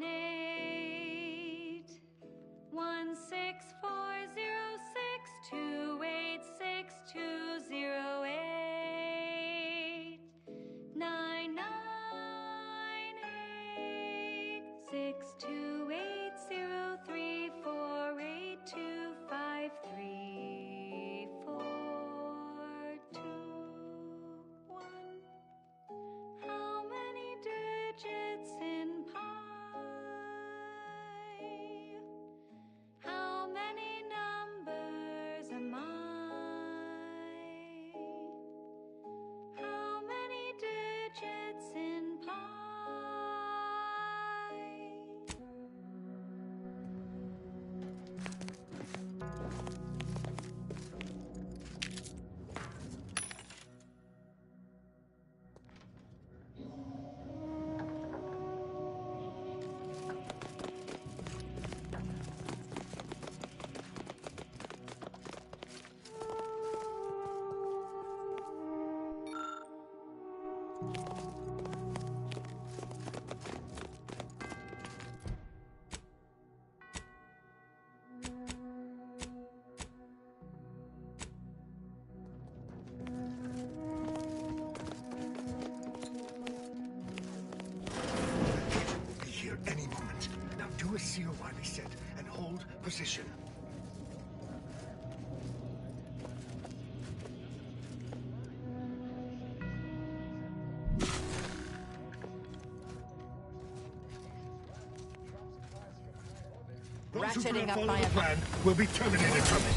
445923078 16406286208 9962803534221. How many digits in pi? How many numbers am I? How many digits in pi? Be here any moment. Now do as Seer Wiley said and hold position. Those who do ratcheting not up follow my the plan will be terminated from it.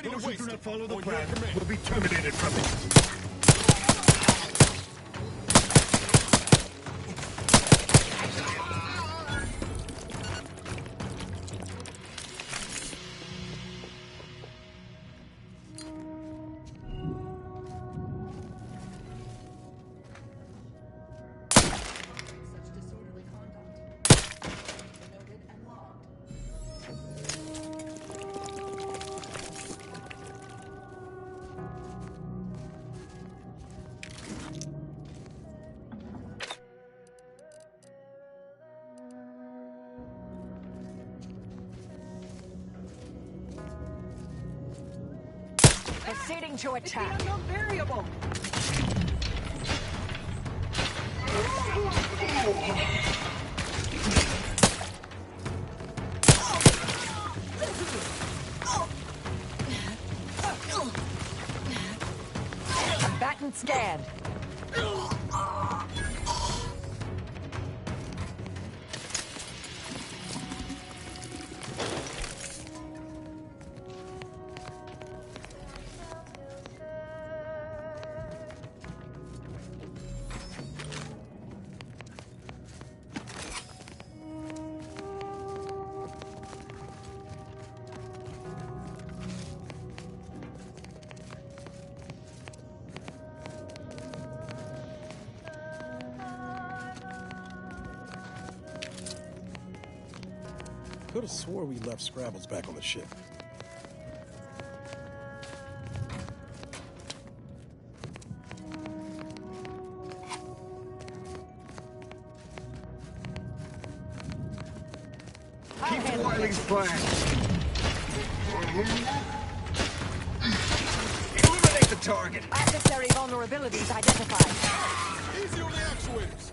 Those who do not follow the plan will be terminated from it. Proceeding to attack. It's the unknown variable. Combatant scanned. Could have swore we left Scrabbles back on the ship. Keep the Wiley's plan. Eliminate the target. Adversary vulnerabilities identified. Easy on the actuators.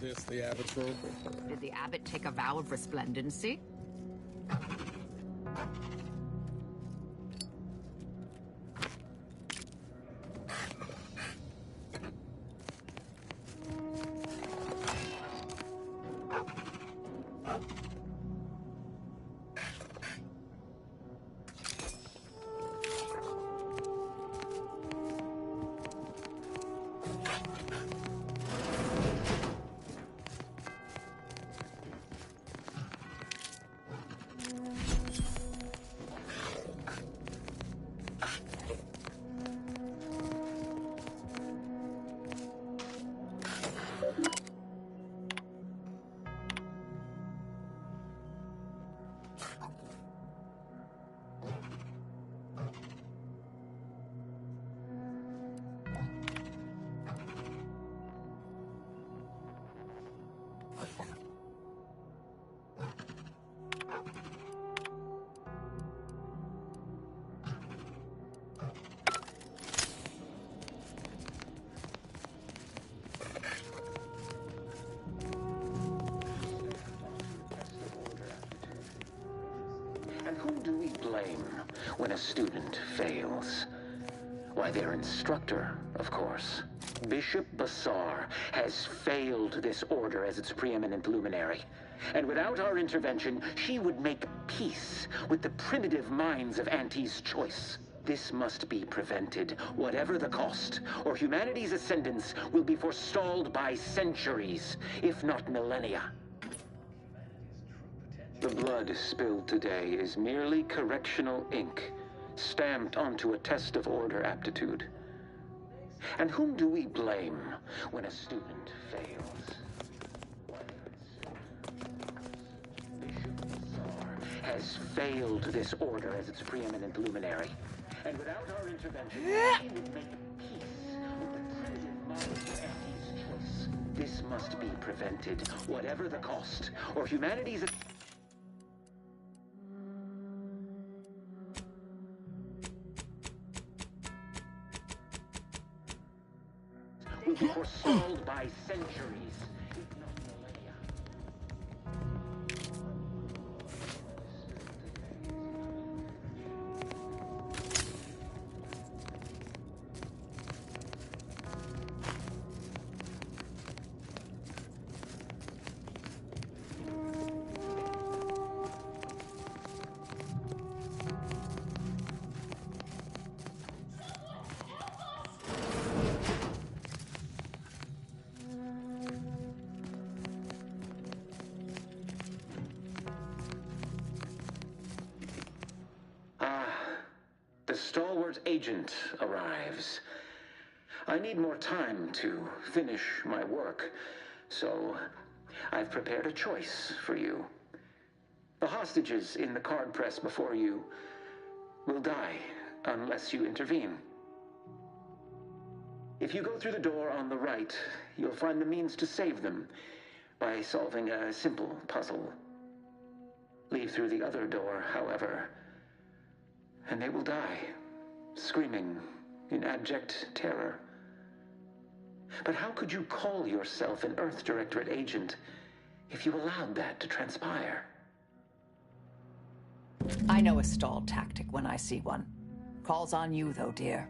This the Abbot's room? Did the Abbot take a vow of resplendency? when a student fails? Why, their instructor, of course. Bishop Bassar has failed this order as its preeminent luminary. And without our intervention, she would make peace with the primitive minds of Auntie's choice. This must be prevented, whatever the cost, or humanity's ascendance will be forestalled by centuries, if not millennia. The blood spilled today is merely correctional ink, stamped onto a test of order aptitude. And whom do we blame when a student fails? Bishop Bassar has failed this order as its preeminent luminary. And without our intervention, she would make peace with the primitive minds of Auntie's choice. This must be prevented, whatever the cost, or humanity's... will be forestalled by centuries, if not millennia. The stalwart agent arrives. I need more time to finish my work, so I've prepared a choice for you. The hostages in the card press before you will die unless you intervene. If you go through the door on the right, you'll find the means to save them by solving a simple puzzle. Leave through the other door, however, and they will die, screaming in abject terror. But how could you call yourself an Earth Directorate agent if you allowed that to transpire? I know a stall tactic when I see one. Calls on you, though, dear.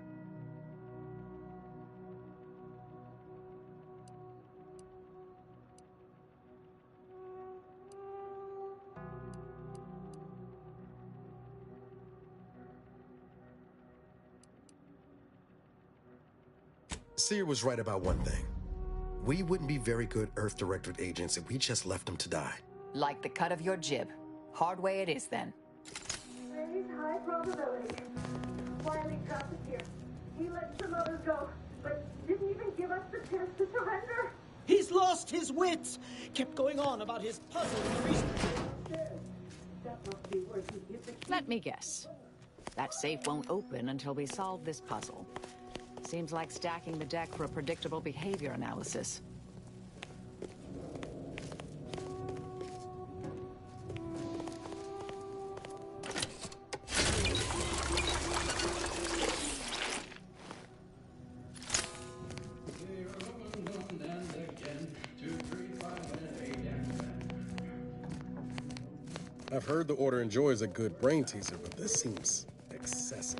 Seer was right about one thing. We wouldn't be very good Earth Directorate agents if we just left them to die. Like the cut of your jib. Hard way it is, then. Very high probability. Wiley dropped it here. He let some others go, but didn't even give us the chance to surrender. He's lost his wits! Kept going on about his puzzle increased. That must be where he hid the key. Let me guess. That safe won't open until we solve this puzzle. Seems like stacking the deck for a predictable behavior analysis. I've heard the Order enjoys a good brain teaser, but this seems excessive.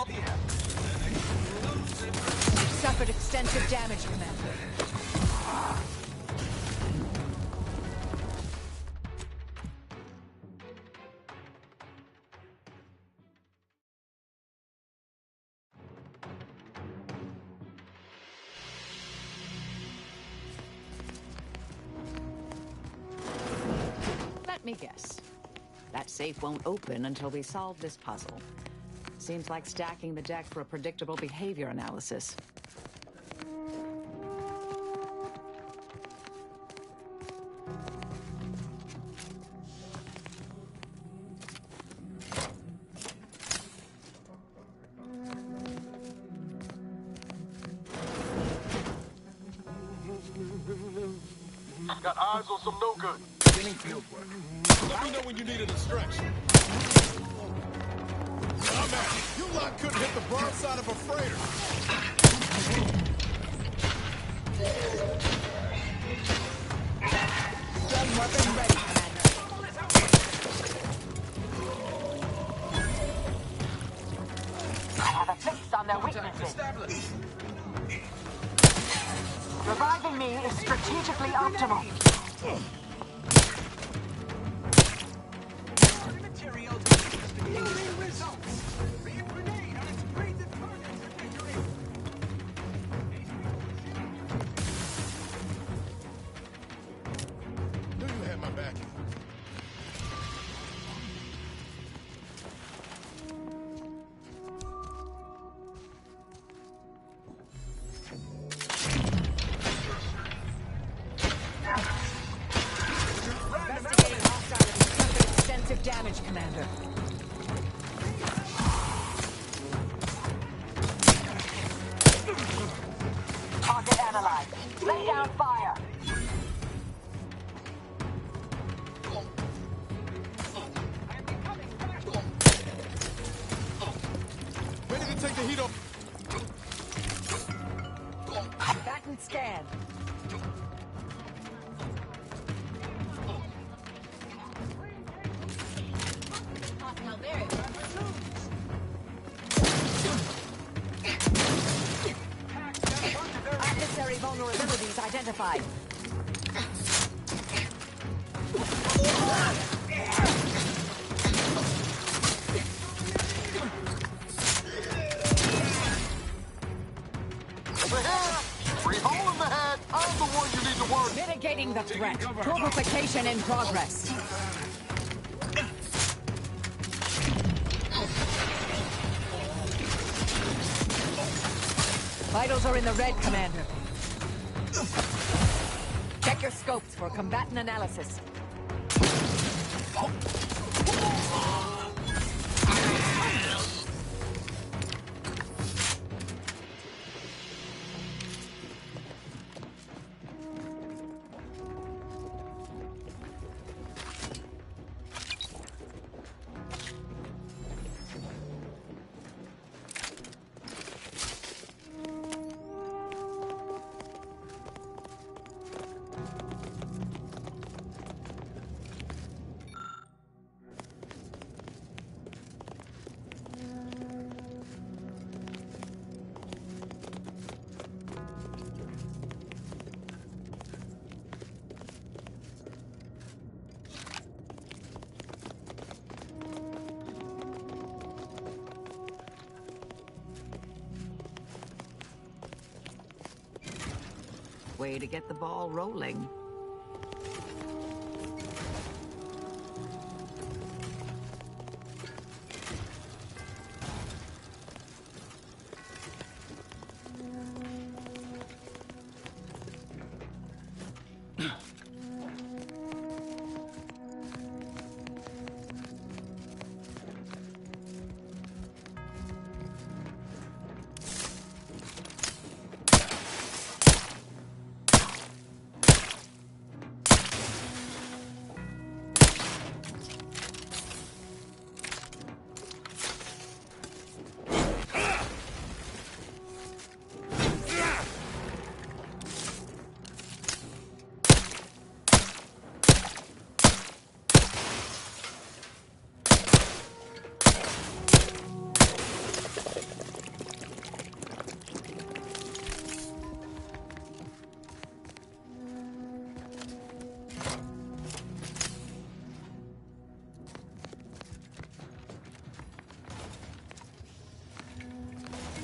You've suffered extensive damage, Commander. Let me guess. That safe won't open until we solve this puzzle. Seems like stacking the deck for a predictable behavior analysis. Got eyes on some no good. Getting field work. Let me know when you need a distraction. You lot couldn't hit the broadside of a freighter. Gun weapon ready, Commander. I have a fix on their weaknesses. Reviving me is strategically optimal. Knew you had my back. Investigating hostile and suffered extensive damage, Commander. Target analyzed. Lay down fire. Ready to take the heat off. Batten scan. Adversary vulnerabilities identified. Over here! Free hole in the head! I'm the one you need to work! Mitigating the threat. Purification in progress. Vitals are in the red, Commander. Check your scopes for combatant analysis. Way to get the ball rolling.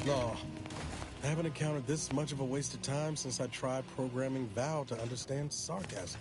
No, I haven't encountered this much of a waste of time since I tried programming Val to understand sarcasm.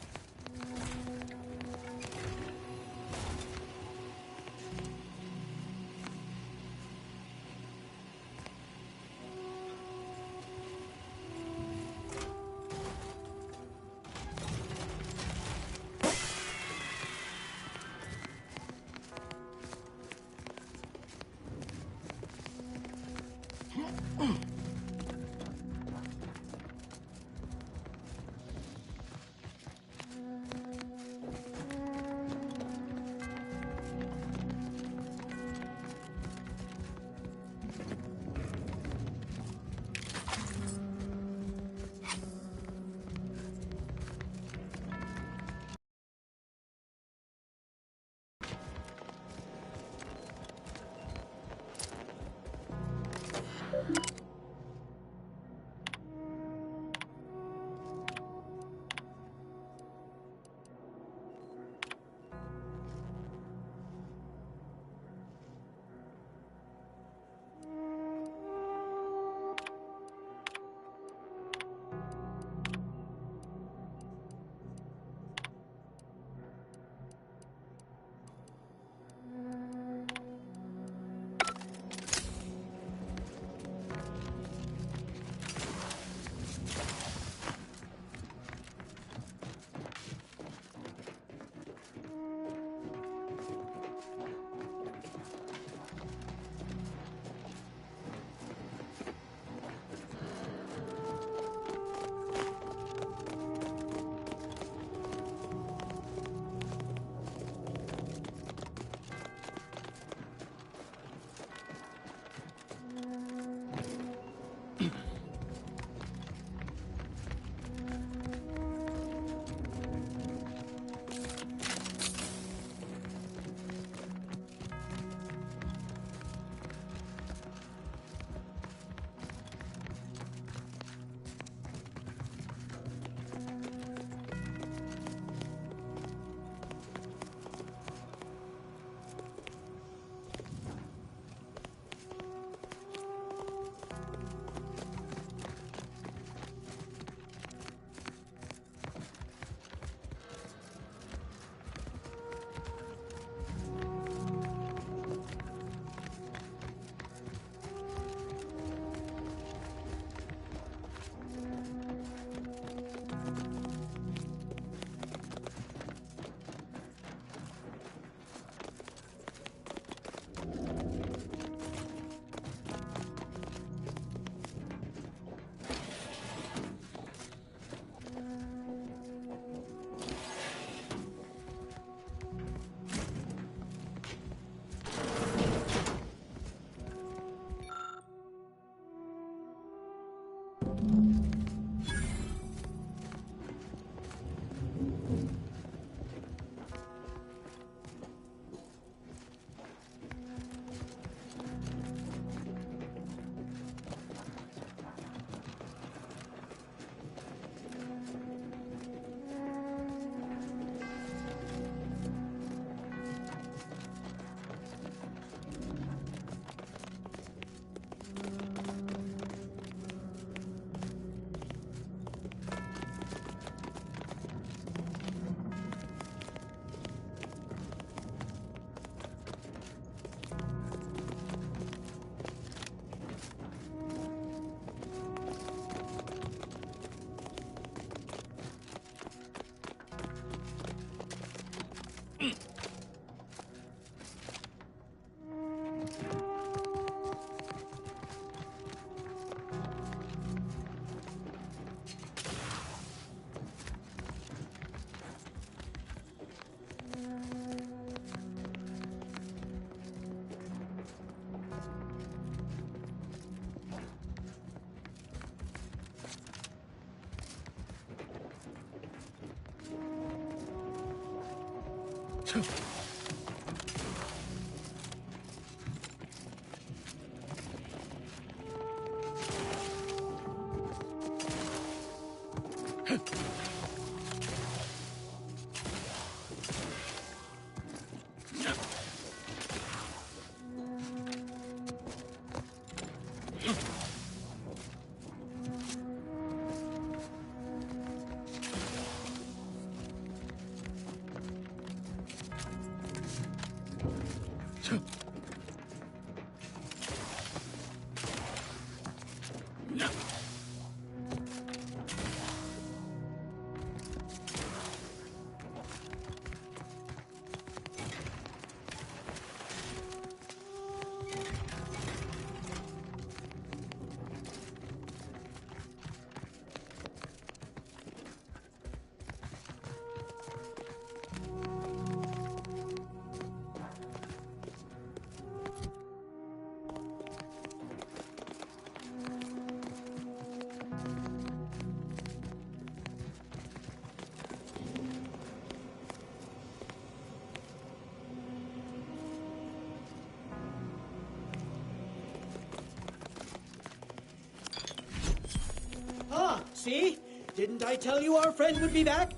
See? Didn't I tell you our friend would be back?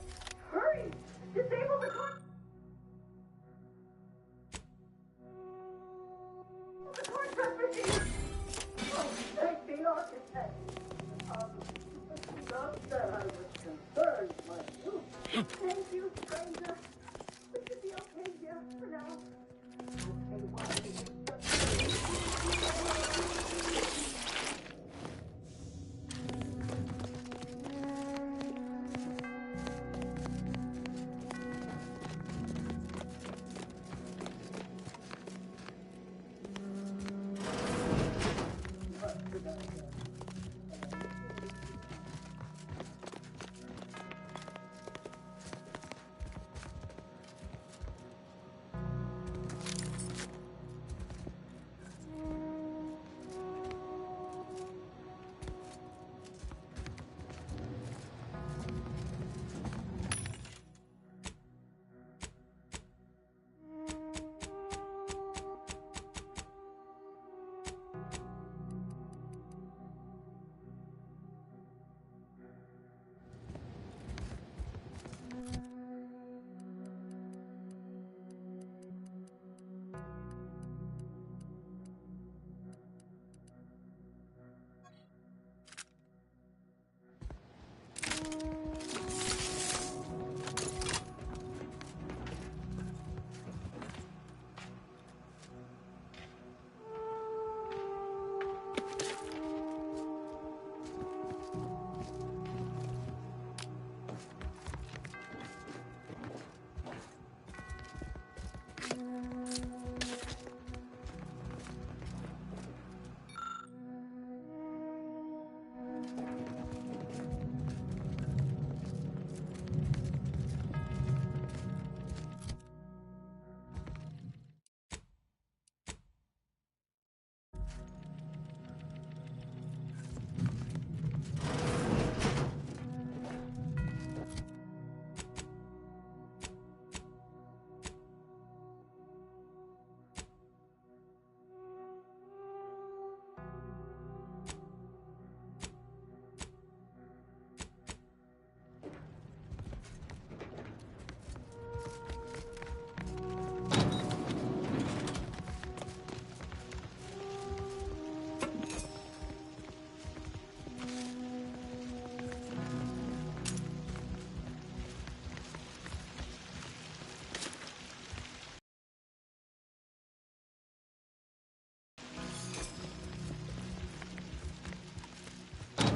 Hurry! Disable the car! The contrast machine! Oh, thank the architect! Not that I was concerned, mind you. Thank you, stranger. We should be okay here for now. Okay, Wiley.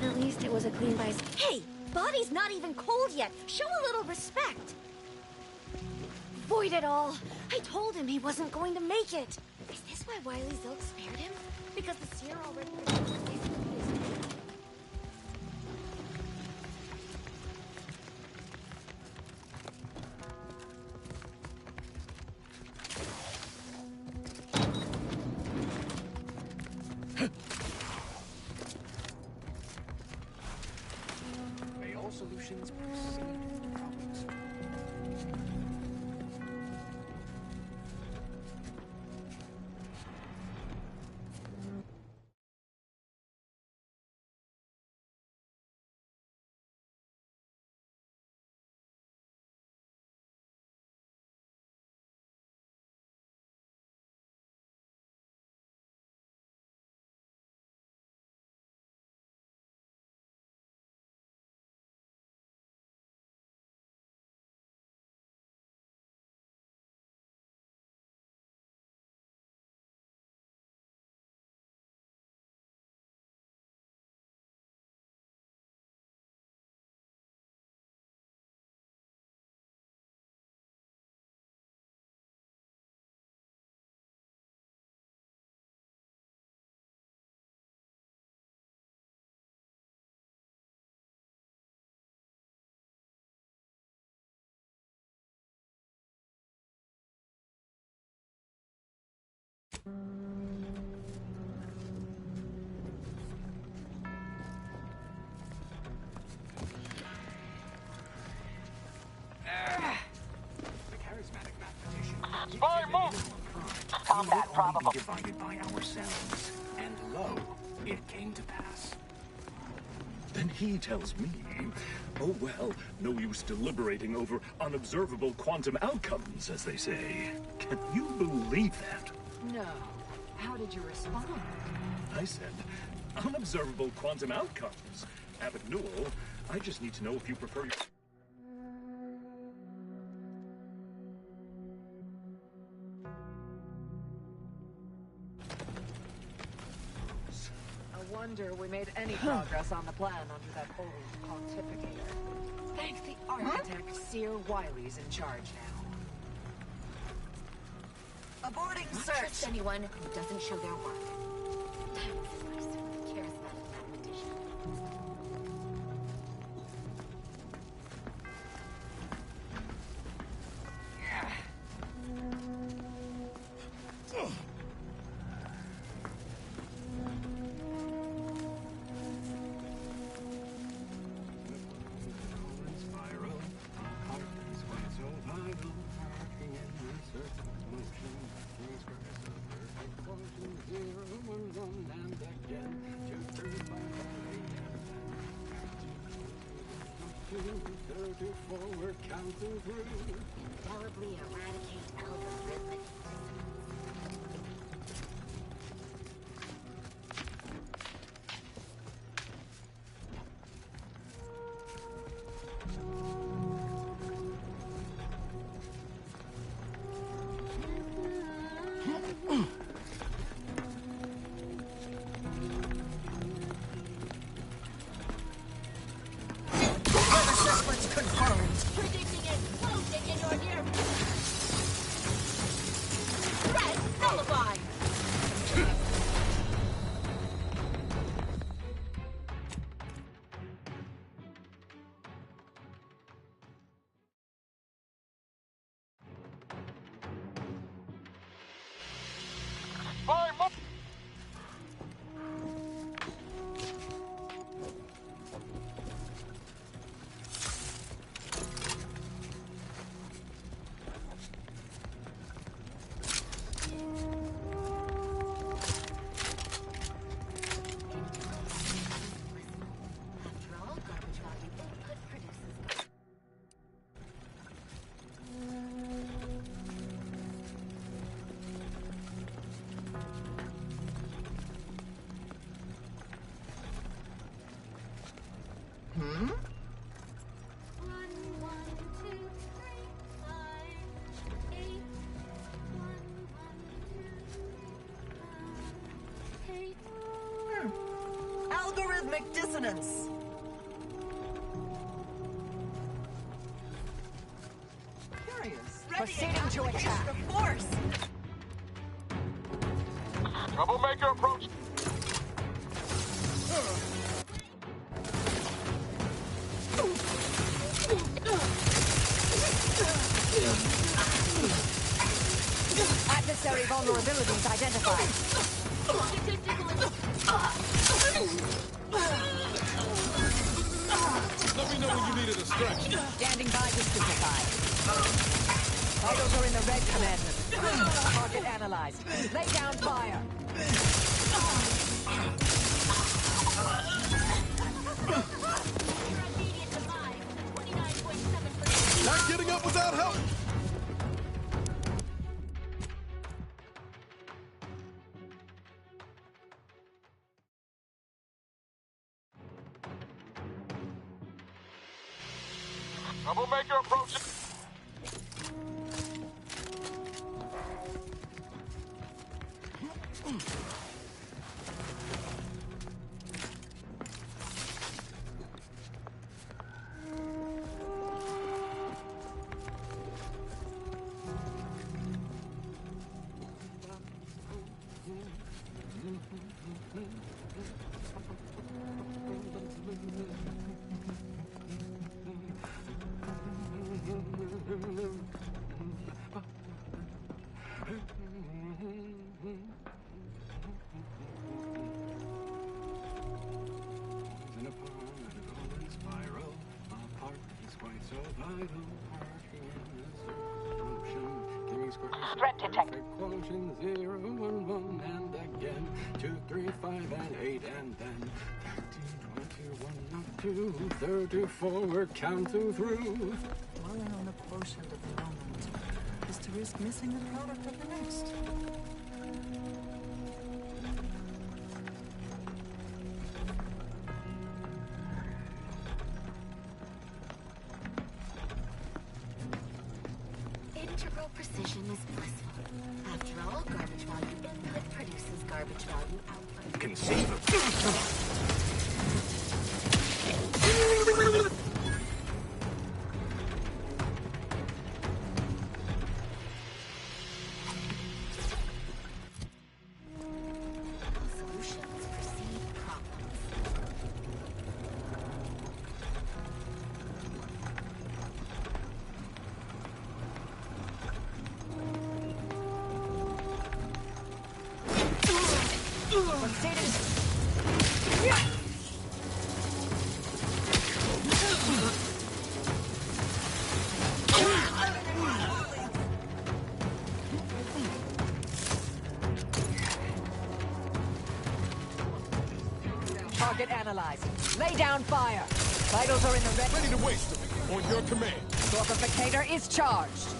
At least it was a clean bicycle. Hey! Body's not even cold yet. Show a little respect. Void it all. I told him he wasn't going to make it. Is this why Wily Zilk spared him? Because the seer already... May all solutions proceed to problems. The charismatic mathematician. Spy move! Combat Be probable. divided by ourselves. And lo, it came to pass. Then he tells me, oh well, no use deliberating over unobservable quantum outcomes, as they say. Can you believe that? No. How did you respond? I said, unobservable quantum outcomes. Abbott Newell, I just need to know if you prefer your... I wonder we made any progress on the plan under that old pontificator. Thank the architect, Seer Wiley's in charge now. Aborting Not search! trust anyone who doesn't show their work. Charismatic mathematician. Forward, counting through. Probably eradicate algorithmic. Predicting it, closing in your near. Red nullified. Hmm? 1, 1, 2, 3, 5, 8. 1, 1, 2, 3, 5, 8. Algorithmic dissonance. Curious. Proceeding to attack. The force. Troublemaker approach. Adversary vulnerabilities identified. Let me know when you needed a stretch. Standing by to simplify. Vitals are in the red, Commander. Target analyzed. Lay down fire. Not getting up without help. Troublemaker approaching. Threat detected. Quotient 0, 1, 1, and again 2, 3, 5, and 8, and then 13, 2, 34, we're counting through. Dwelling on the quotient of the moment is to risk missing the product of the next. Integral precision is blissful. After all, garbage value input produces garbage value output. Solutions precede problems. Target analyzed. Lay down fire. Vitals are in the red. Ready to waste them. On your command. Torpificator is charged.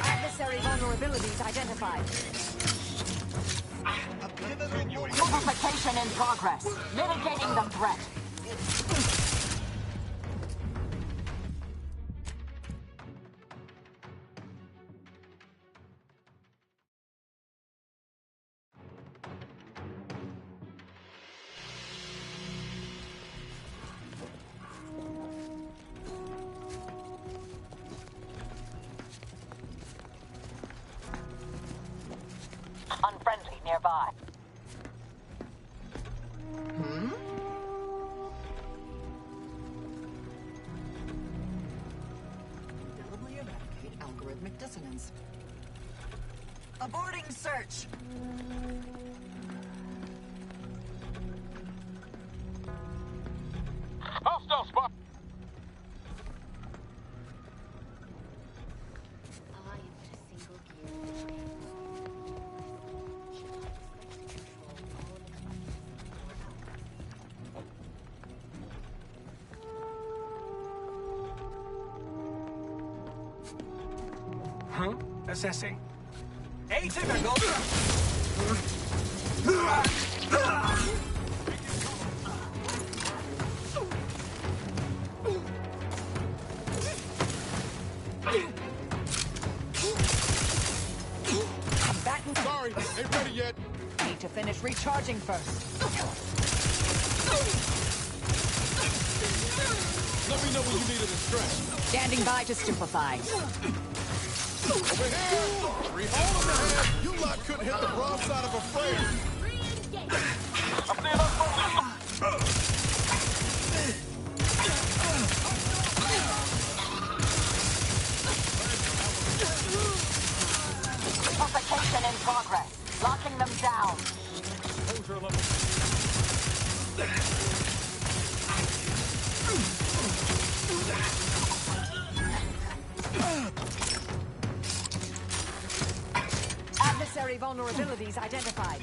Adversary vulnerabilities identified. Torpification in progress. Mitigating the threat. Unfriendly nearby. Indelibly eradicate algorithmic dissonance. Aborting search! Hostile spot. I am but a single gear. Huh? Assessing. Atypical! Combatant. Sorry, ain't ready yet. Need to finish recharging first. Let me know when you need it to stretch. Standing by to stupefy. Over here! Three hole in the head! You lot couldn't hit the broadside of a frame! I'm seeing us slowly. Torpification in progress. Locking them down. Exposure level. Adversary vulnerabilities identified.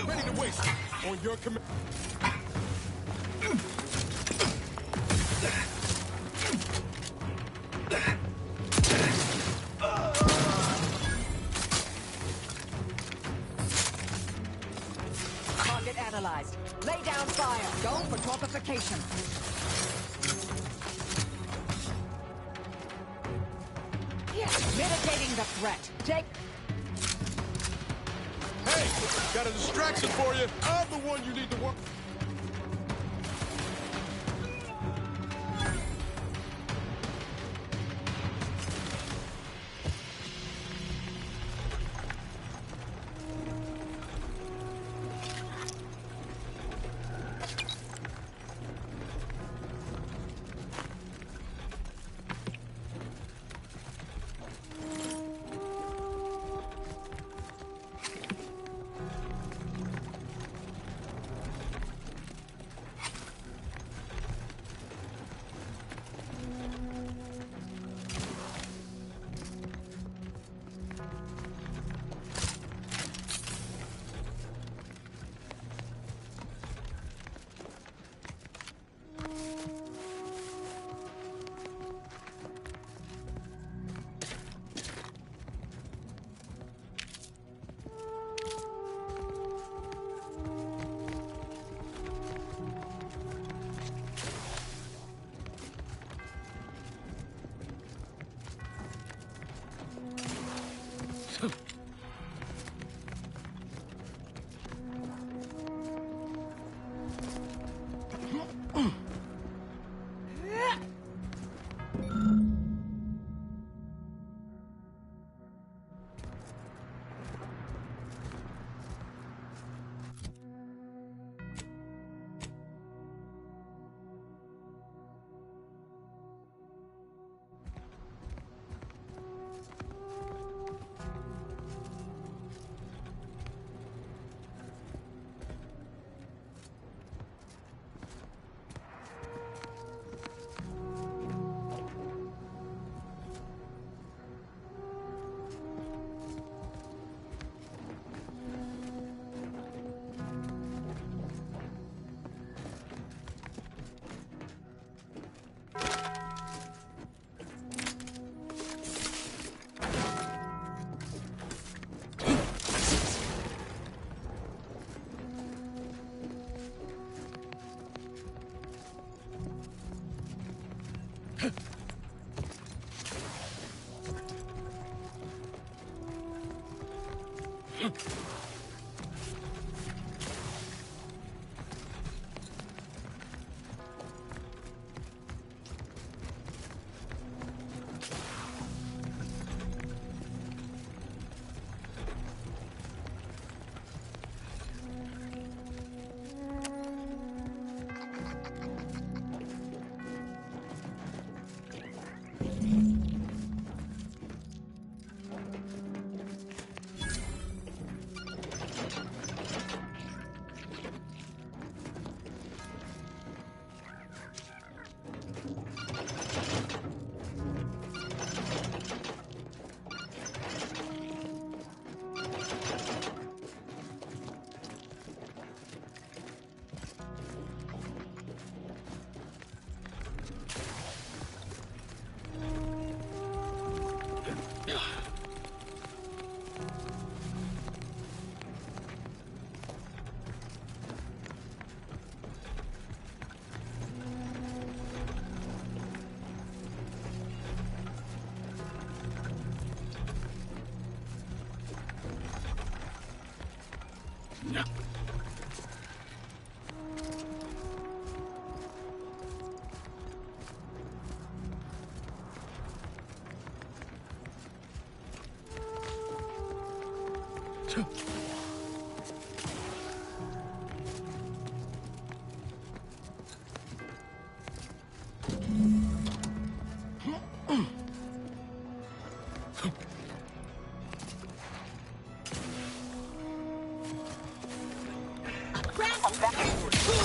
Ready to waste it. On your command. Target analyzed. Lay down fire. Go for torpification. Mitigating the threat. Take. Hey, got a distraction for you. I'm the one you need to work.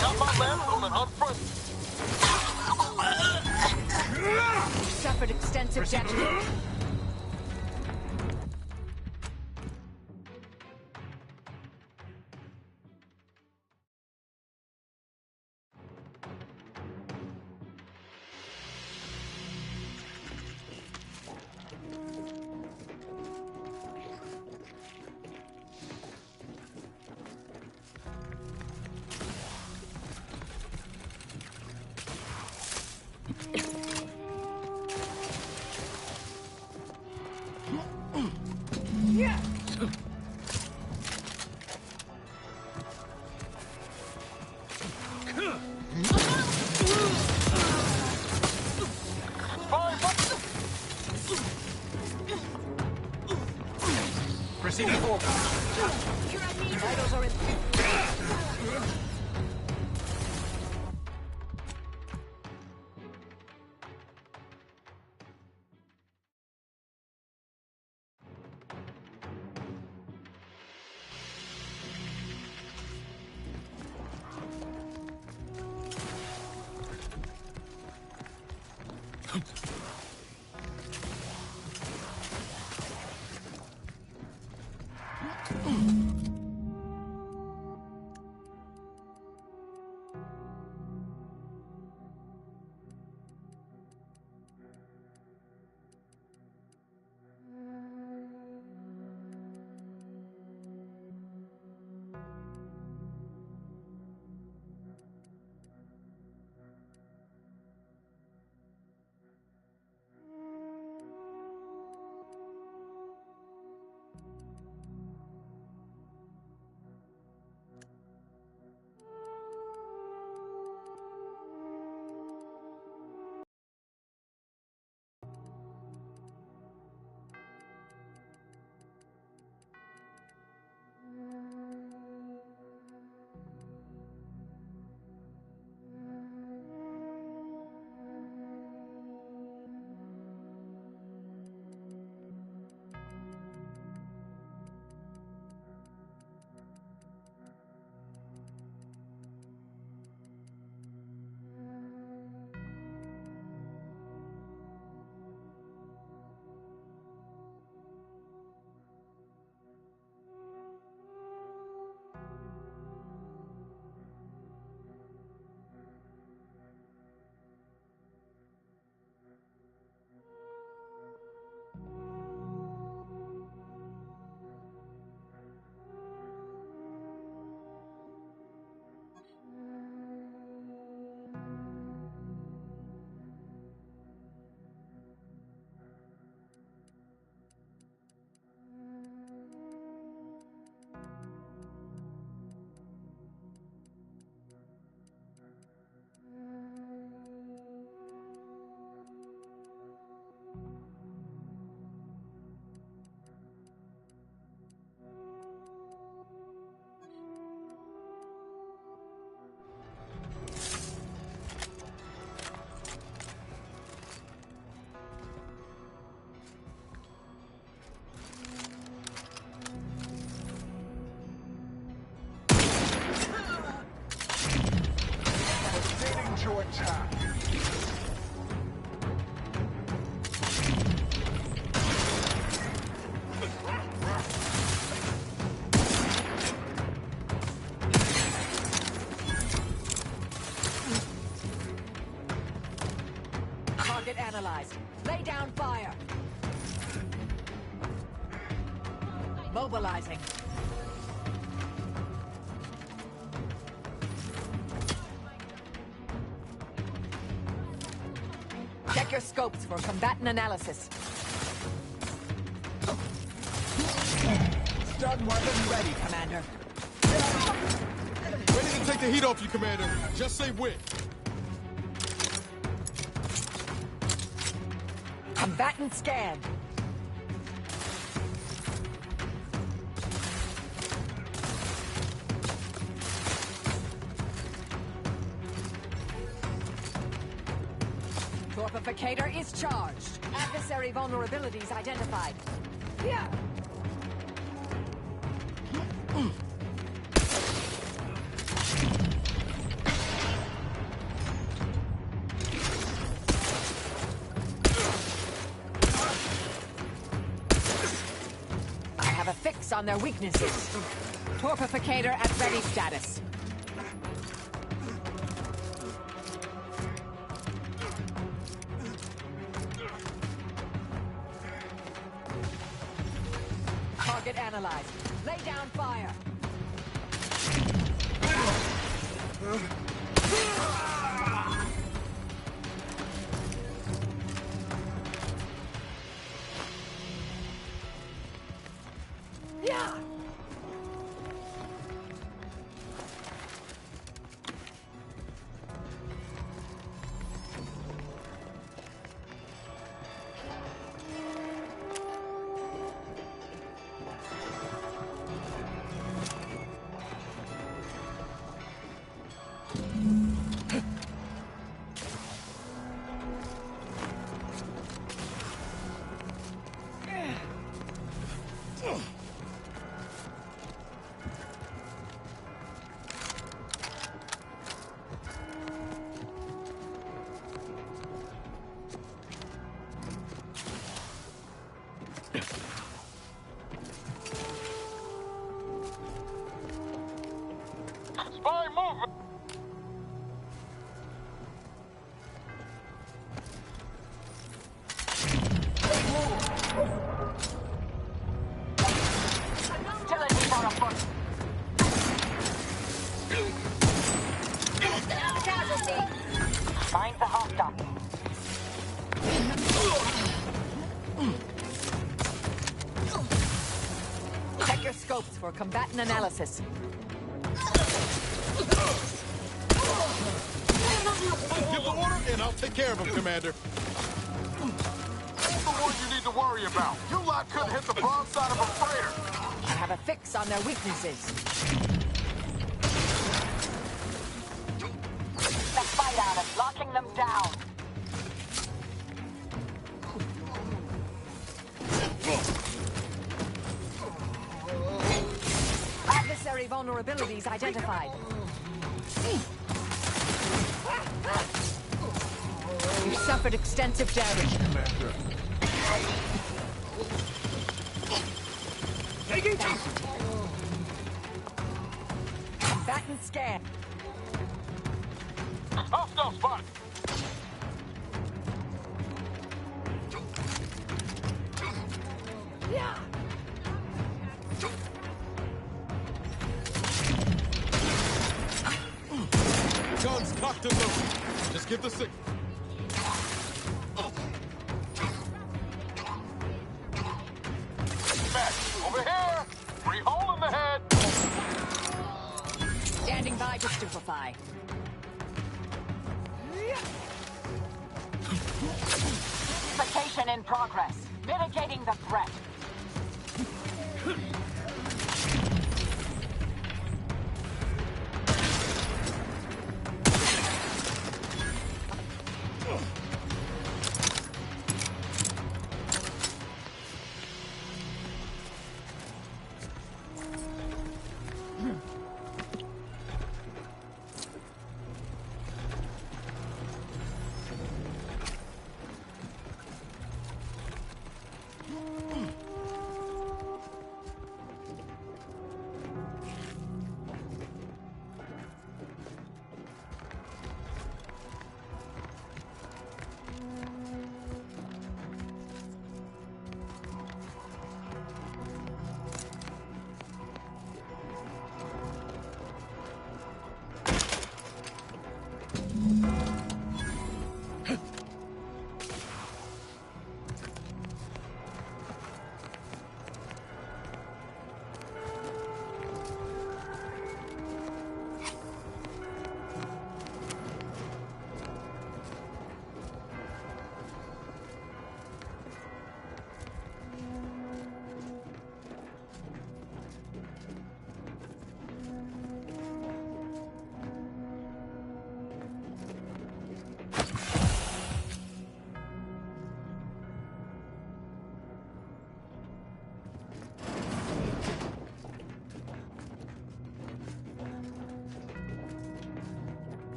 Got my lab helmet on front. Suffered extensive damage. Proceeding forward. Vitals are in. attack. Target analyzed. Lay down fire. Mobilizing. Check your scopes for combatant analysis. Stun weapon ready, Commander. Ready to take the heat off you, Commander. Just say when. Combatant scan. Torpificator is charged. Adversary vulnerabilities identified. Yeah. I have a fix on their weaknesses. Torpificator at ready status. Target analyzed. Lay down fire. Yeah. Spy movement! Hostilities are afoot. Casualty. Find the hostile. Check your scopes for combatant analysis. Give the order, and I'll take care of him, Commander. That's the one you need to worry about. You lot couldn't hit the broadside of a freighter. I have a fix on their weaknesses. The fight out of locking them down. Adversary vulnerabilities identified. You suffered extensive damage, Commander. Take it! Combatant scan. Hostile spotted. Yeah. Guns cocked and loaded. Just give the signal. Back. Over here. Free hole in the head. Standing by to stupefy. Vacation in progress. Mitigating the threat.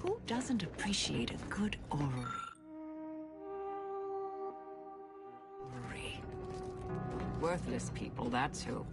Who doesn't appreciate a good orrery? Worthless people, that's who.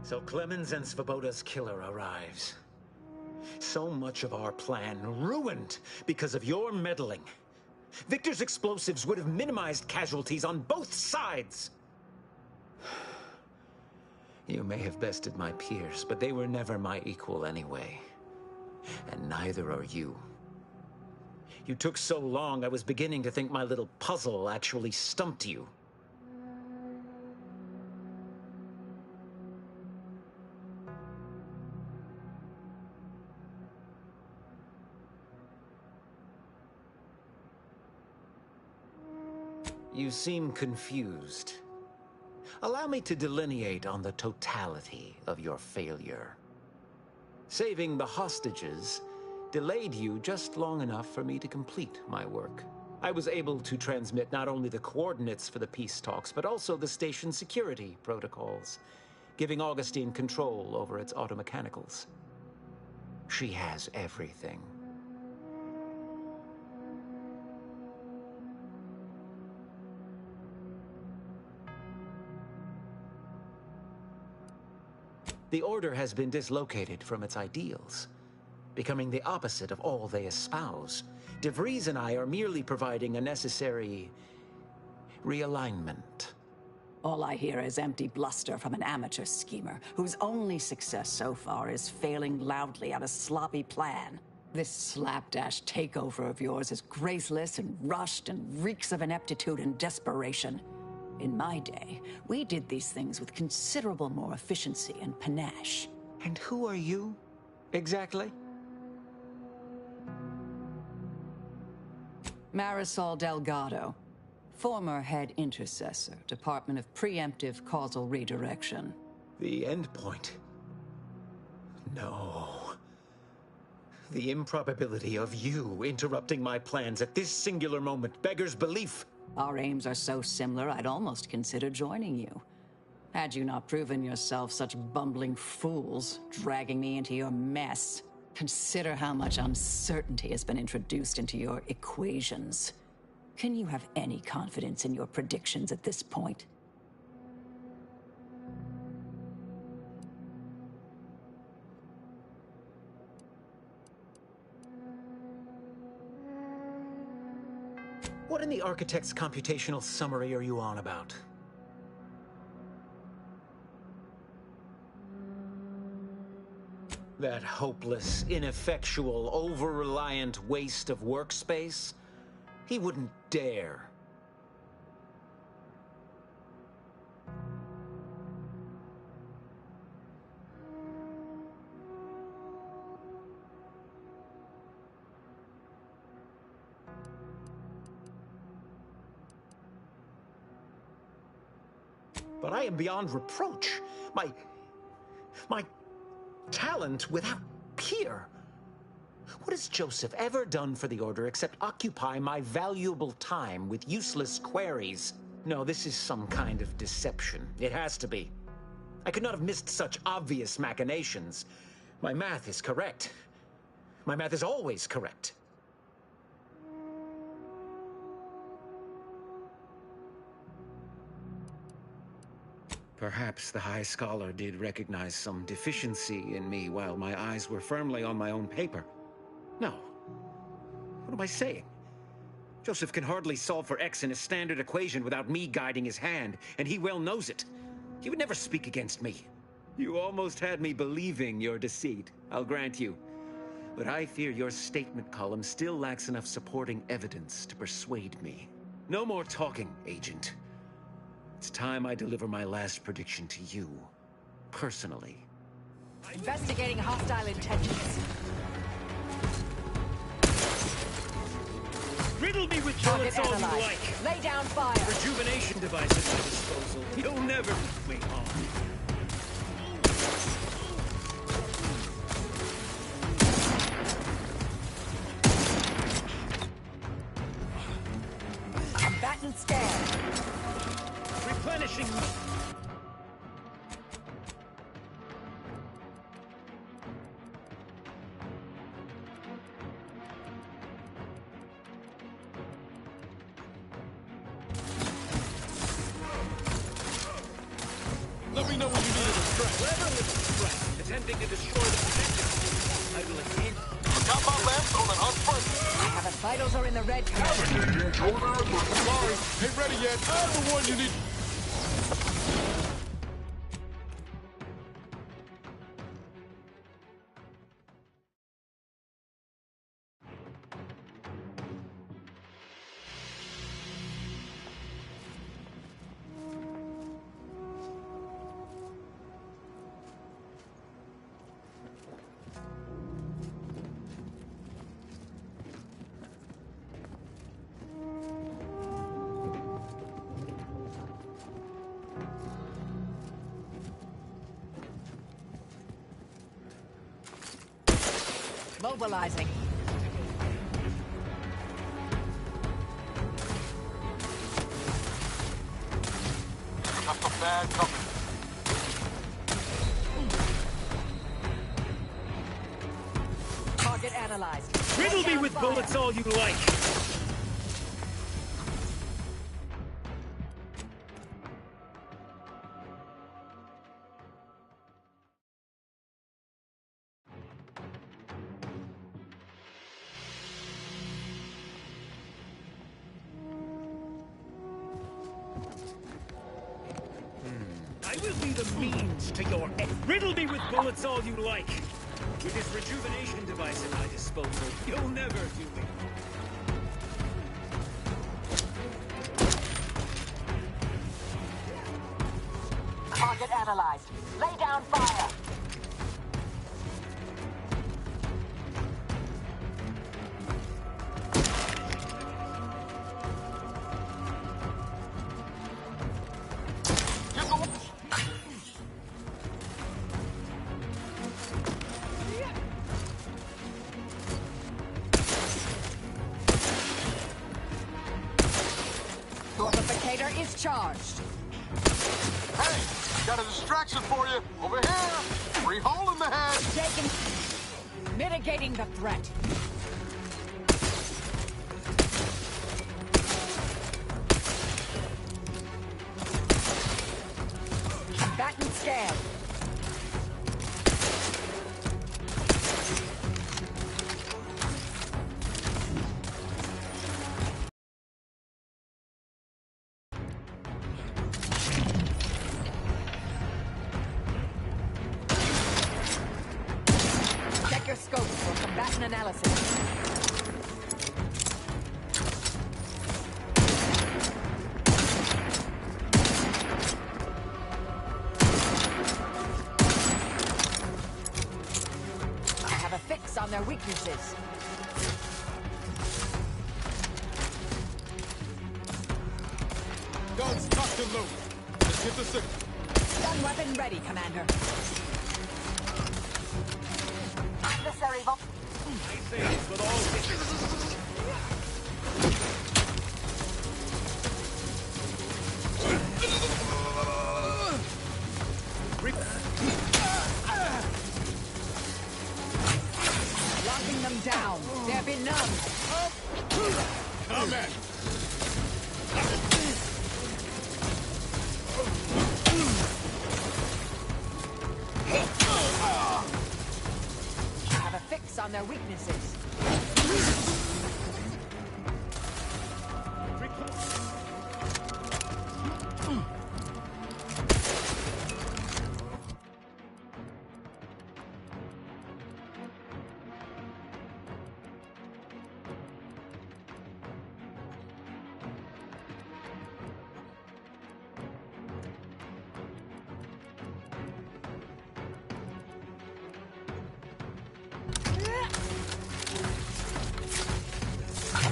So Clemens and Svoboda's killer arrives. So much of our plan ruined because of your meddling. Victor's explosives would have minimized casualties on both sides. You may have bested my peers, but they were never my equal anyway. And neither are you. You took so long, I was beginning to think my little puzzle actually stumped you. You seem confused. Allow me to delineate on the totality of your failure. Saving the hostages delayed you just long enough for me to complete my work. I was able to transmit not only the coordinates for the peace talks, but also the station security protocols, giving Augustine control over its automechanicals. She has everything. The Order has been dislocated from its ideals, becoming the opposite of all they espouse. DeVries and I are merely providing a necessary realignment. All I hear is empty bluster from an amateur schemer whose only success so far is failing loudly at a sloppy plan. This slapdash takeover of yours is graceless and rushed and reeks of ineptitude and desperation. In my day, we did these things with considerable more efficiency and panache. And who are you, exactly? Marisol Delgado, former head intercessor, Department of Preemptive Causal Redirection. The endpoint? No. The improbability of you interrupting my plans at this singular moment beggars belief. Our aims are so similar, I'd almost consider joining you. Had you not proven yourself such bumbling fools, dragging me into your mess. Consider how much uncertainty has been introduced into your equations. Can you have any confidence in your predictions at this point? What in the Architect's computational summary are you on about? That hopeless, ineffectual, over-reliant waste of workspace? He wouldn't dare. But I am beyond reproach. My talent without peer. What has Joseph ever done for the Order except occupy my valuable time with useless queries? No, this is some kind of deception. It has to be. I could not have missed such obvious machinations. My math is correct. My math is always correct. Perhaps the High Scholar did recognize some deficiency in me while my eyes were firmly on my own paper. No. What am I saying? Joseph can hardly solve for X in a standard equation without me guiding his hand, and he well knows it. He would never speak against me. You almost had me believing your deceit, I'll grant you. But I fear your statement column still lacks enough supporting evidence to persuade me. No more talking, Agent. It's time I deliver my last prediction to you, personally. Investigating hostile intentions. Riddle me with Target bullets all you analyzed. like. Lay down fire. Rejuvenation device at my disposal. You'll never put me on. Combatant scan. Replenishing. Let me know when you need a distract. Cleverly attempting to destroy the protector. I will attend. Got my lamps on an unfriendly. Our vitals are in the red. Sorry, ain't ready yet. I'm the one you need. Mobilizing. Got some bad company. Target analyzed. Riddle me with bullets all you like. I will be the means to your end. Riddle me with bullets all you like. With this rejuvenation device at my disposal, you'll never do me. Target analyzed. Lay down fire. Torpificator is charged. Hey, got a distraction for you. Over here. Free hole in the head. Taking. Mitigating the threat. Batten scan. Check your scopes for combatant analysis. I have a fix on their weaknesses. Guns cocked and loaded. Let's get the signal. Gun weapon ready, Commander. Adversary I say this with all locking them down. They're benumbed. Come at. I have a fix on their weaknesses.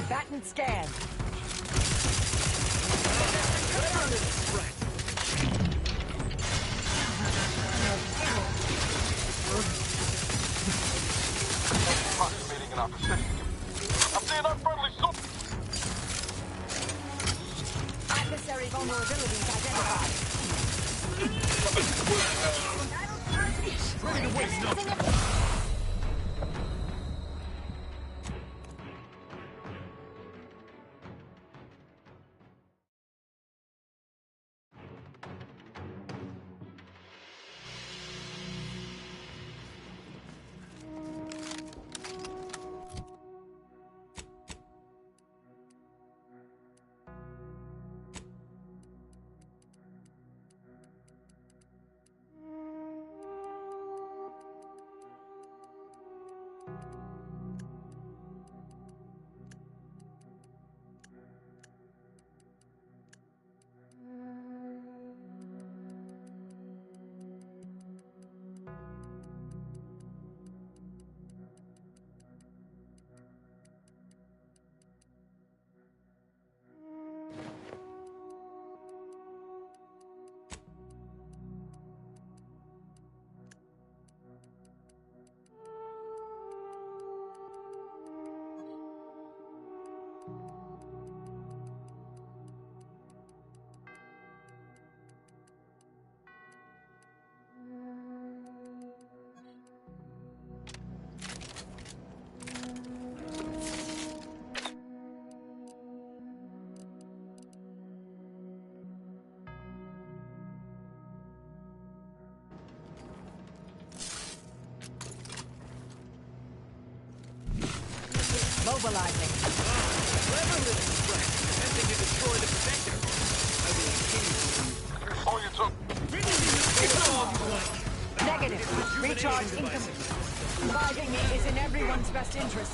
Combatant scan. Approximating in our position. I'm seeing unfriendly soup. Adversary vulnerabilities identified. Ready to waste nothing. Mobilizing. Clever little threat, attempting to destroy the protector. I will continue to Oh, you took. Negative. Recharge incomplete. Reviving me is in everyone's best interest.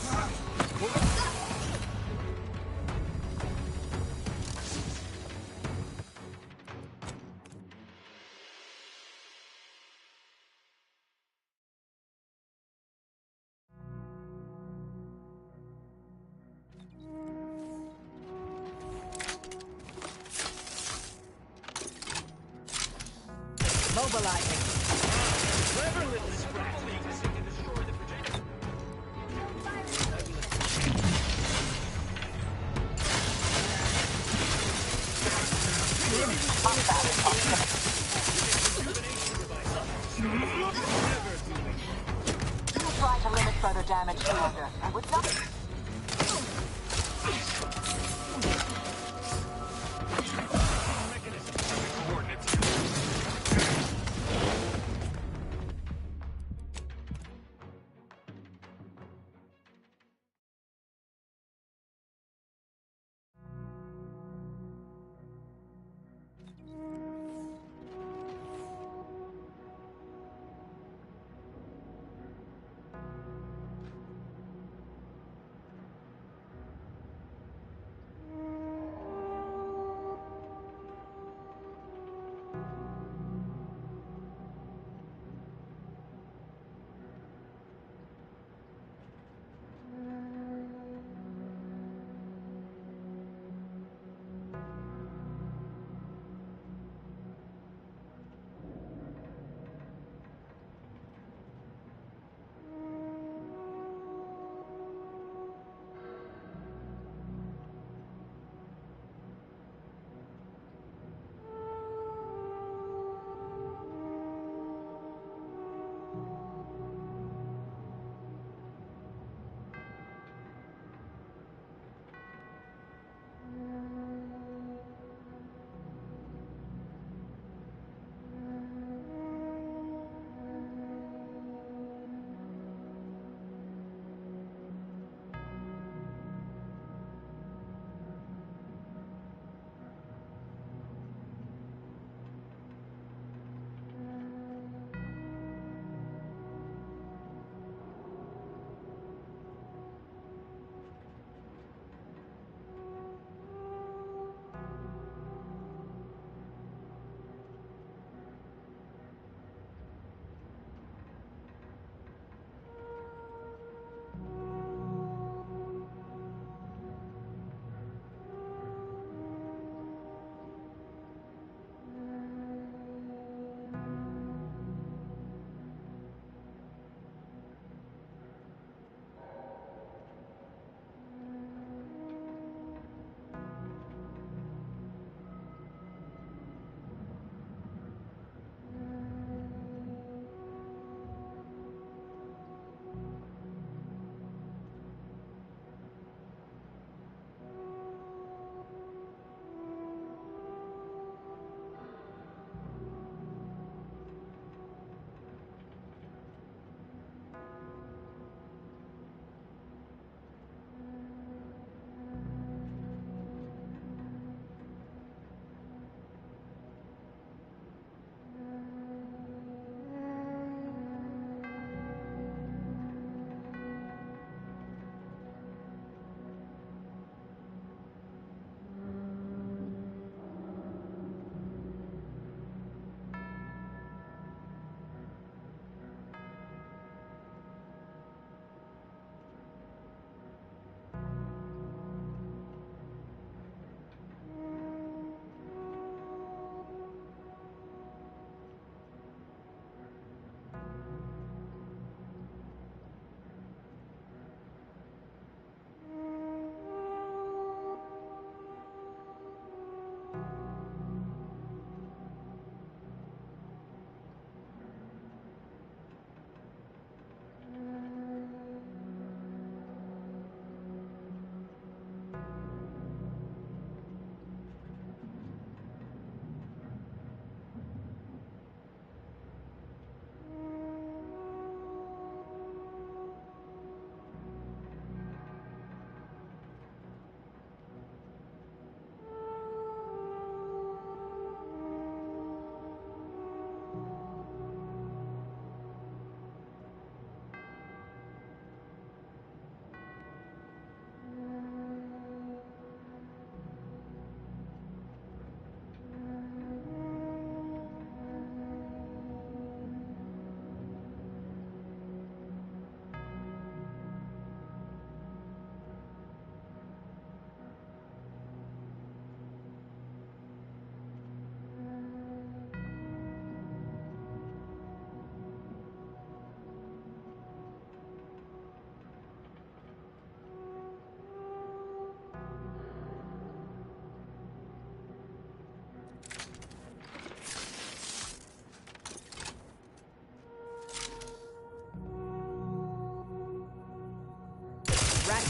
Mobilizing. clever little scratch, attempting to destroy the protector. Try to limit further damage, Commander. I would not.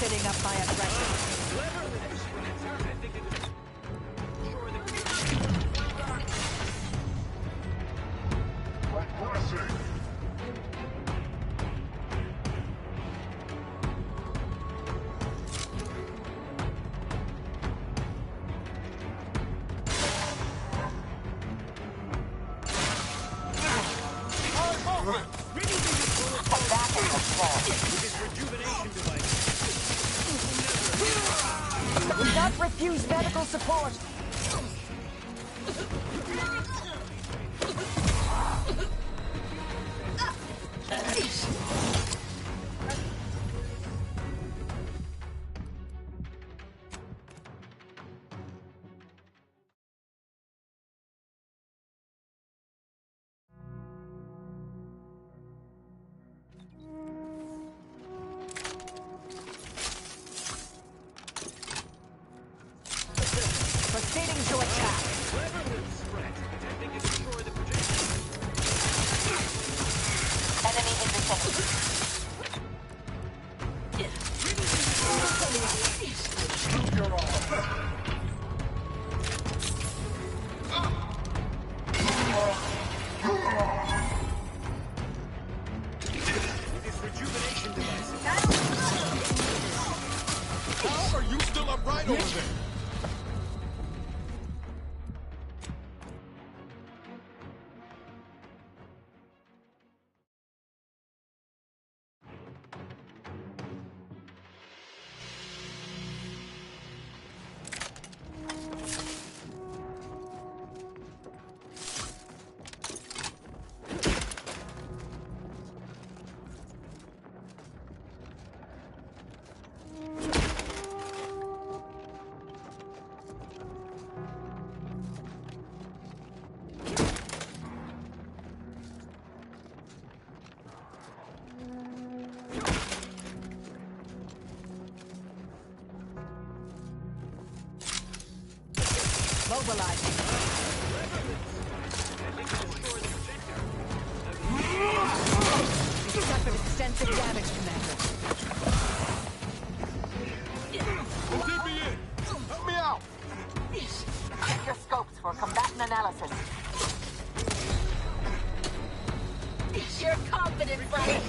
sitting up my aggression. Do not refuse medical support. Proceeding to attack. Enemy in vicinity. How are you still upright over there? Mobilizing. You suffered extensive damage, Commander. Let me in. Help me out. Check your scopes for combatant analysis. You're confident, right?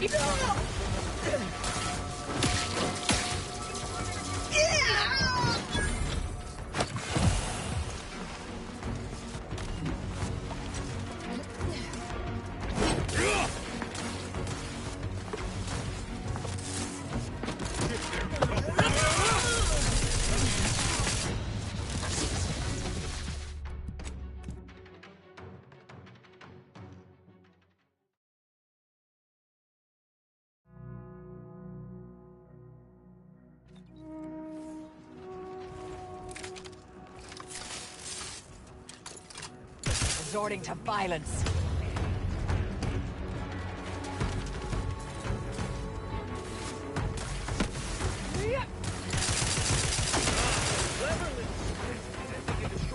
Resorting to violence.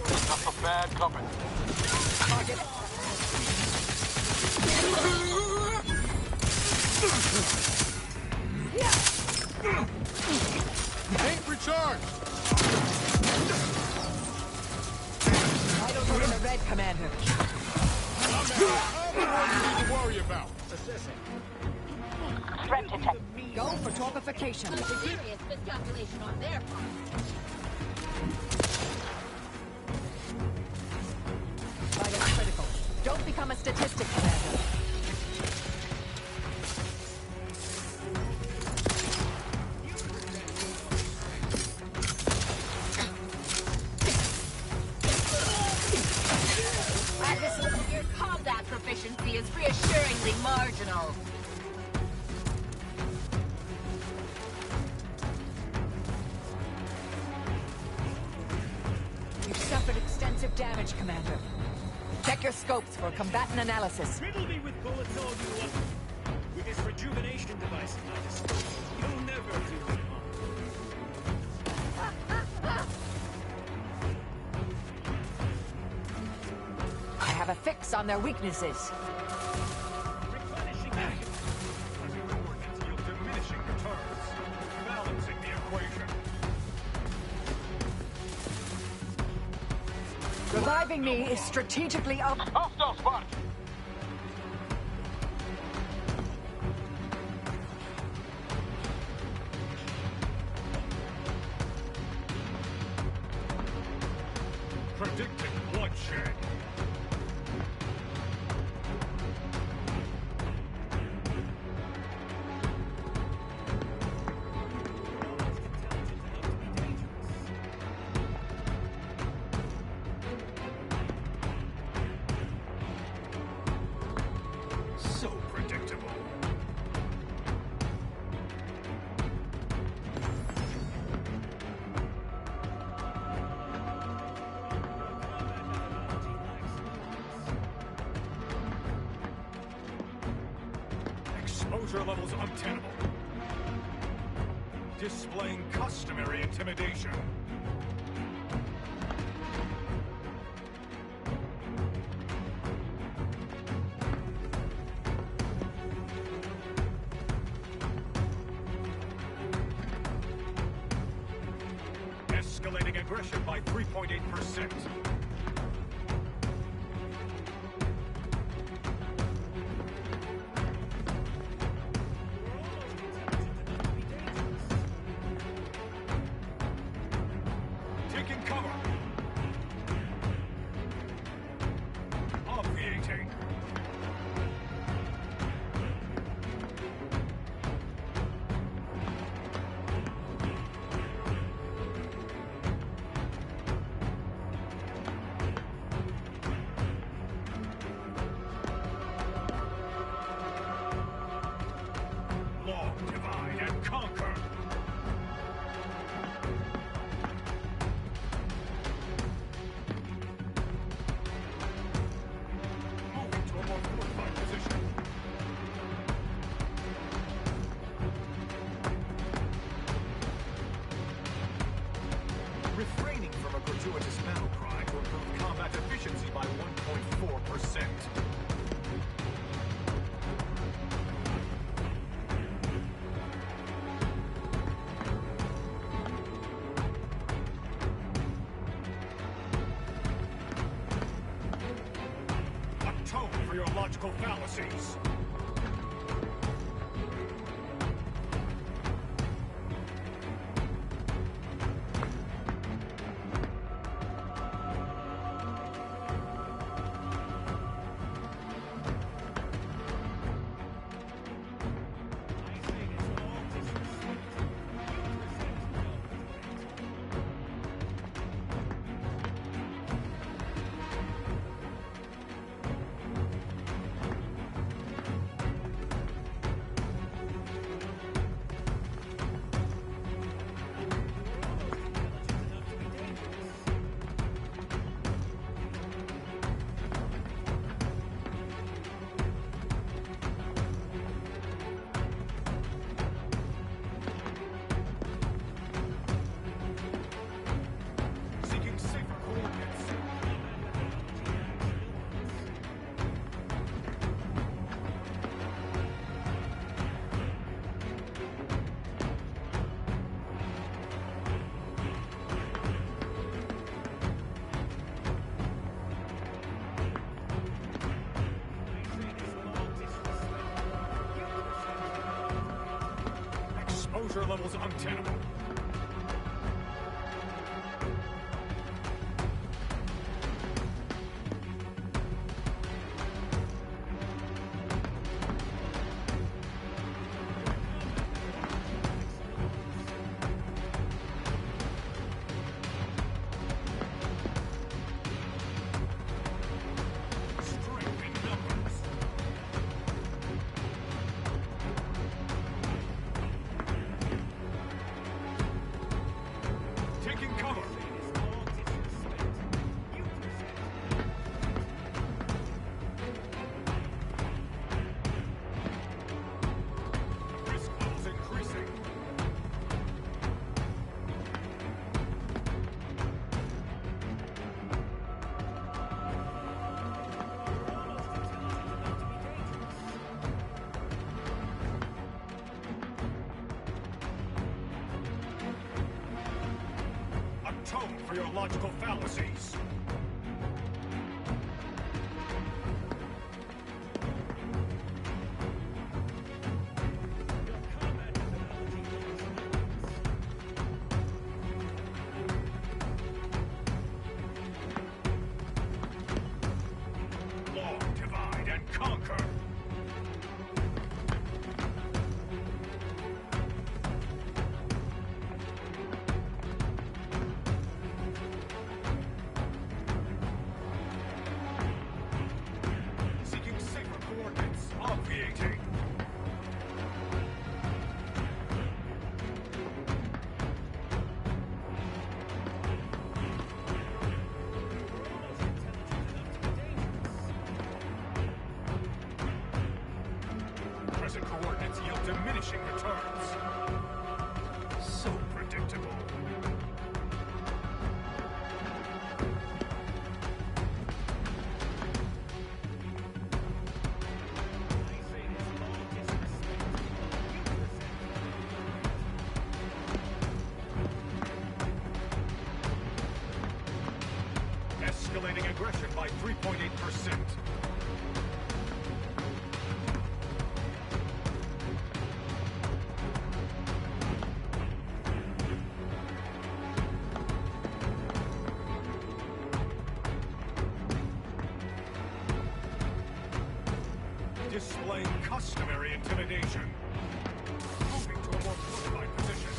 That's a bad company. Target. Ain't recharged. I don't know the red, Commander. I'm the one you need to worry about. Threat detected. Go for torpification. A serious miscalculation on their part. Vitals critical. Don't become a statistic, Commander. At this level, your combat proficiency is reassuringly marginal. You've suffered extensive damage, Commander. Check your scopes for combatant analysis. Riddle me with bullets all you want. With this rejuvenation device at my disposal, you'll never do me harm. I have a fix on their weaknesses. Replenishing action. Your coordinates yield diminishing returns. Balancing the equation. Reviving me is strategically up. Hostile spot! Predicting bloodshed. So predictable. Exposure levels untenable. Displaying customary intimidation. Escalating aggression by 3.8%. Taking cover. Obviating. Long divide and conquer. Moving to a more fortified position. Refraining from a gratuitous battle cry to improve combat efficiency by 1.4%. Atone for your logical fallacies. Seeking safer coordinates. Exposure levels untenable. Strength in numbers. atone for your logical fallacies. Law, divide, and conquer. Seeking safer coordinates. Obviating. Present coordinates yield diminishing returns. So predictable. Escalating aggression by 3.8%. Displaying customary intimidation. Moving to a more fortified position.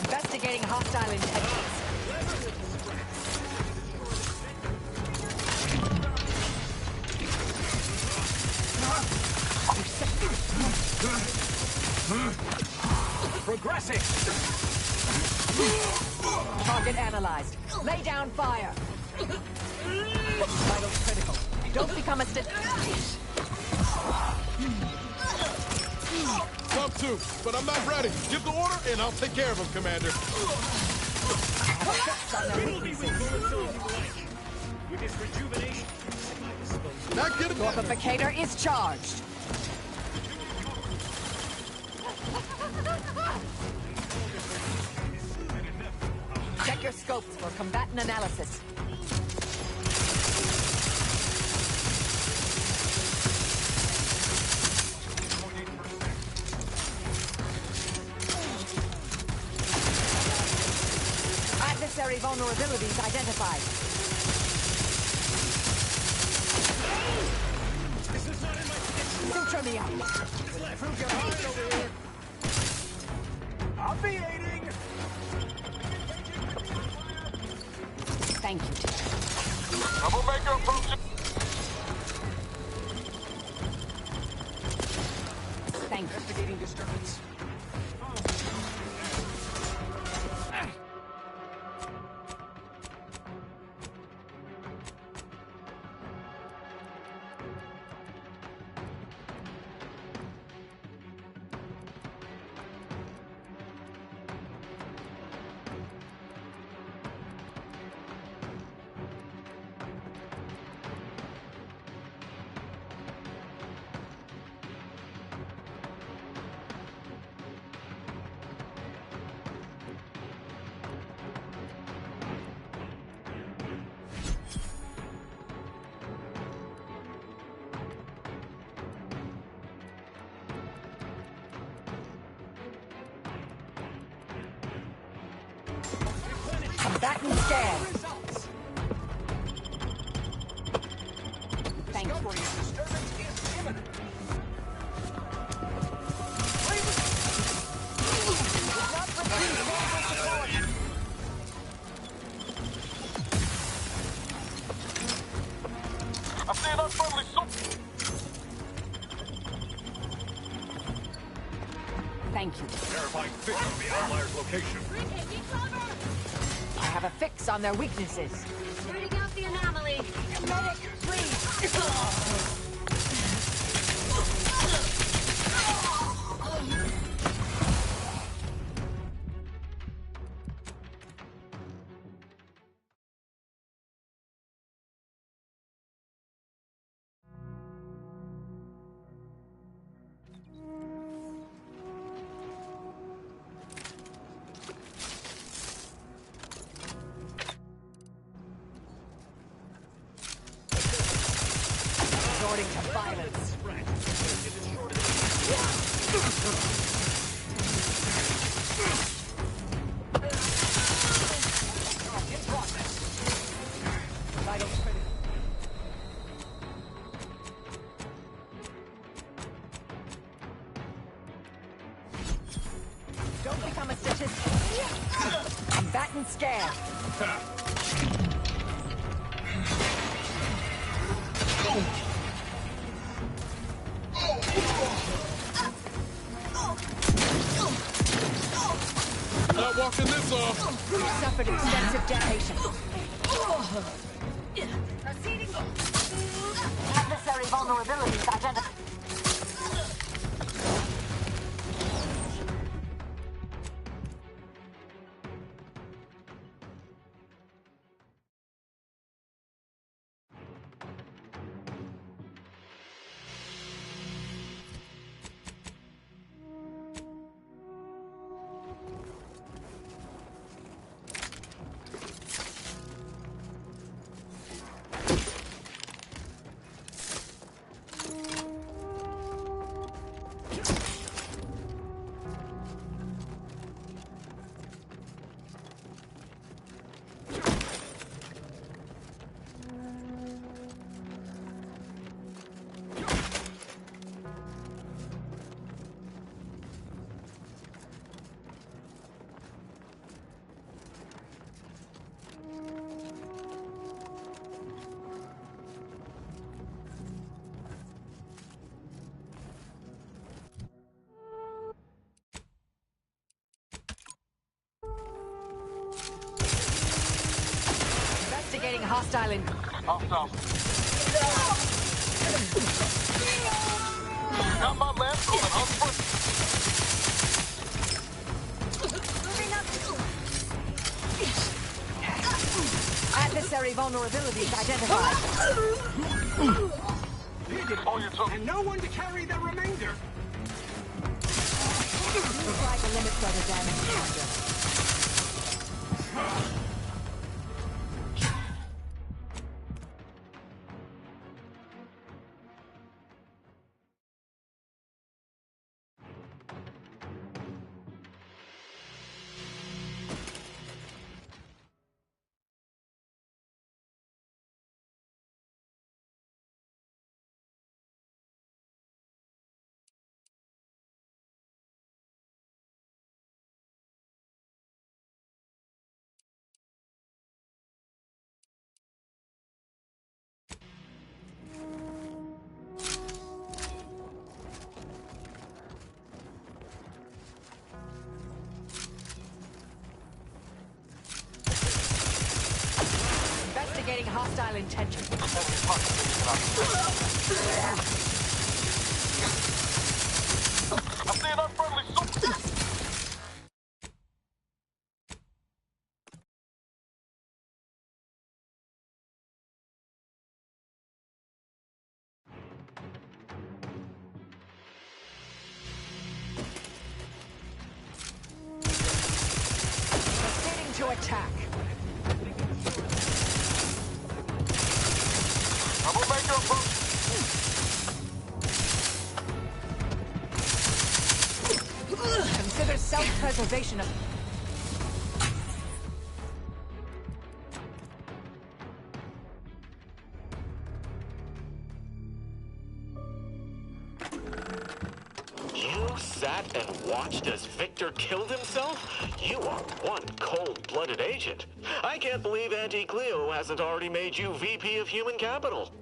Investigating hostile intentions. Progressing! Target analyzed. Lay down fire. Vital critical. Don't become a Come to, but I'm not ready. Give the order, and I'll take care of him, Commander. With his rejuvenation, Not getting Torpificator is charged. Check your scopes for combatant analysis. Adversary vulnerabilities identified. Suture me up. Prove your mind over here. Obviating. Thank you. Troublemaker approaching. Thank you. investigating disturbance. Combatant scan. the Outlier's location. I have a fix on their weaknesses. Rooting out the anomaly. Medic, please! Resorting to violence. In process. Vitals critical. Don't become a statistic. Combatant scared. Not walking this off. You suffered extensive damnation. Proceeding. Adversary vulnerabilities identified. Investigating hostile in... Hostile. Got my left on an unfoot. Adversary vulnerabilities identified. And no one to carry the remainder. Try to limit further damage, Commander. Investigating hostile intentions. I'm seeing unfriendly soldiers. Proceeding to attack. Troublemaker approach. Consider self-preservation of... You sat and watched as Victor killed himself? You are one cold-blooded agent. I can't believe Auntie Cleo hasn't already made you VP of Human Capital.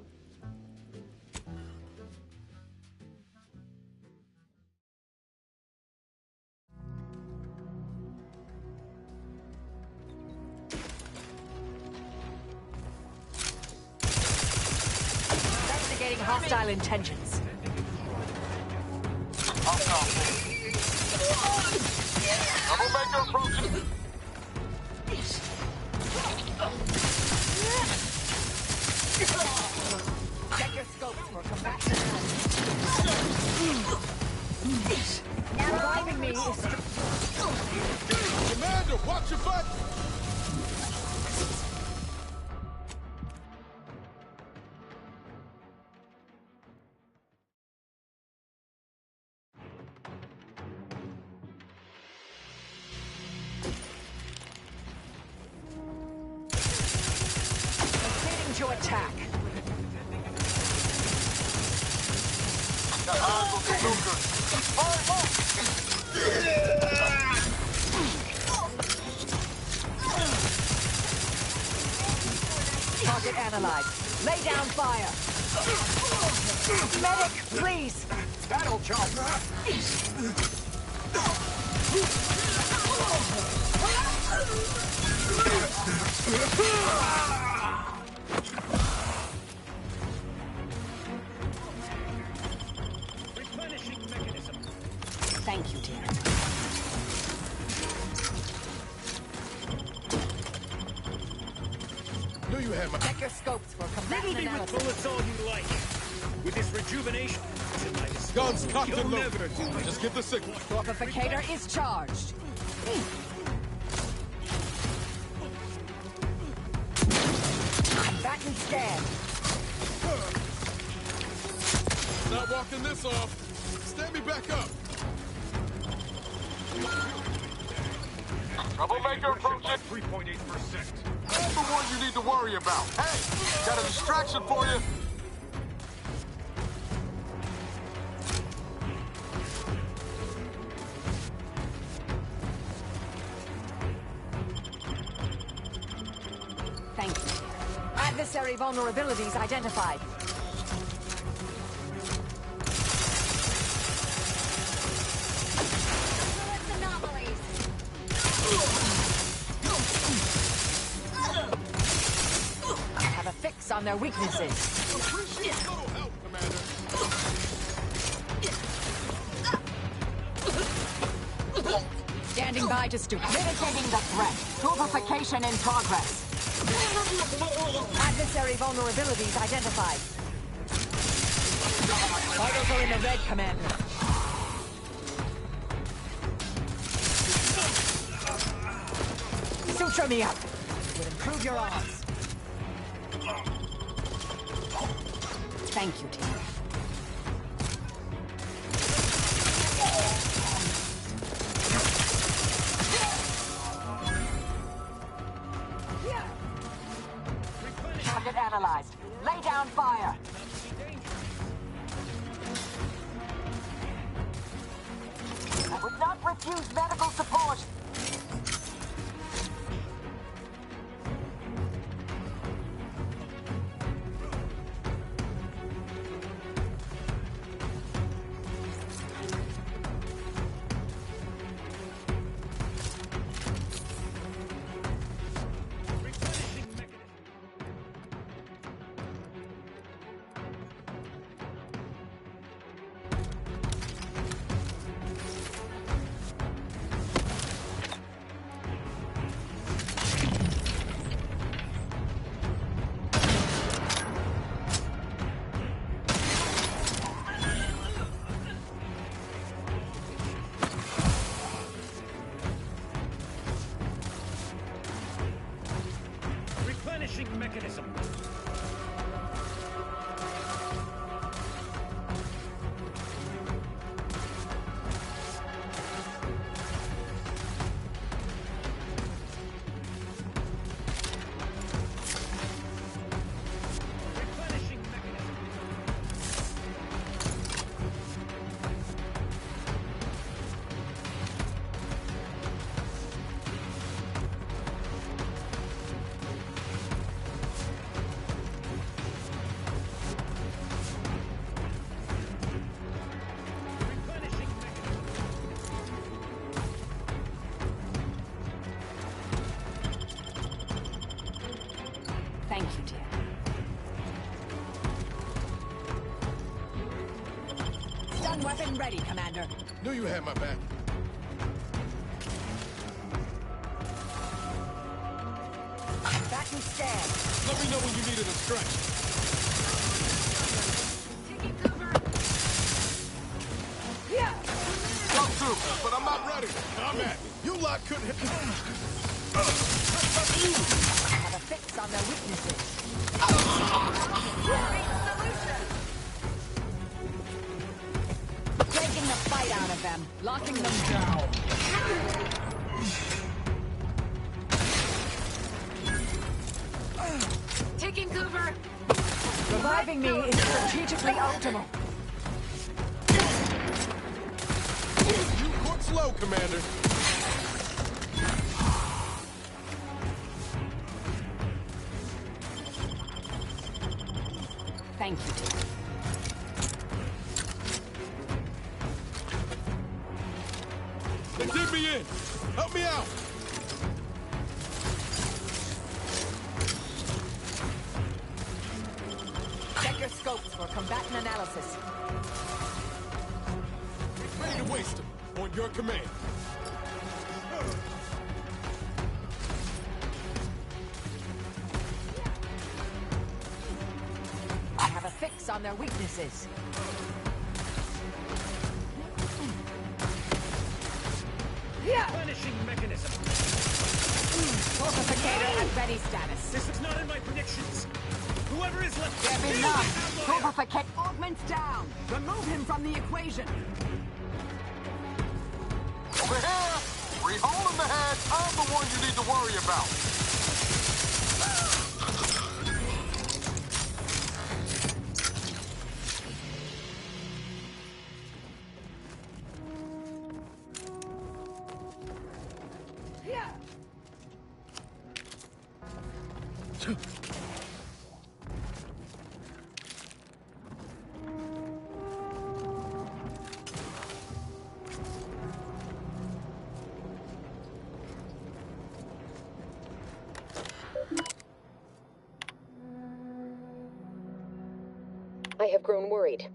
hostile intentions. Troublemaker approaching. Check your scopes for combatant. Reviving me is... Commander, watch your butt! Proceeding to attack. Target analyzed. Lay down fire. Medic, please. That'll charge. Replenishing mechanism. Thank you, dear. Knew you had my... Check your scopes for combatant Riddle me with analysis. bullets all you like. With this rejuvenation in my disposal, Guns cocked you'll and never loaded. do me. Just give the signal. Torpificator is charged. Combatant scan. Not walking this off. Stand me back up. Troublemaker approaching. 3.8%. That's the one you need to worry about. Hey, got a distraction for you. Thank you. Adversary vulnerabilities identified. I have a fix on their weaknesses. Standing by to stoop. Mitigating the threat. Torpification in progress. Adversary vulnerabilities identified. Vitals are in the red, Commander. Suture me up. Would improve your odds. Thank you, dear. Target analyzed. Lay down fire. I would not refuse medical support. Replenishing mechanism. Replenishing mechanism. Thank you, dear. Strong weapon ready, Commander. Knew you had my back. Back and scan. Let me know when you need a distraction. Yeah. Go to, but I'm not ready. Come at me. You lot couldn't hit. I have a fix on their weaknesses. Taking the fight out of them, locking them down. Taking cover. Reviving me is strategically optimal. You quit slow, Commander. Thank you, dear. They did me in. Help me out. Check your scopes for combatant analysis. Ready to waste them. On your command. I have a fix on their weaknesses. Punishing mechanism. Torpificator at ready status. This is not in my predictions. Whoever is left. Give enough. Torpificate augments down. Remove him from the equation. Over here! Free hole in the head. I'm the one you need to worry about. I have grown worried.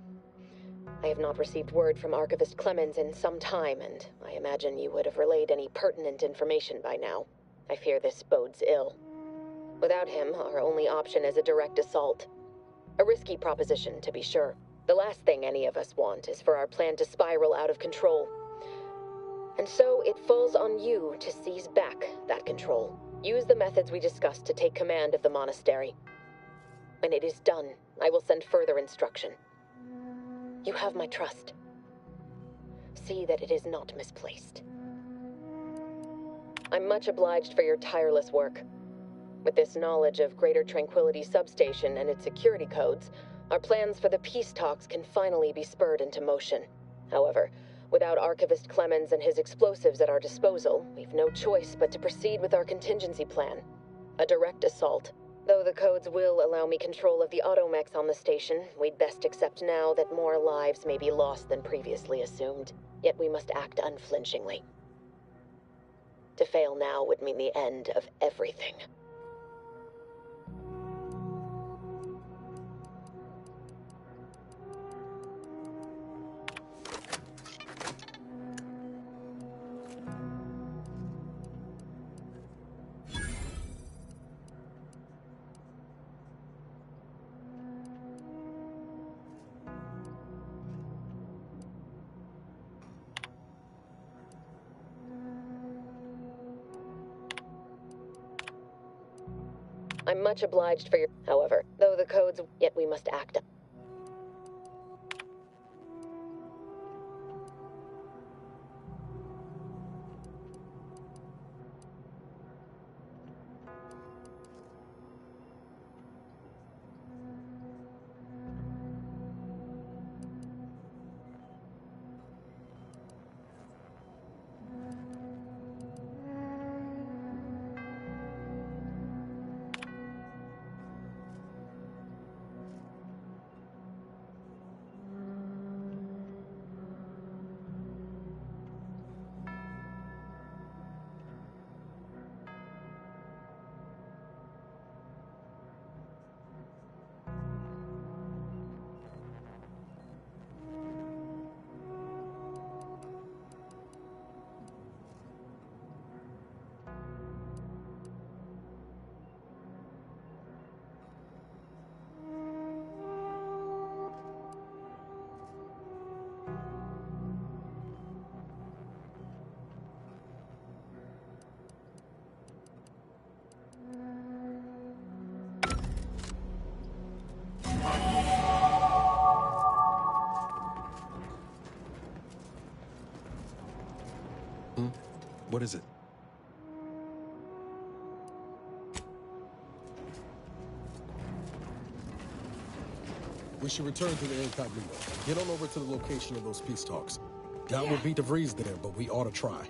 I have not received word from Archivist Clemens in some time, and I imagine you would have relayed any pertinent information by now. I fear this bodes ill. Without him, our only option is a direct assault. A risky proposition, to be sure. The last thing any of us want is for our plan to spiral out of control. And so it falls on you to seize back that control. Use the methods we discussed to take command of the monastery. When it is done, I will send further instruction. You have my trust. See that it is not misplaced. I'm much obliged for your tireless work. With this knowledge of Greater Tranquility Substation and its security codes, our plans for the peace talks can finally be spurred into motion. However, without Archivist Clemens and his explosives at our disposal, we've no choice but to proceed with our contingency plan. A direct assault. Though the codes will allow me control of the automechs on the station, we'd best accept now that more lives may be lost than previously assumed. Yet we must act unflinchingly. To fail now would mean the end of everything. I'm much obliged for your... However, though the codes... Yet we must act... What is it? We should return to the incognito. Get on over to the location of those peace talks. Doubt we'll beat DeVries there, but we ought to try.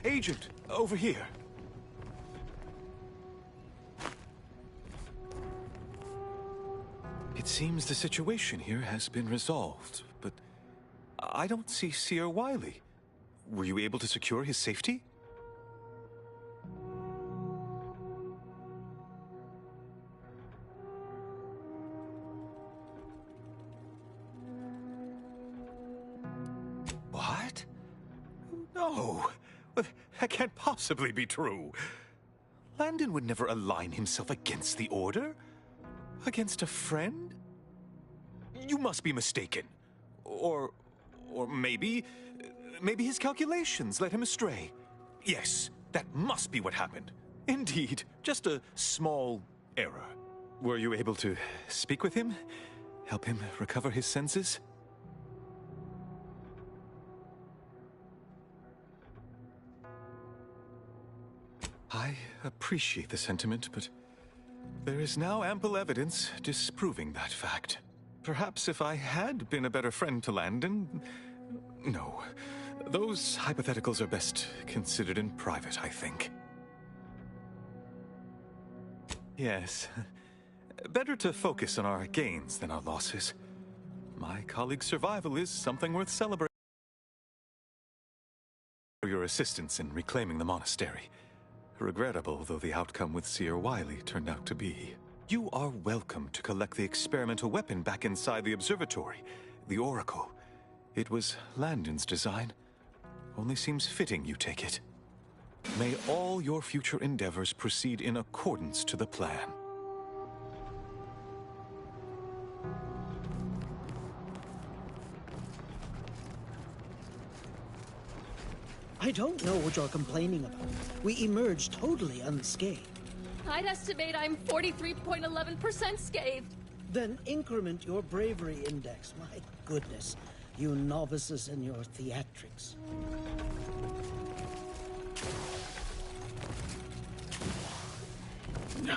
Agent, over here. It seems the situation here has been resolved, but I don't see Seer Wiley. Were you able to secure his safety? What? No. That can't possibly be true. Landon would never align himself against the Order? Against a friend? You must be mistaken. Or maybe his calculations led him astray. Yes, that must be what happened. Indeed, just a small error. Were you able to speak with him? Help him recover his senses? I appreciate the sentiment, but there is now ample evidence disproving that fact. Perhaps if I had been a better friend to Landon... No. Those hypotheticals are best considered in private, I think. Yes. Better to focus on our gains than our losses. My colleague's survival is something worth celebrating. For your assistance in reclaiming the monastery. Regrettable though the outcome with Seer Wiley turned out to be. You are welcome to collect the experimental weapon back inside the observatory, the Oracle. It was Landon's design. Only seems fitting you take it. May all your future endeavors proceed in accordance to the plan. I don't know what you're complaining about. We emerged totally unscathed. I'd estimate I'm 43.11% scathed. Then increment your bravery index. My goodness, you novices and your theatrics. No.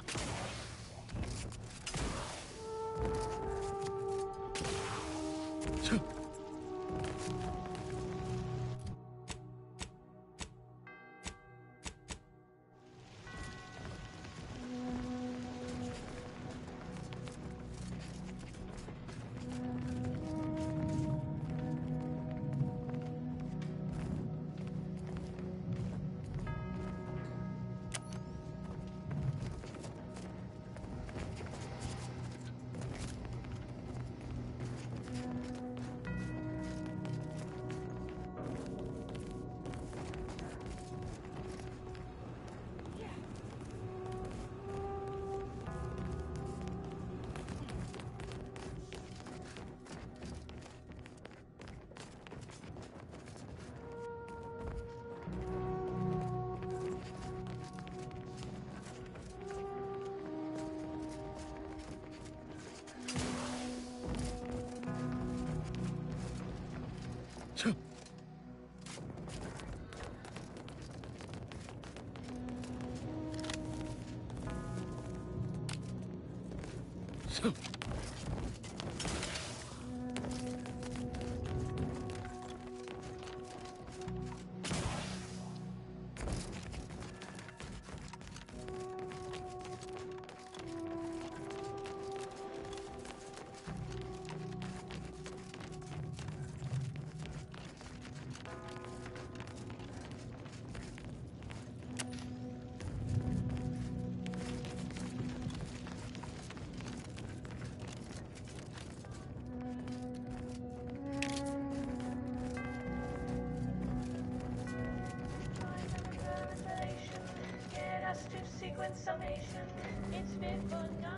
Sequence summation. It's fit for 19.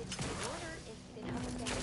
it's the order if it hasn't been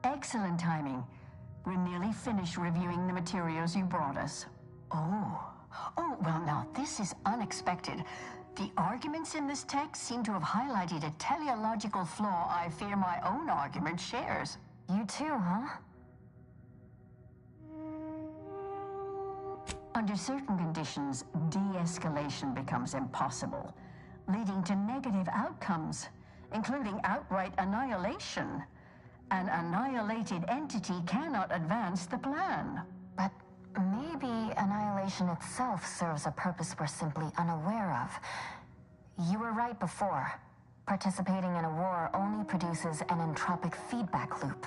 Excellent timing. We're nearly finished reviewing the materials you brought us. Oh, well now, this is unexpected. The arguments in this text seem to have highlighted a teleological flaw I fear my own argument shares. You too, huh? Under certain conditions, de-escalation becomes impossible, leading to negative outcomes, including outright annihilation. An annihilated entity cannot advance the plan. But maybe annihilation itself serves a purpose we're simply unaware of. You were right before. Participating in a war only produces an entropic feedback loop.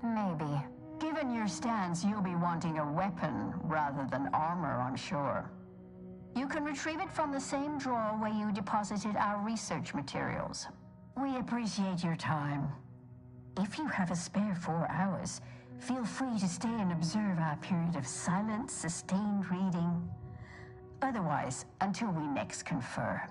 Maybe. Given your stance, you'll be wanting a weapon rather than armor, I'm sure. You can retrieve it from the same drawer where you deposited our research materials. We appreciate your time. If you have a spare 4 hours, feel free to stay and observe our period of silent, sustained reading. Otherwise, until we next confer.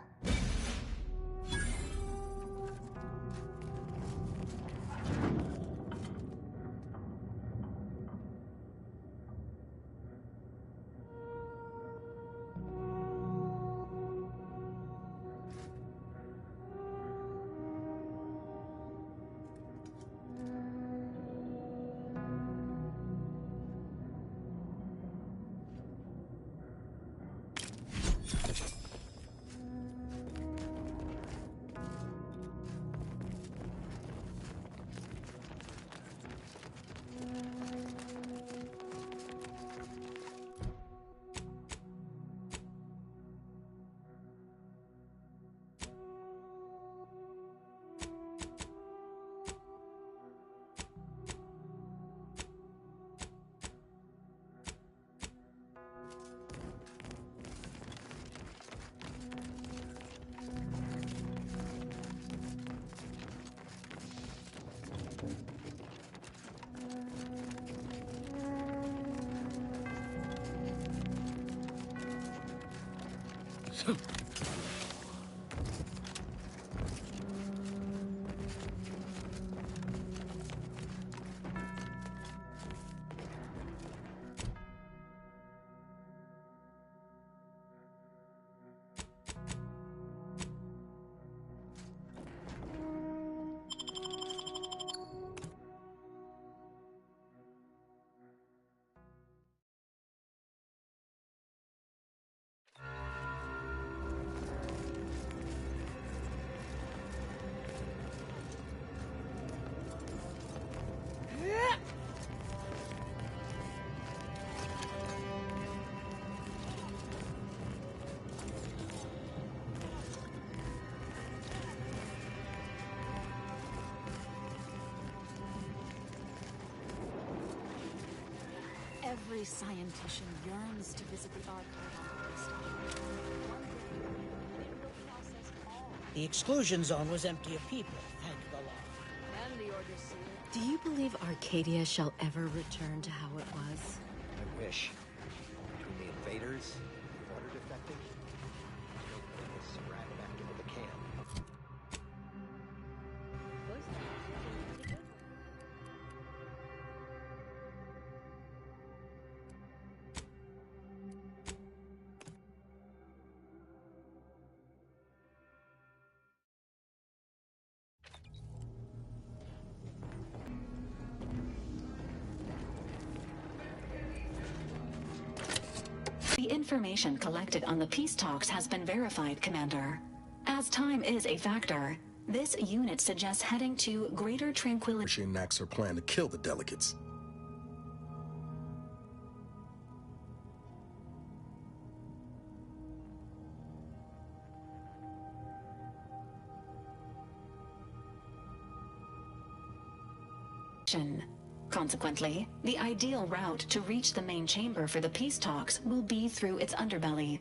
Every scientician yearns to visit the archive on the East. One day, it will process all. The exclusion zone was empty of people, thank the Lord. And the order sealed. Do you believe Arcadia shall ever return to how it was? I wish. Between the invaders, the order defecting, nobody will sprag back into the camp. The information collected on the peace talks has been verified, Commander. As time is a factor, this unit suggests heading to Greater Tranquility. She enacts her plan to kill the delegates. Consequently, the ideal route to reach the main chamber for the peace talks will be through its underbelly.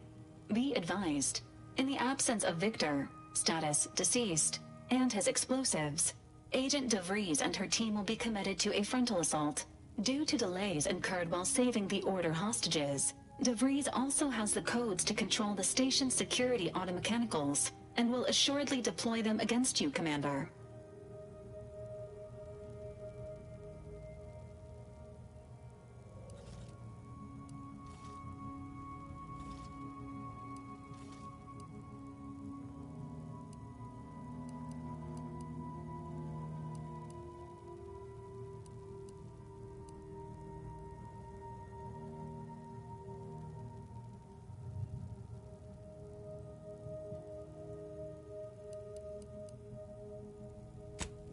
Be advised, in the absence of Victor, status deceased, and his explosives, Agent DeVries and her team will be committed to a frontal assault. Due to delays incurred while saving the Order hostages, DeVries also has the codes to control the station's security automechanicals, and will assuredly deploy them against you, Commander.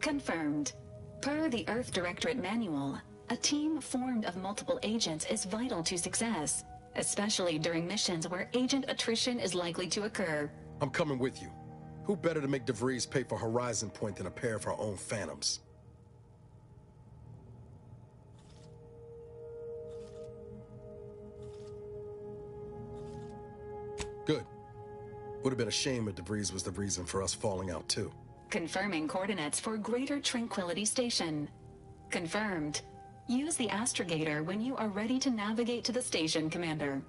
Confirmed. Per the Earth Directorate Manual, a team formed of multiple agents is vital to success, especially during missions where agent attrition is likely to occur. I'm coming with you. Who better to make DeVries pay for Horizon Point than a pair of her own phantoms? Good. Would have been a shame if DeVries was the reason for us falling out, too. Confirming coordinates for Greater Tranquility Station. Confirmed. Use the astrogator when you are ready to navigate to the station, Commander.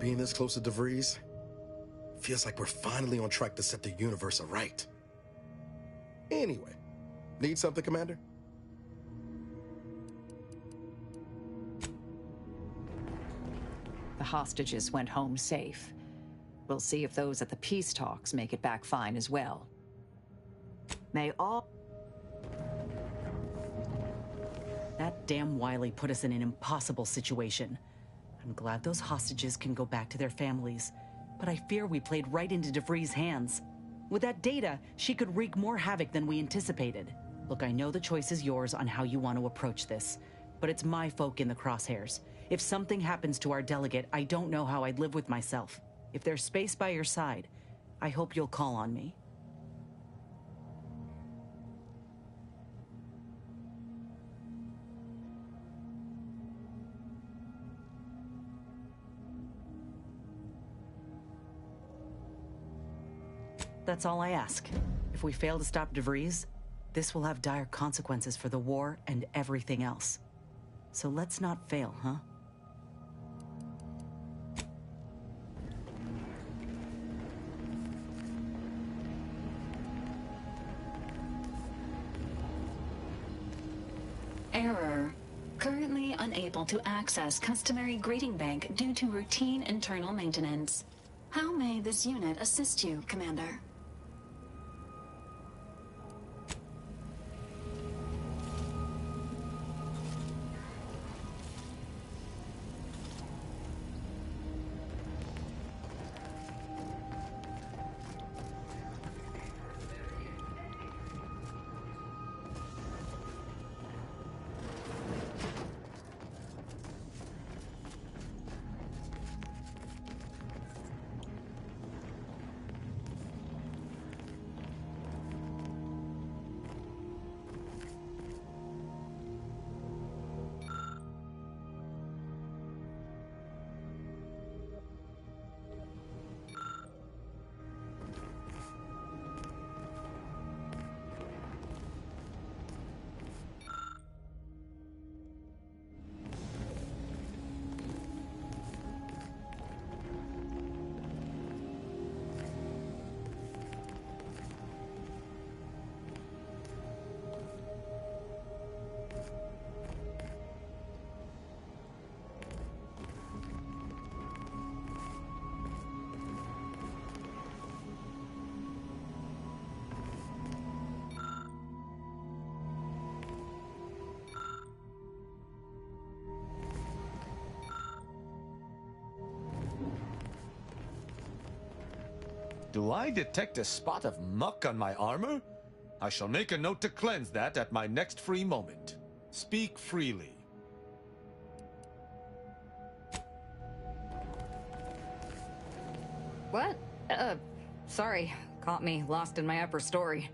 Being this close to DeVries, feels like we're finally on track to set the universe aright. Anyway, need something, Commander? The hostages went home safe. We'll see if those at the peace talks make it back fine as well. May all... That damn Wiley put us in an impossible situation. I'm glad those hostages can go back to their families, but I fear we played right into DeVries' hands. With that data, she could wreak more havoc than we anticipated. Look, I know the choice is yours on how you want to approach this, but it's my folk in the crosshairs. If something happens to our delegate, I don't know how I'd live with myself. If there's space by your side, I hope you'll call on me. That's all I ask. If we fail to stop DeVries, this will have dire consequences for the war and everything else. So let's not fail, huh? Error. Currently unable to access customary greeting bank due to routine internal maintenance. How may this unit assist you, Commander? Do I detect a spot of muck on my armor? I shall make a note to cleanse that at my next free moment. Speak freely. What? Sorry. Caught me lost in my upper story.